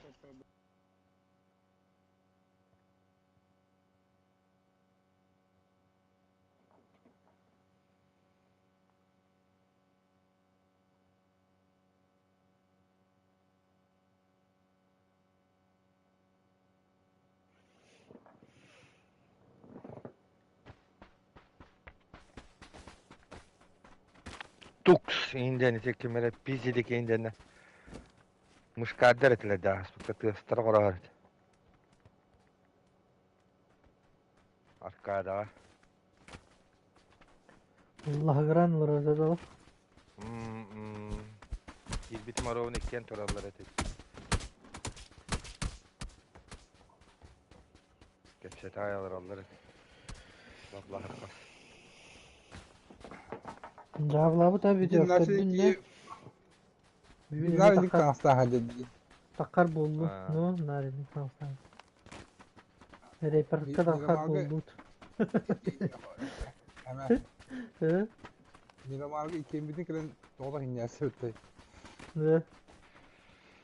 Tux inden tekimere bizidik inden. Muşkader etile daha. Spukatı stara korar. Arkada. Allah gran var orada da. İlbit marovun ikken torallar etek. Geçet ayalar allar etek. Allah harkas. Cevabla bu tabi diyor. Dünle Narinlik kansta halledildi. takar buldu. Ha. No narinlik kansta. Nereye parkta takar buldu. Hemen. He? Miramarga ikemidin kiren doğda hinyası ötey. Ne?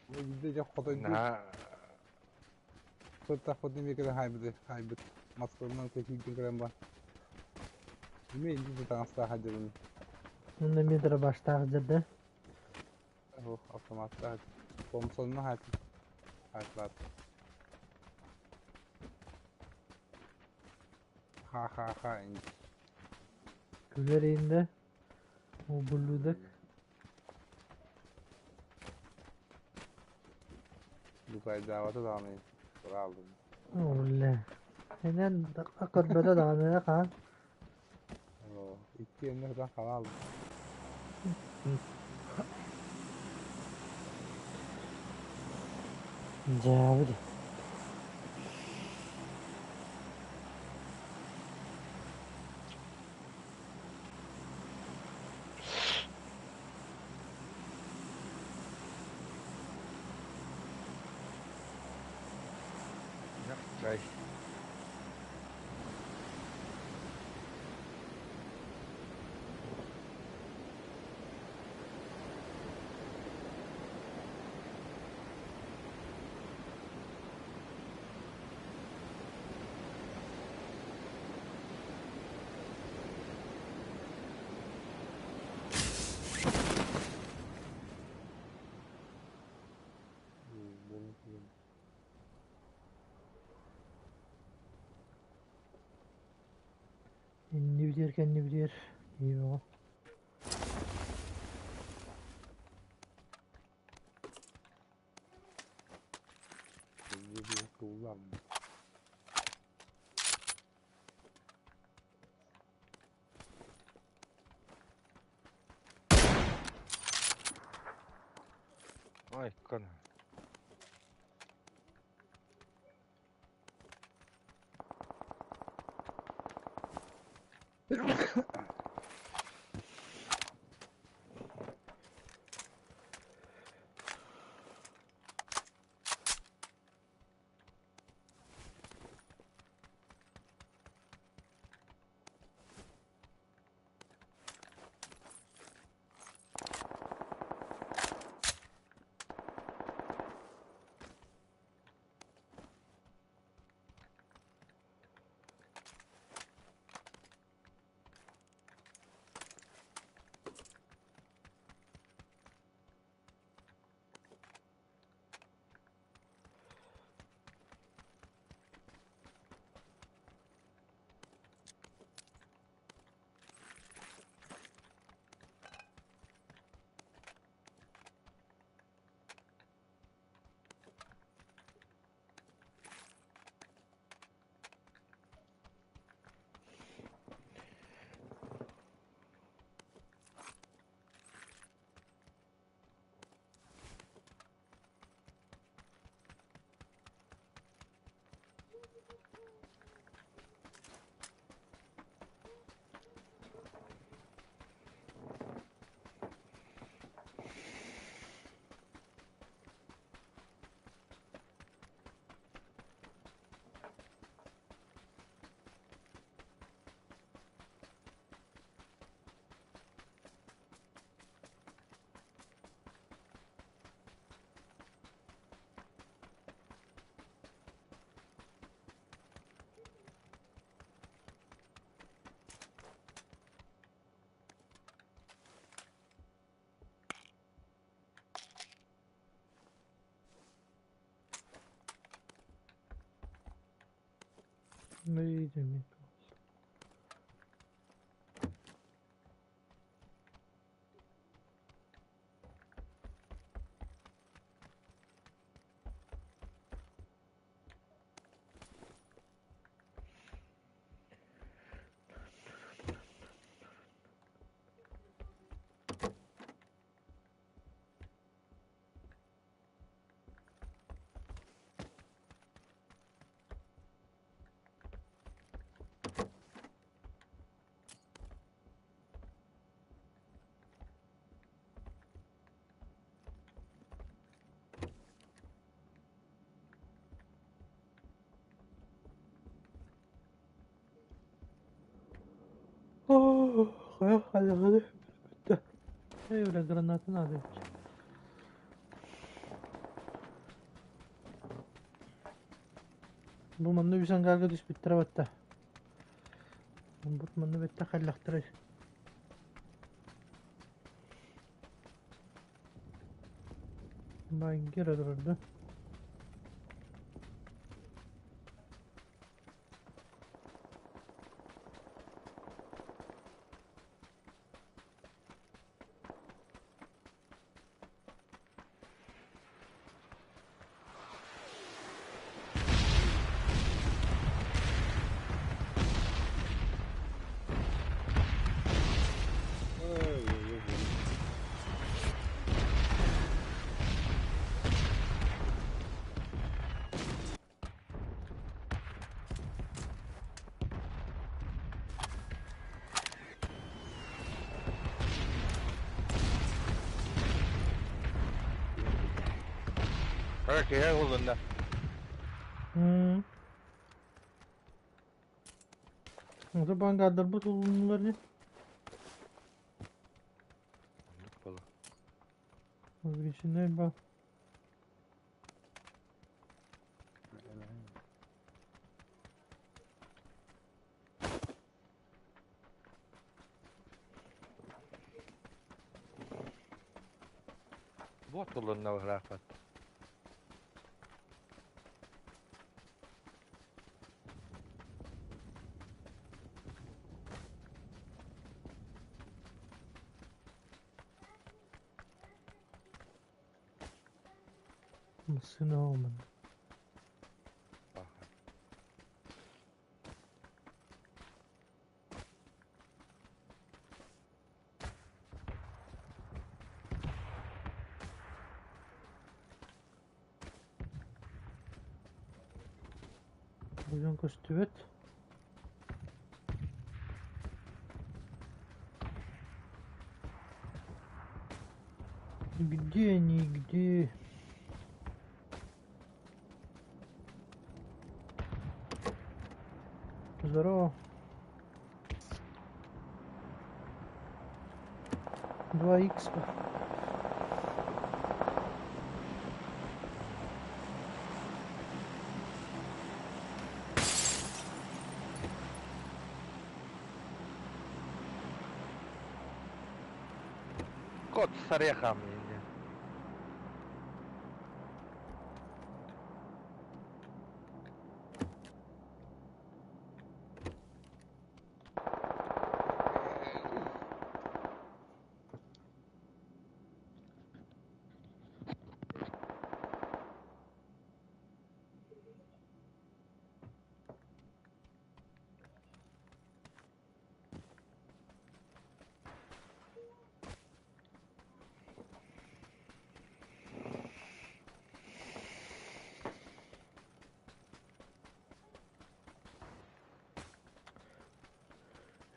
Bu gidecek kodoydu. Na. Sırta kodun bir kiren haybıdı. Maskolundan tekildi kiren var. Bilmeyin bir kansta halledildi. Bunda midre başta acıdı. Oh, otomatta. Komsonuna hayatlar. ha. Gülerinde o buluduk. Lukay davada da anlayın. Aldım. Öyle. Hemen akırbada da ne kan? Oo, iki yerine kadar hava aldım. Cavidi. Yok çay. Kendi bilir kendi bilir. İyi o. Şimdi bir kullandım. Ay kana. İyi demek. Oh, hadi. Bitti. Öyle granatını alıyor. Bu mannu bir sangarga düş bittire batta. Bu mannu bitti kallaktırır. Ben geri dururdu. Aga kaya ulunda. O da ben kadar bu tulumlar ne? Bolu. O bir içinde bak. Bot ulunda var rahat. Nasıl ne olmadı? Bak. Bugün kostüvet. Где они, где? Здорово. 2х. Kod sarıya mıydı?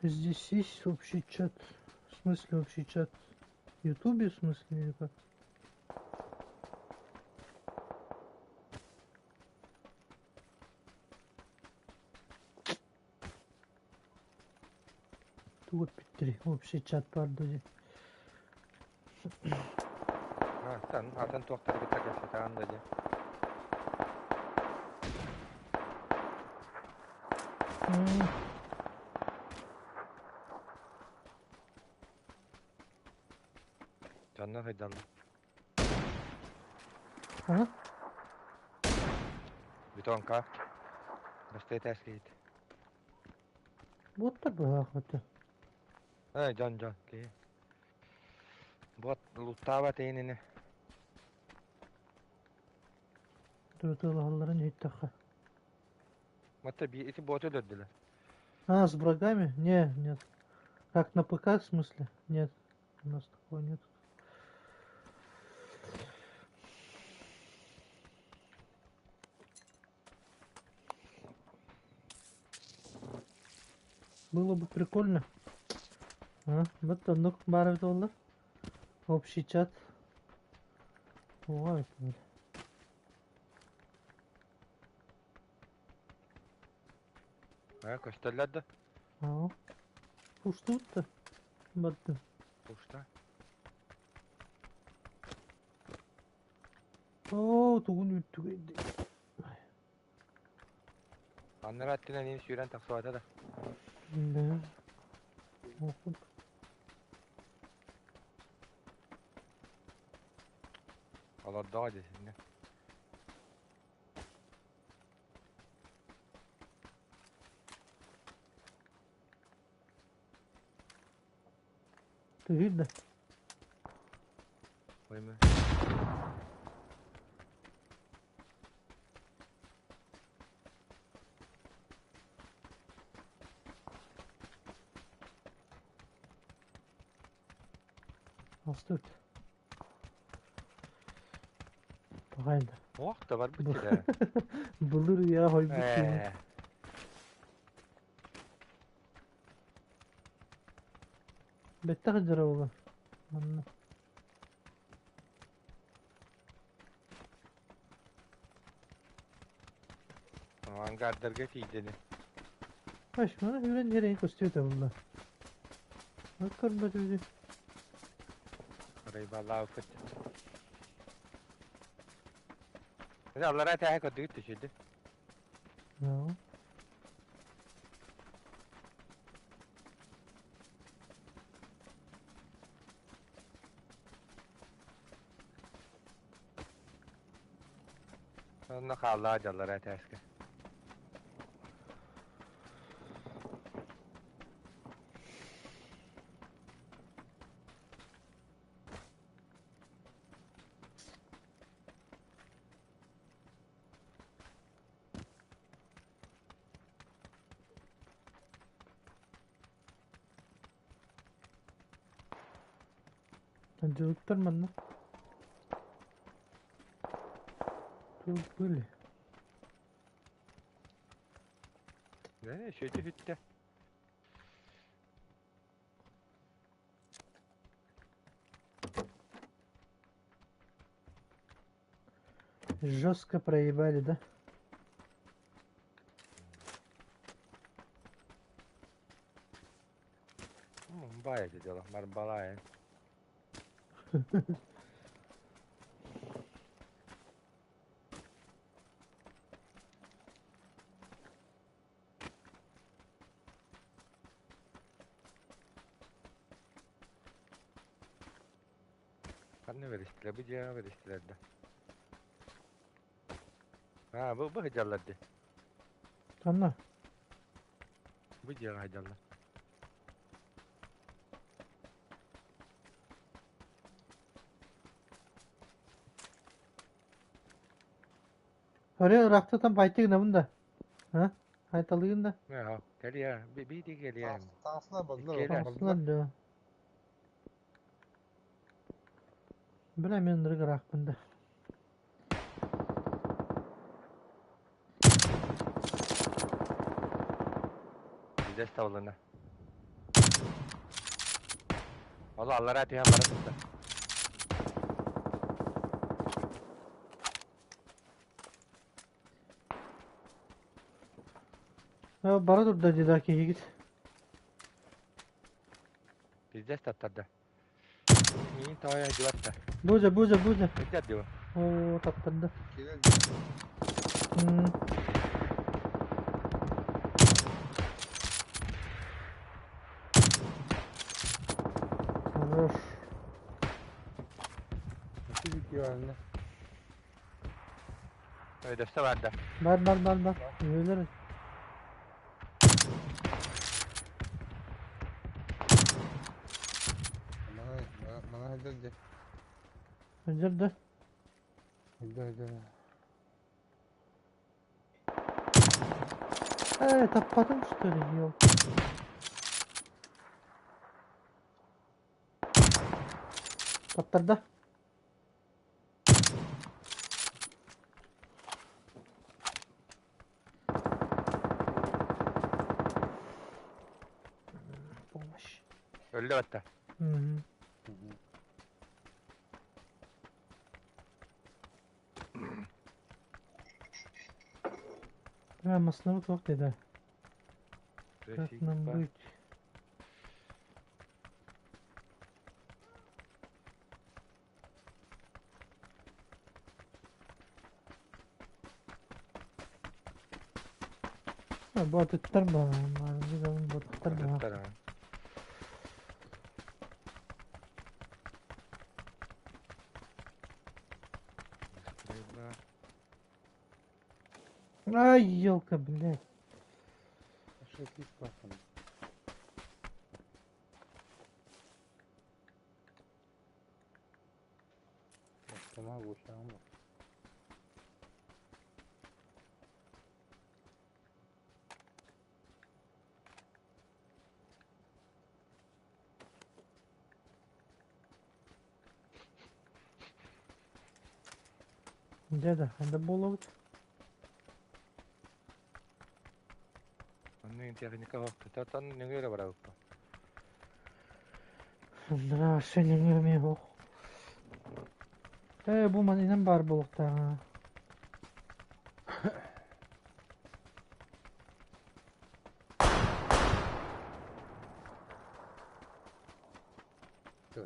Здесь есть общий чат. В смысле общий чат? В Ютубе в смысле или как? Тут bitti. Общий чат vardı. Ha sen atan tohtar bir takası tamam dedi. Canına faydalı. Ha? Bir tonka. Bastı ters git. Вот так было охота. Ha can. Ki. Bot lutava teynini. Тут алларын еттаха. Hatta bir iti botu döndüler. А, с врагами? Не, нет. Как на ПК, в смысле? Нет. У нас такого нет. Было бы прикольно. А, вот оно бары доллар. Общий чат. Ой, блин. Ha kösterlerdi. А, пуштут-то. Баттı. Kuşta. Oo, tuğun üttü geldi. Anlar hattına yeni süren taksivada da. Ne? Okul. Allah dağ desin ne. Tühür de. Koyma. Asturt. Bakayım da. Oh da var bir de. Bulur ya hoy bir Bette hıcıra oğlum. Anla. Hangardarga tiydeni. Başmana hüren nereye kostuyor da bunlar. Bakın bak öyle. Orayı vallahi ufak. Hadi Allah'a teyze kodu gitti şimdi. Ya. Sonra kaldı hadi Allah'a teyze. Acılıktan bana. Çok böyle. Ne şeydi hütte. Жестко проебали, да? Bayağı dedi Allah marbala ya. Ne veriştiler? Bir cevap veriştiler de. Ha bu hıcalladı. Anla. Bu cevap hıcalladı. Oraya Irak'ta tam fight'ı bunda. Ha? Fight alıyın da. Ya gel ya. Bir de gel ya. Tansına baktılar. Gel. Baktılar. Aslında da. Bilemeyen Irak bunda. Bize stavlana. Allah Allah rahmet eylesin bana tuttu. Ya bana dur da cedaki git. Bize stavladı. İyi tavaya civatta. Buca. Ne diyor? Oo taptırdı. Gelen Hmm. Хорош. nasıl bitiyor haline? Öyle de vardı. Var. Öyle. Bana hadi. Öncerde. Hadi. Tapadım işte yok. Taptırdı. Olmuş. Öldü hatta. Hı hı. Ha masnavut yok dedi. Katman bu üç. Ha bu atıtlar mı? Bir zaman bu atıtlar mı? Öldü ha. Ай, елка, блядь. Що ти спахано? Tamam boşağım var. Деда, надо было вот. Onun teknik olarak tutan ne göre bırakıp. Да, senin yemeği yok. Bu maninen var bulukta. Dur.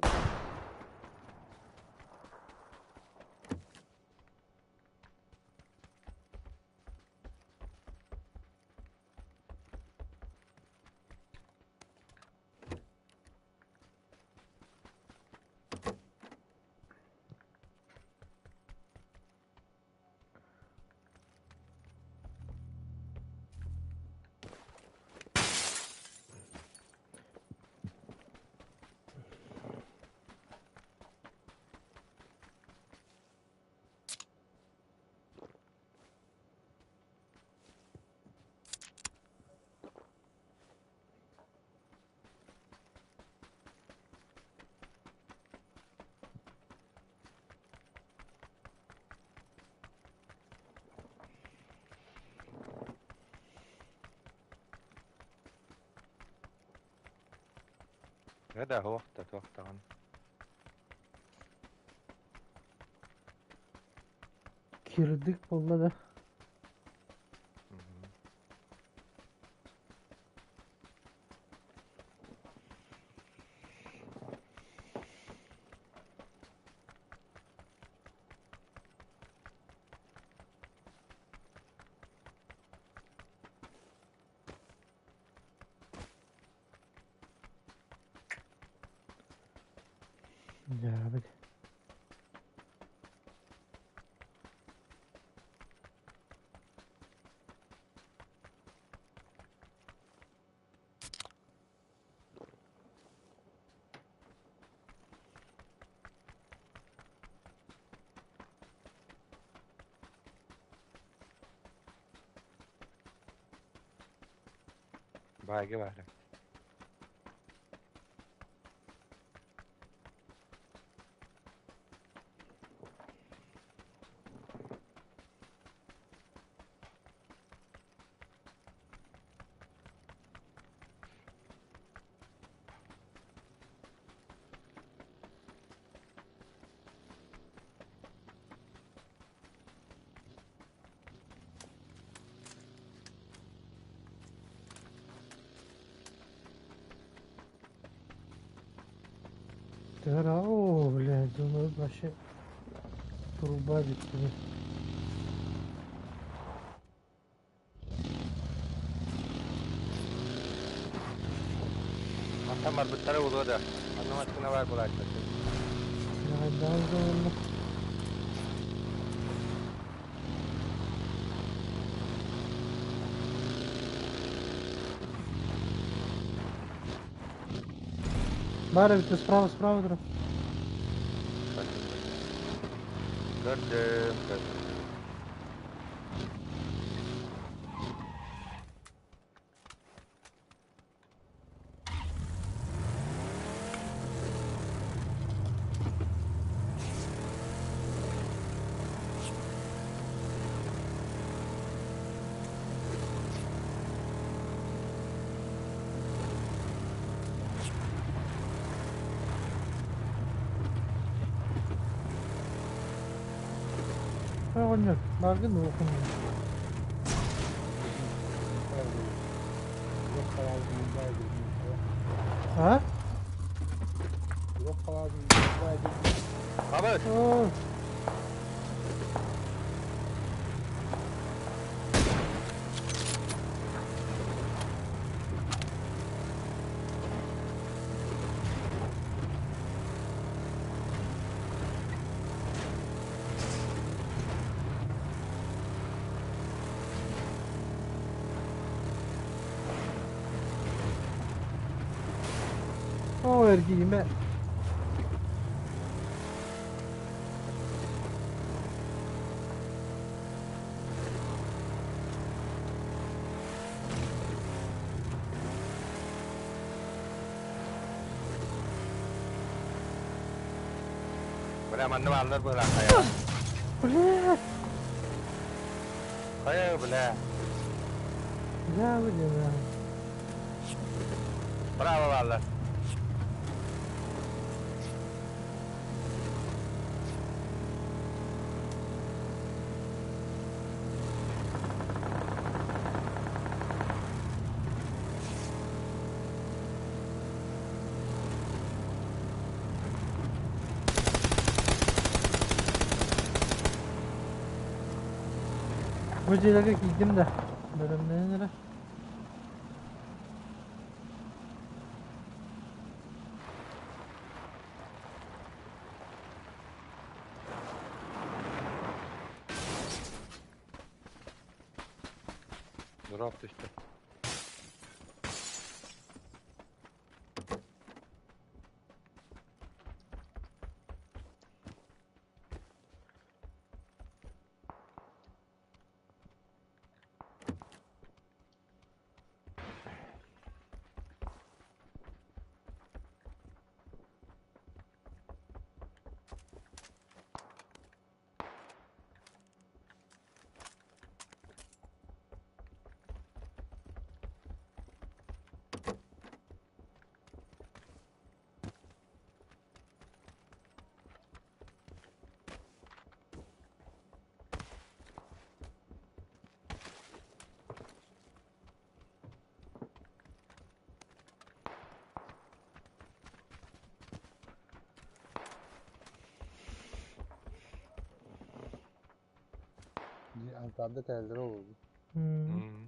هذا هو وقت عن Girdik vallahi da. Ya hadi. باقي واحدة Tera o bile canı başı turba bitti. محمد بالطريق وضوء أنا ما تكون واقف ولا أكتر Ya daha da Mare, to sprawa, sprawa teraz. قدم Правильно, baktın mı okumuyor. Yok kadar bir Ha? Yok kadar bir خبر Oo. O erkeğime. ولا من نوع النار بلا خيال Ula. خيال بلا Ya bile ya. برافو والله Bıcıyla gittim de. Bölümden nere? Drop düştü. Ankara'da terleri oldu. Hmm. Hmm.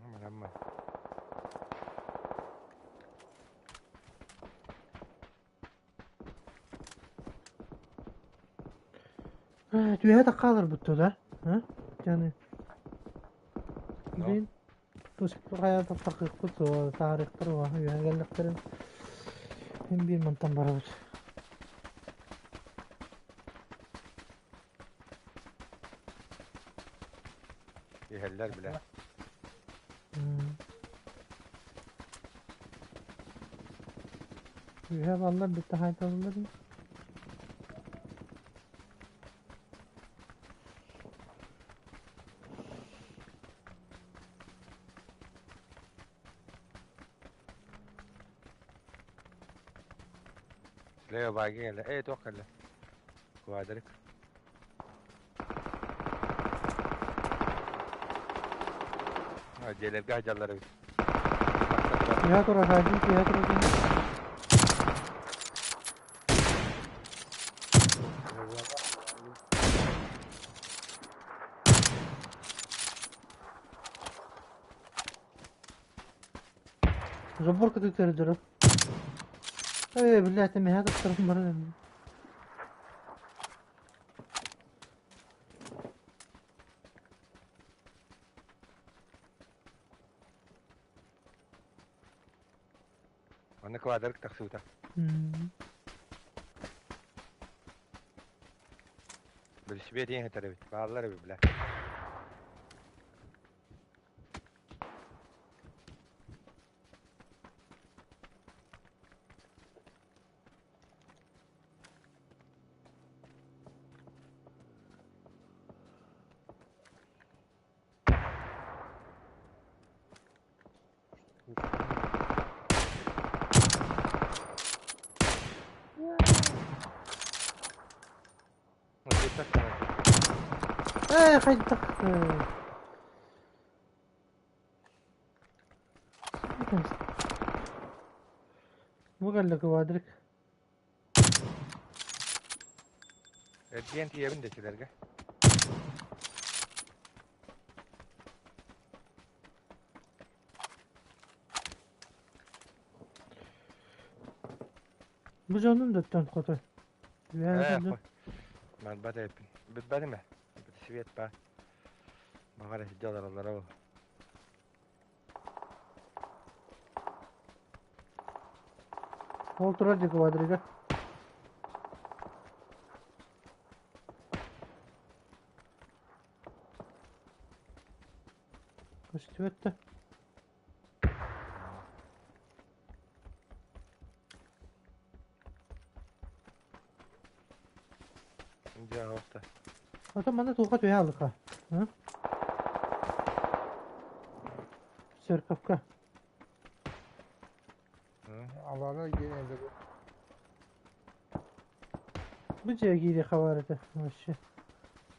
Aman aman. Düğe de kalır bu da. Ha? Yani. No. Zeyn. Bu hayata takık kutu, tarihtir var. Yani geldiklerin. Hem bir mantan beraber. Yeheller bile. Düğe vallahi bir daha haytalılır mı? Leo bagi geldi. Tokkal. Kuadrik. Ha celer gajalları. Düğe tura kaydı, düğe tura kaydı. Zabur kutu tercih. بالله تمي هذا الطرف مرة. Ona kuadrik taksuta. Bilişbiyetiyen heterebit. Bağlıları bir bile. خيطك. مو قال لك وادرك. TNT evin de çilerge. Bu canın da tön kotu. Koy. Ben bada yapayım. Bada mı? Bilişbiyet ba. Bakara hiccalar onlara o. Oltura dik وادرك. Kıştı. İnce hafta. Hatta bana tokat veya aldık ha. Serkafka. Allah'a gene de Bu cegili havarete.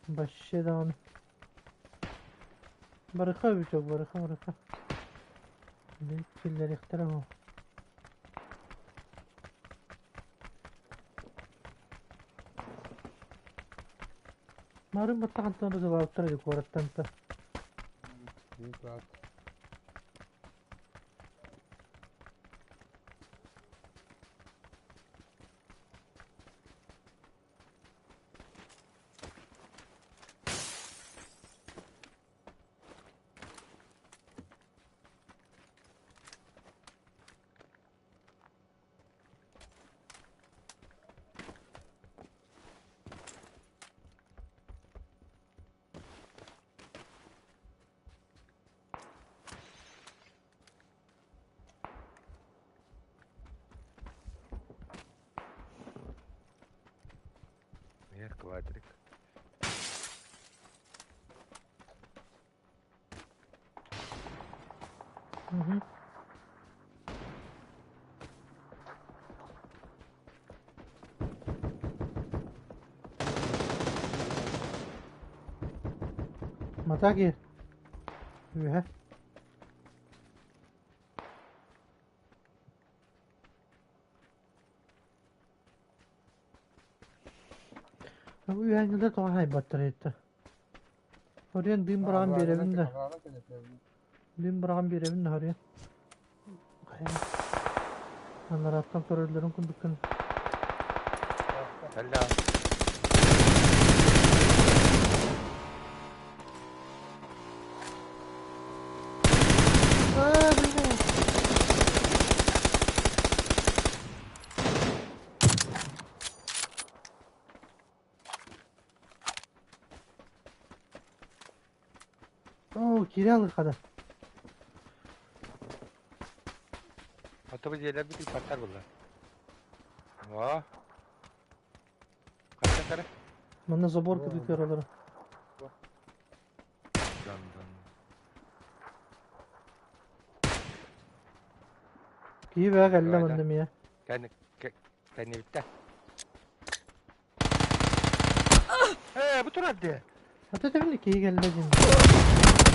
Başı da onu. Barıka bir çok barıka. Killer ihtiram o. Marun batta kantan da var tara korattan ta. Büyük rahat. Yer kvadrik. Hı hı. Mataki. Ühe. Bu ühengilde toğa haybattır etti. Oraya dün bırakın bir evinde. Dün bırakın bir evinde oraya. Onlar attan torörlerin kundukun. Selam. Aaa beni. Oo kiralık kadar. Otobüs yerler bir patlar bunlar. Vah. Kaçta kare? Bana zabor kıdık oraları. Yandan. İyi be geldi Öyle. bandım ya. Kendi bitti. Bu tarafta. Hatta demin ki iyi geldi şimdi.